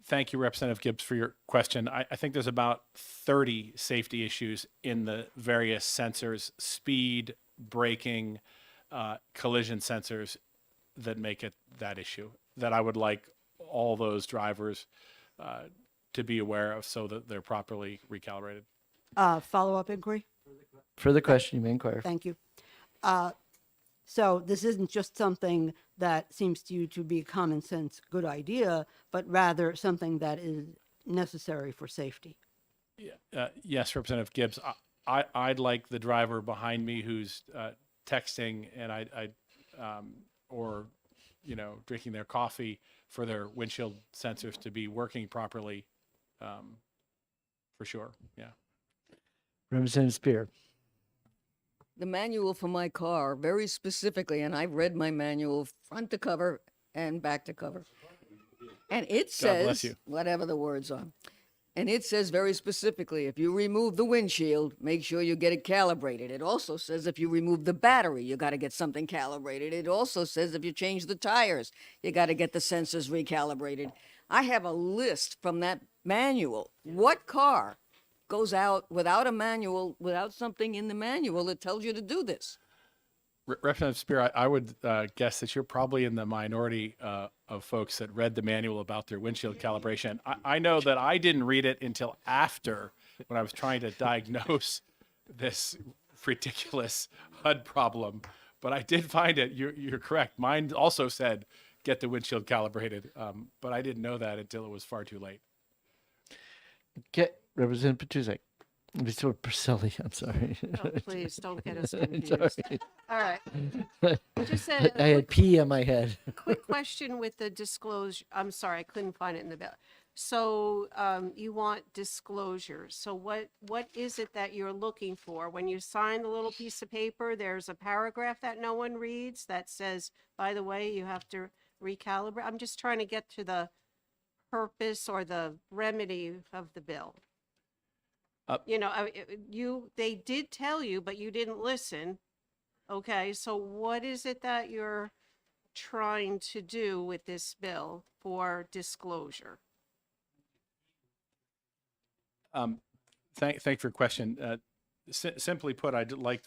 Thank you, Representative Gibbs, for your question. I think there's about 30 safety issues in the various sensors, speed, braking, collision sensors that make it that issue that I would like all those drivers to be aware of so that they're properly recalibrated. Follow-up inquiry? Further question, you may inquire. Thank you. So this isn't just something that seems to you to be a common sense good idea, but rather something that is necessary for safety. Yes, Representative Gibbs. I'd like the driver behind me who's texting and or drinking their coffee for their windshield sensors to be working properly, for sure. Yeah. Representative Spear. The manual for my car, very specifically, and I've read my manual front to cover and back to cover. And it God bless says, you. whatever the words are, and it says very specifically, if you remove the windshield, make sure you get it calibrated. It also says if you remove the battery, you got to get something calibrated. It also says if you change the tires, you got to get the sensors recalibrated. I have a list from that manual. What car goes out without a manual, without something in the manual that tells you to do this? Representative Spear, I would guess that you're probably in the minority of folks that read the manual about their windshield calibration. I know that I didn't read it until after, when I was trying to diagnose this ridiculous HUD problem, but I did find it. You're correct. Mine also said, get the windshield calibrated, but I didn't know that until it was far too late. Okay, Representative Petruszek. Mr. Perselli, I'm sorry. Oh, please, don't get us I'm confused. sorry. All right. Just a I had pee on my head. quick question with the disclosure. I'm sorry, I couldn't find it in the bill. So you want disclosure. So what is it that you're looking for? When you sign the little piece of paper, there's a paragraph that no one reads that says, by the way, you have to recalibrate. I'm just trying to get to the purpose or the remedy of the bill. They did tell you, but you didn't listen. Okay, so what is it that you're trying to do with this bill for disclosure? Thank you for your question. Simply put, I'd like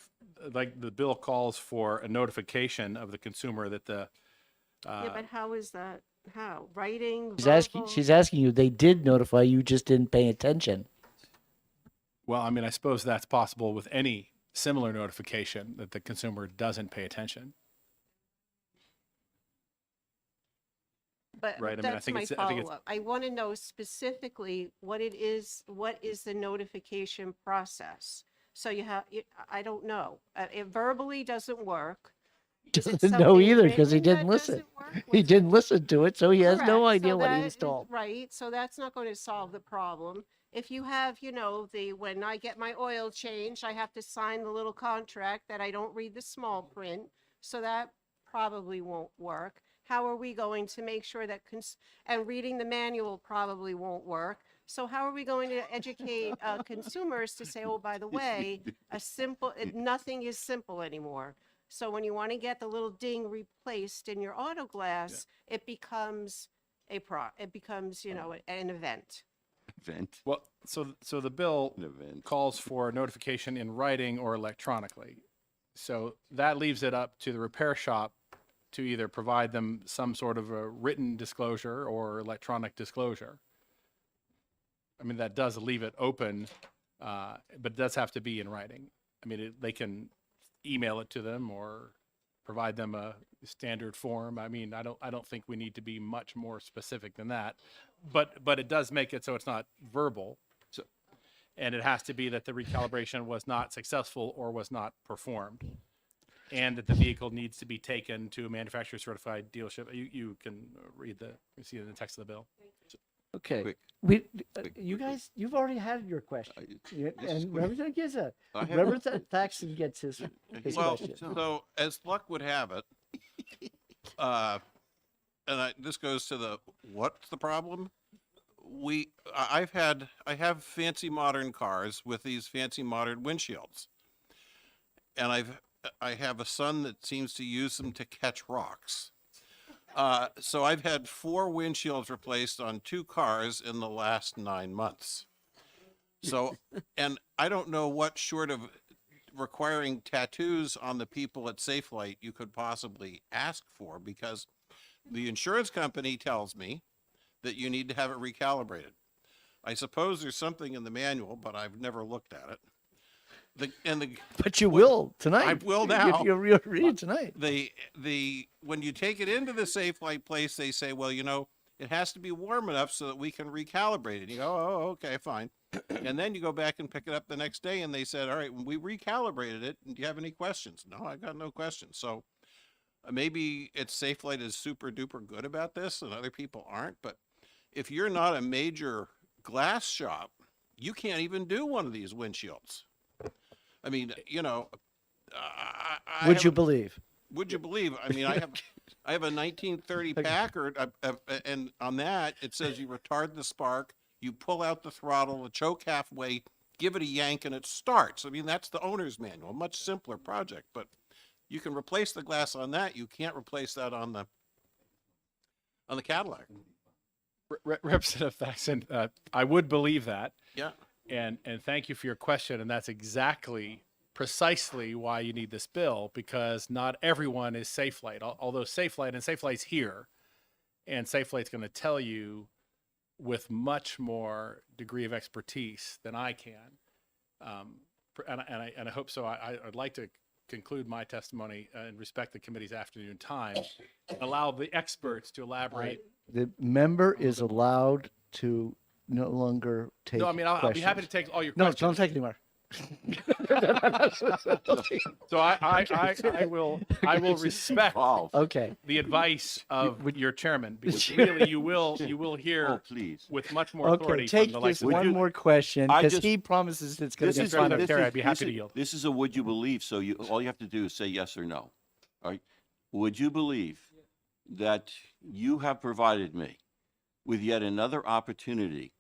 the bill calls for a notification of the consumer that the. Yeah, but how is that? How? Writing? She's asking you, they did notify you, just didn't pay attention. Well, I mean, I suppose that's possible with any similar notification that the consumer doesn't pay attention. But right. I mean, that's my follow-up. I want to know specifically what it is. What is the notification process? So I don't know. It verbally doesn't work. Doesn't know either because he didn't listen. He didn't listen to it, so he has no Correct. idea So what he that was is told. right. So that's not going to solve the problem. If you have, when I get my oil changed, I have to sign the little contract that I don't read the small print. So that probably won't work. How are we going to make sure that, and reading the manual probably won't work. So how are we going to educate consumers to say, oh, by the way, nothing is simple anymore. So when you want to get the little ding replaced in your auto glass, it becomes an event. Event. Well, so the bill calls for notification in writing or electronically. So that leaves it up to the repair shop to either provide them some sort of a written disclosure or electronic disclosure. I mean, that does leave it open, but it does have to be in writing. I mean, they can email it to them or provide them a standard form. I mean, I don't think we need to be much more specific than that, but it does make it so it's not verbal. So, And it has to be that the recalibration was not successful or was not performed, and that the vehicle needs to be taken to a manufacturer certified dealership. You can see it in the text of the bill. Okay. quick, You guys, you've already had your question. And Representative Giza, I have- Representative Thaxton gets his Well, question. so as luck would have it, this goes to the what's the problem? I have fancy modern cars with these fancy modern windshields, and I have a son that seems to use them to catch rocks. So I've had 4 windshields replaced on 2 cars in the last 9 months. So, and I don't know what short of requiring tattoos on the people at Safelight you could possibly ask for, because the insurance company tells me that you need to have it recalibrated. I suppose there's something in the manual, but I've never looked at it. But you will tonight. I will now. You'll read it tonight. When you take it into the Safelight place, they say, well, it has to be warm enough so that we can recalibrate it. You go, oh, okay, fine. And then you go back and pick it up the next day, and they said, all right, we recalibrated it. Do you have any questions? No, I got no questions. So maybe Safelight is super duper good about this, and other people aren't. But if you're not a major glass shop, you can't even do one of these windshields. I mean, Would you believe? Would you believe? I mean, I have a 1930 Packard, and on that it says you retard the spark, you pull out the throttle, the choke halfway, give it a yank, and it starts. I mean, that's the owner's manual. Much simpler project, but you can replace the glass on that. You can't replace that on the Cadillac. Representative Thaxton, I would believe that. Yeah. And thank you for your question. And that's precisely why you need this bill, because not everyone is Safelight. Although Safelight's here, and Safelight's going to tell you with much more degree of expertise than I can. And I hope so. I'd like to conclude my testimony and respect the committee's afternoon time, and allow the experts to elaborate. The member is allowed to no longer take. No, I mean, I'll be happy to take all your questions. No, don't take anymore. So I will respect okay. the advice of your chairman, because really you will hear with much more authority Okay, take from the this likes of one more question, because he promises it's going to get Mr. Secretary, I'd be happy to yield. This is a would you believe, so all you have to do is say yes or no. All right? Would you believe that you have provided me with yet another opportunity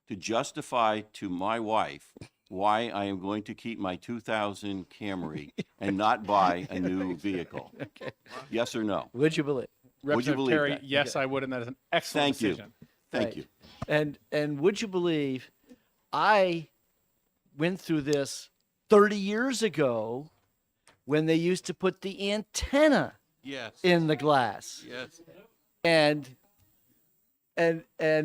to justify to my wife why I am going to keep my 2000 Camry and not buy a new vehicle? Okay. Yes or no? Would you believe? Would you believe Terry, that? yes, I would, and that is an excellent Thank you. decision. Thank you. And would you believe I went through this 30 years ago when they used to put the antenna Yes. in the glass. Yes. And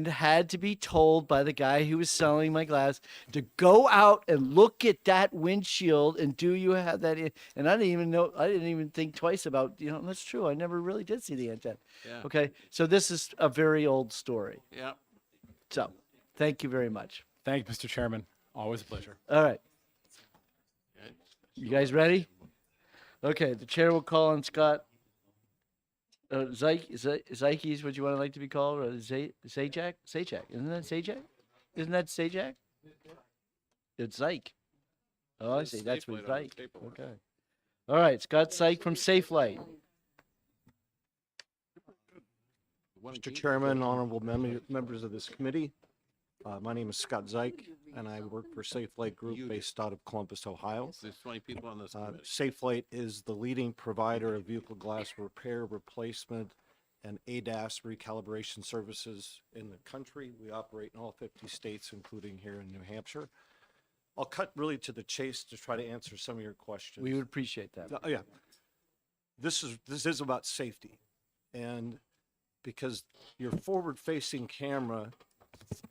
had to be told by the guy who was selling my glass to go out and look at that windshield and do you have that in? And I didn't even think twice about, that's true. I never really did see the antenna. Yeah. Okay. So this is a very old story. Yeah. So thank you very much. Thank you, Mr. Chairman. Always a pleasure. All right. You guys ready? Okay. The chair will call on Scott. Zeike is what you want to like to be called, or Zajac? Sajak. Isn't that Sajak? Isn't that Sajak? It's Zeike. Oh, I see. That's what Zeike. Okay. All right, Scott Zeike from Safelight. Mr. Chairman, honorable members of this committee, my name is Scott Zeike, and I work for Safelight Group based out of Columbus, Ohio. There's 20 people on this committee. Safelight is the leading provider of vehicle glass repair, replacement, and ADAS recalibration services in the country. We operate in all 50 states, including here in New Hampshire. I'll cut really to the chase to try to answer some of your questions. We would appreciate that. Yeah. This is about safety. And because your forward-facing camera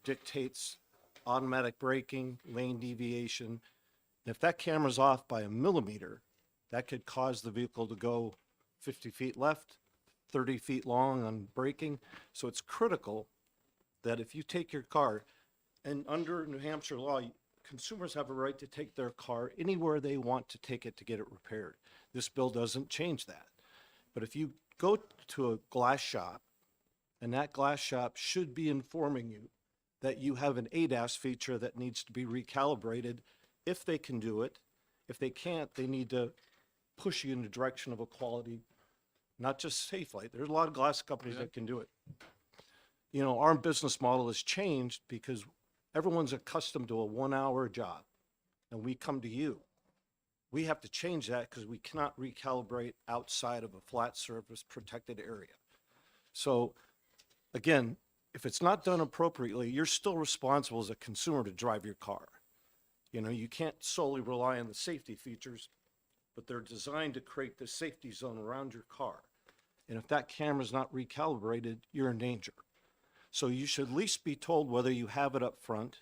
dictates automatic braking, lane deviation. And if that camera's off by a millimeter, that could cause the vehicle to go 50 feet left, 30 feet long on braking. So it's critical that if you take your car, and under New Hampshire law, consumers have a right to take their car anywhere they want to take it to get it repaired. This bill doesn't change that. But if you go to a glass shop, and that glass shop should be informing you that you have an ADAS feature that needs to be recalibrated if they can do it. If they can't, they need to push you in the direction of a quality, not just Safelite. There's a lot of glass companies that can do it. You know, our business model has changed because everyone's accustomed to a 1-hour job, and we come to you. We have to change that because we cannot recalibrate outside of a flat surface protected area. So again, if it's not done appropriately, you're still responsible as a consumer to drive your car. You know, you can't solely rely on the safety features, but they're designed to create the safety zone around your car. And if that camera's not recalibrated, you're in danger. So you should at least be told whether you have it up front.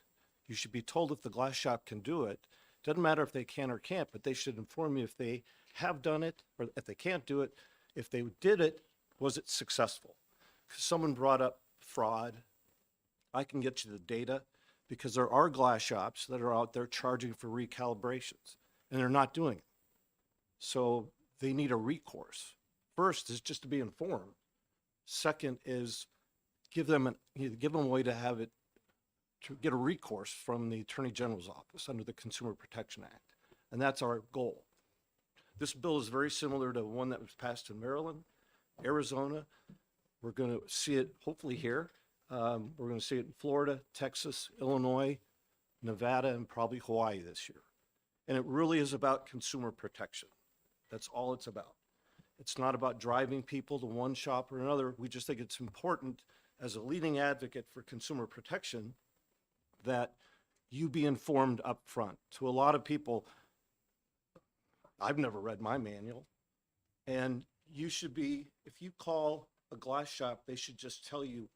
You should be told if the glass shop can do it. Doesn't matter if they can or can't, but they should inform you if they have done it or if they can't do it. If they did it, was it successful? Because someone brought up fraud. I can get you the data because there are glass shops that are out there charging for recalibrations and they're not doing it. So they need a recourse. First is just to be informed. Second is give them a way to have it, to get a recourse from the Attorney General's office under the Consumer Protection Act. And that's our goal. This bill is very similar to one that was passed in Maryland, Arizona. We're going to see it hopefully here. We're going to see it in Florida, Texas, Illinois, Nevada, and probably Hawaii this year. And it really is about consumer protection. That's all it's about. It's not about driving people to one shop or another. We just think it's important as a leading advocate for consumer protection that you be informed up front. To a lot of people, I've never read my manual. And you should be, if you call a glass shop, they should just tell you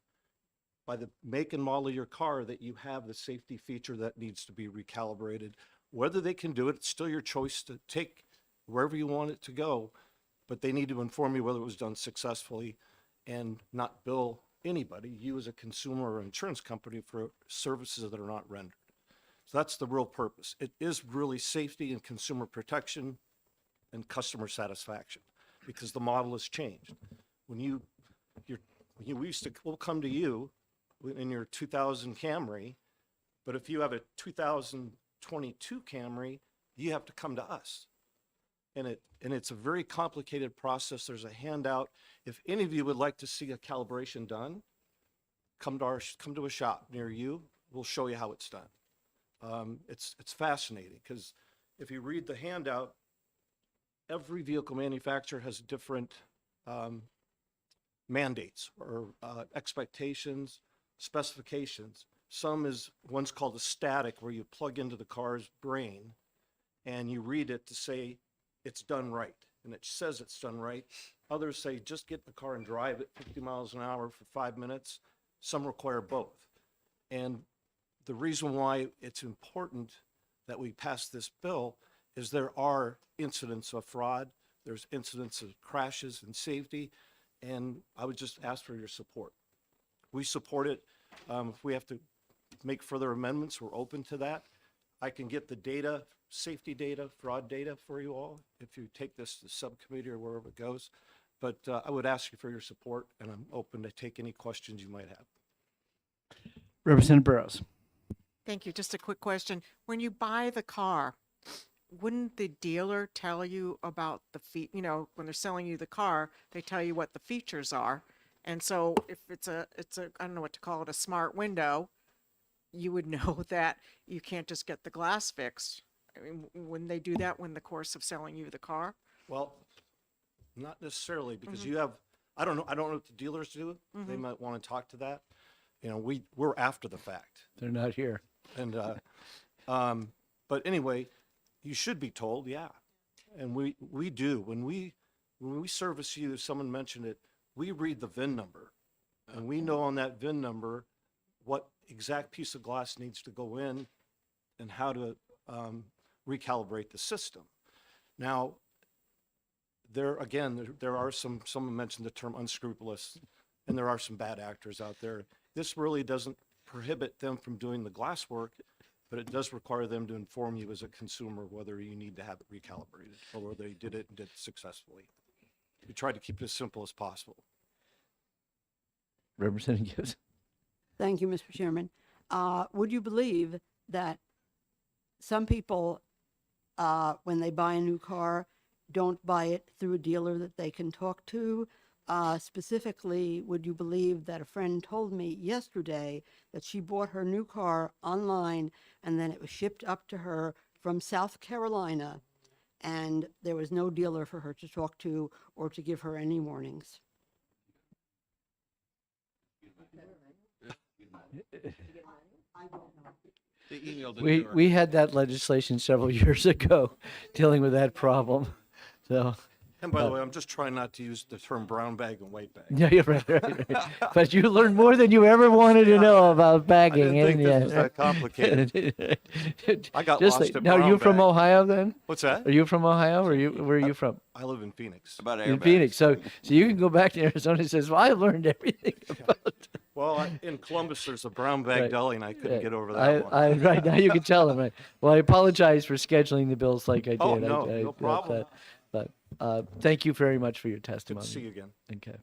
by the make and model of your car that you have the safety feature that needs to be recalibrated. Whether they can do it, it's still your choice to take wherever you want it to go, but they need to inform you whether it was done successfully and not bill anybody, you as a consumer or insurance company, for services that are not rendered. So that's the real purpose. It is really safety and consumer protection and customer satisfaction because the model has changed. We'll come to you in your 2000 Camry, but if you have a 2022 Camry, you have to come to us. And it's a very complicated process. There's a handout. If any of you would like to see a calibration done, come to a shop near you. We'll show you how it's done. It's fascinating because if you read the handout, every vehicle manufacturer has different mandates or expectations, specifications. One's called a static, where you plug into the car's brain and you read it to say it's done right, and it says it's done right. Others say just get in the car and drive it 50 miles an hour for 5 minutes. Some require both. And the reason why it's important that we pass this bill is there are incidents of fraud, there's incidents of crashes and safety, and I would just ask for your support. We support it. If we have to make further amendments, we're open to that. I can get the data, safety data, fraud data for you all if you take this to subcommittee or wherever it goes. But I would ask you for your support, and I'm open to take any questions you might have. Representative Burrows. Thank you. Just a quick question. When you buy the car, wouldn't the dealer tell you about the when they're selling you the car, they tell you what the features are. And so if it's a I don't know what to call it, a smart window, you would know that you can't just get the glass fixed. I mean, wouldn't they do that in the course of selling you the car? Well, not necessarily, because you have, I don't know what the dealers do. They might want to talk to that. You know, we're after the fact. They're not here. And But anyway, you should be told, yeah. And we do. When we service you, someone mentioned it, we read the VIN number. And we know on that VIN number what exact piece of glass needs to go in and how to recalibrate the system. Now, there are someone mentioned the term unscrupulous, and there are some bad actors out there. This really doesn't prohibit them from doing the glass work, but it does require them to inform you as a consumer whether you need to have it recalibrated or whether they did it and did it successfully. We try to keep it as simple as possible. Representative Gibbs. Thank you, Mr. Chairman. Would you believe that some people, when they buy a new car, don't buy it through a dealer that they can talk to? Specifically, would you believe that a friend told me yesterday that she bought her new car online and then it was shipped up to her from South Carolina, and there was no dealer for her to talk to or to give her any warnings? We had that legislation several years ago dealing with that problem. So. And by the way, I'm just trying not to use the term brown bag and white bag. Yeah, you're right. But you learned more than you ever wanted to know about bagging. I didn't think this was that complicated. I got lost at Now, are brown you from bag. Ohio then? What's that? Are you from Ohio, or where are you from? I live in Phoenix. About In Phoenix. So you can go back to Arizona and says, "Well, I learned everything about." Well, in Columbus, there's a brown bag Right. deli, and I couldn't Yeah. get over that one. Right now you can tell them. Right. Well, I apologize for scheduling the bills like I did. Oh, no, I no problem. But thank you very much for your testimony. Good to see you again. Okay.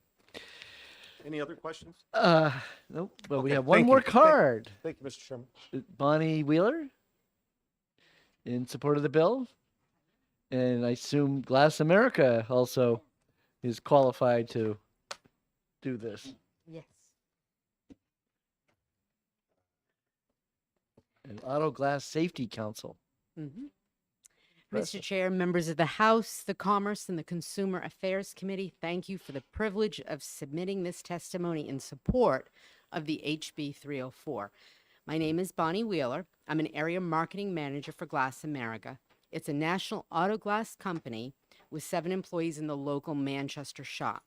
Any other questions? Nope. Well, we Okay, have one thank more you. card. Thank you, Mr. Chairman. Bonnie Wheeler, in support of the bill. And I assume Glass America also is qualified to do this. Yes. And Auto Glass Safety Council. Mm-hmm. Impressive. Mr. Chair, members of the House, the Commerce, and the Consumer Affairs Committee, thank you for the privilege of submitting this testimony in support of the HB 304. My name is Bonnie Wheeler. I'm an area marketing manager for Glass America. It's a national auto glass company with 7 employees in the local Manchester shop.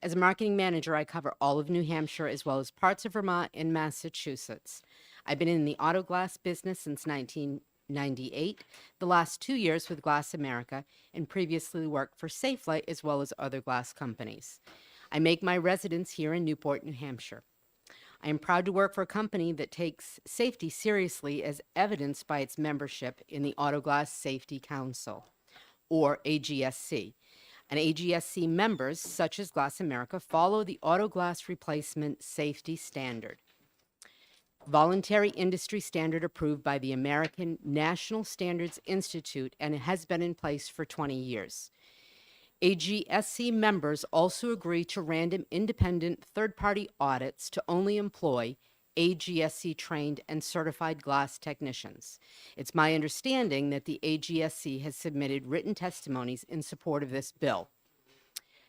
As a marketing manager, I cover all of New Hampshire as well as parts of Vermont and Massachusetts. I've been in the auto glass business since 1998, the last 2 years with Glass America, and previously worked for Safelite as well as other glass companies. I make my residence here in Newport, New Hampshire. I am proud to work for a company that takes safety seriously, as evidenced by its membership in the Auto Glass Safety Council, or AGSC. And AGSC members, such as Glass America, follow the Auto Glass Replacement Safety Standard, voluntary industry standard approved by the American National Standards Institute, and it has been in place for 20 years. AGSC members also agree to random independent third-party audits to only employ AGSC trained and certified glass technicians. It's my understanding that the AGSC has submitted written testimonies in support of this bill.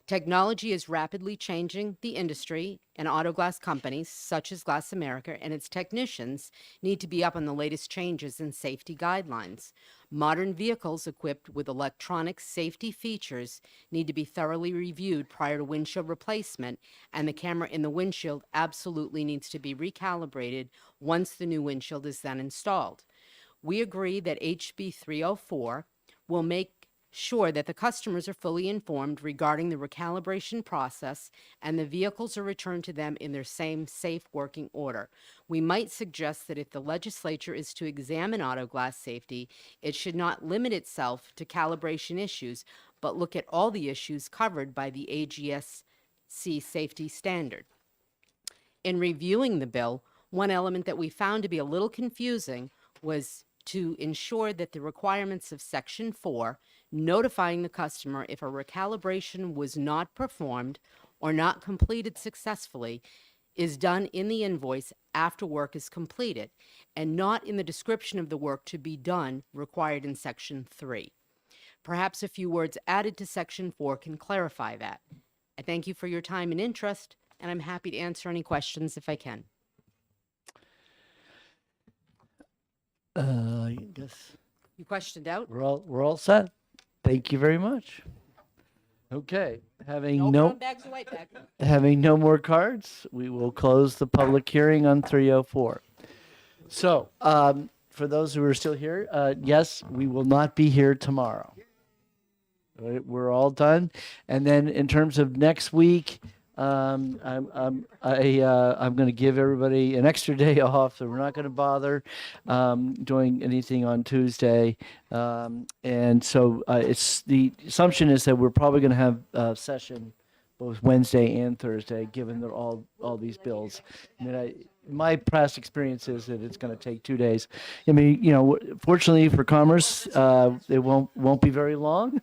Technology is rapidly changing the industry, and auto glass companies, such as Glass America, and its technicians need to be up on the latest changes in safety guidelines. Modern vehicles equipped with electronic safety features need to be thoroughly reviewed prior to windshield replacement, and the camera in the windshield absolutely needs to be recalibrated once the new windshield is then installed. We agree that HB 304 will make sure that the customers are fully informed regarding the recalibration process and the vehicles are returned to them in their same safe working order. We might suggest that if the legislature is to examine auto glass safety, it should not limit itself to calibration issues, but look at all the issues covered by the AGSC safety standard. In reviewing the bill, one element that we found to be a little confusing was to ensure that the requirements of Section 4, notifying the customer if a recalibration was not performed or not completed successfully, is done in the invoice after work is completed, and not in the description of the work to be done required in Section 3. Perhaps a few words added to Section 4 can clarify that. I thank you for your time and interest, and I'm happy to answer any questions if I can. I guess You questioned out? we're all set. Thank you very much. Okay, having No no brown bags or white bags. having no more cards, we will close the public hearing on 304. So, for those who are still here, yes, we will not be here tomorrow. All right, we're all done. And then in terms of next week, I'm going to give everybody an extra day off, so we're not going to bother doing anything on Tuesday. And so it's the assumption is that we're probably going to have a session both Wednesday and Thursday, given they're all these bills. I mean, my past experience is that it's going to take 2 days. I mean, you know, fortunately for Commerce, it won't be very long.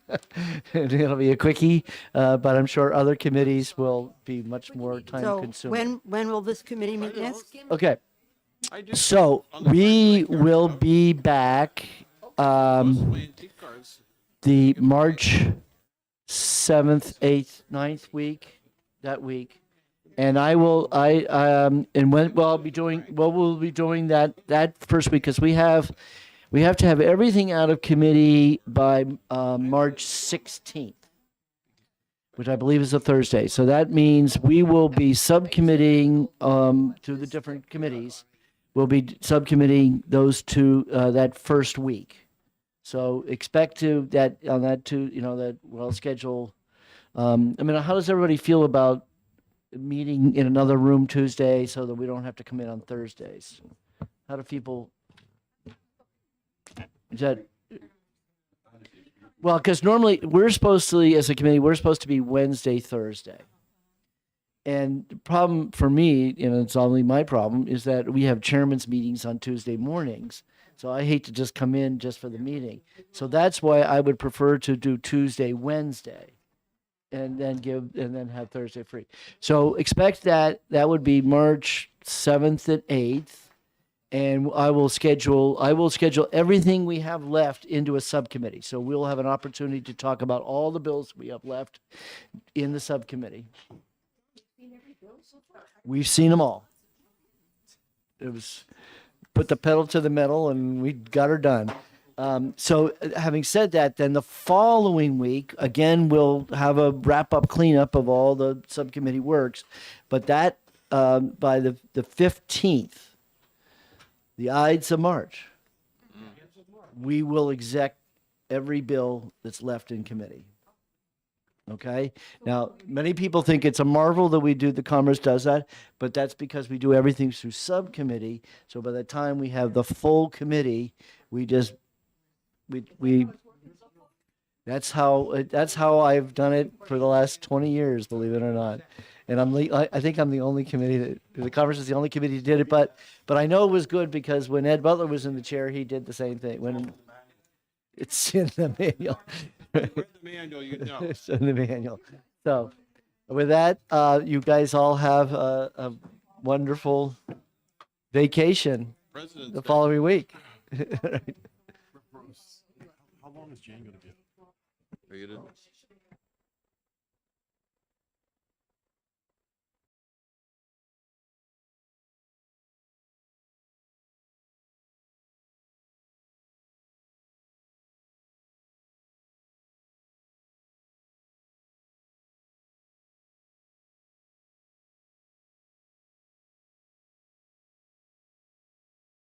It'll be a quickie, but I'm sure other committees will be much more time So consuming. when will this committee meet next? Okay, so we will be back the March 7th, 8th, 9th week, that week. And we'll be doing that first week because we have to have everything out of committee by March 16th, which I believe is a Thursday. So that means we will be subcommitting to the different committees. We'll be subcommitting those two that first week. So expect that we'll schedule. I mean, how does everybody feel about meeting in another room Tuesday so that we don't have to come in on Thursdays? How do people? Is that? Well, because normally we're supposed to, as a committee, we're supposed to be Wednesday, Thursday. And the problem for me, it's only my problem, is that we have chairman's meetings on Tuesday mornings. So I hate to just come in just for the meeting. So that's why I would prefer to do Tuesday, Wednesday, and then have Thursday free. So expect that would be March 7th and 8th. And I will schedule everything we have left into a subcommittee. So we'll have an opportunity to talk about all the bills we have left in the subcommittee. We've seen them all. It was put the pedal to the metal and we got her done. So having said that, then the following week, again, we'll have a wrap-up cleanup of all the subcommittee works. But that, by the 15th, the Ides of March, we will exec every bill that's left in committee. Okay? Now, many people think it's a marvel that the Commerce does that, but that's because we do everything through subcommittee. So by the time we have the full committee, that's how I've done it for the last 20 years, believe it or not. And I think I'm the only committee the Commerce is the only committee that did it, but I know it was good because when Ed Butler was in the chair, he did the same thing. When it's in the manual. It's in the manual. So with that, you guys all have a wonderful vacation the following week. How long is Jane going to be?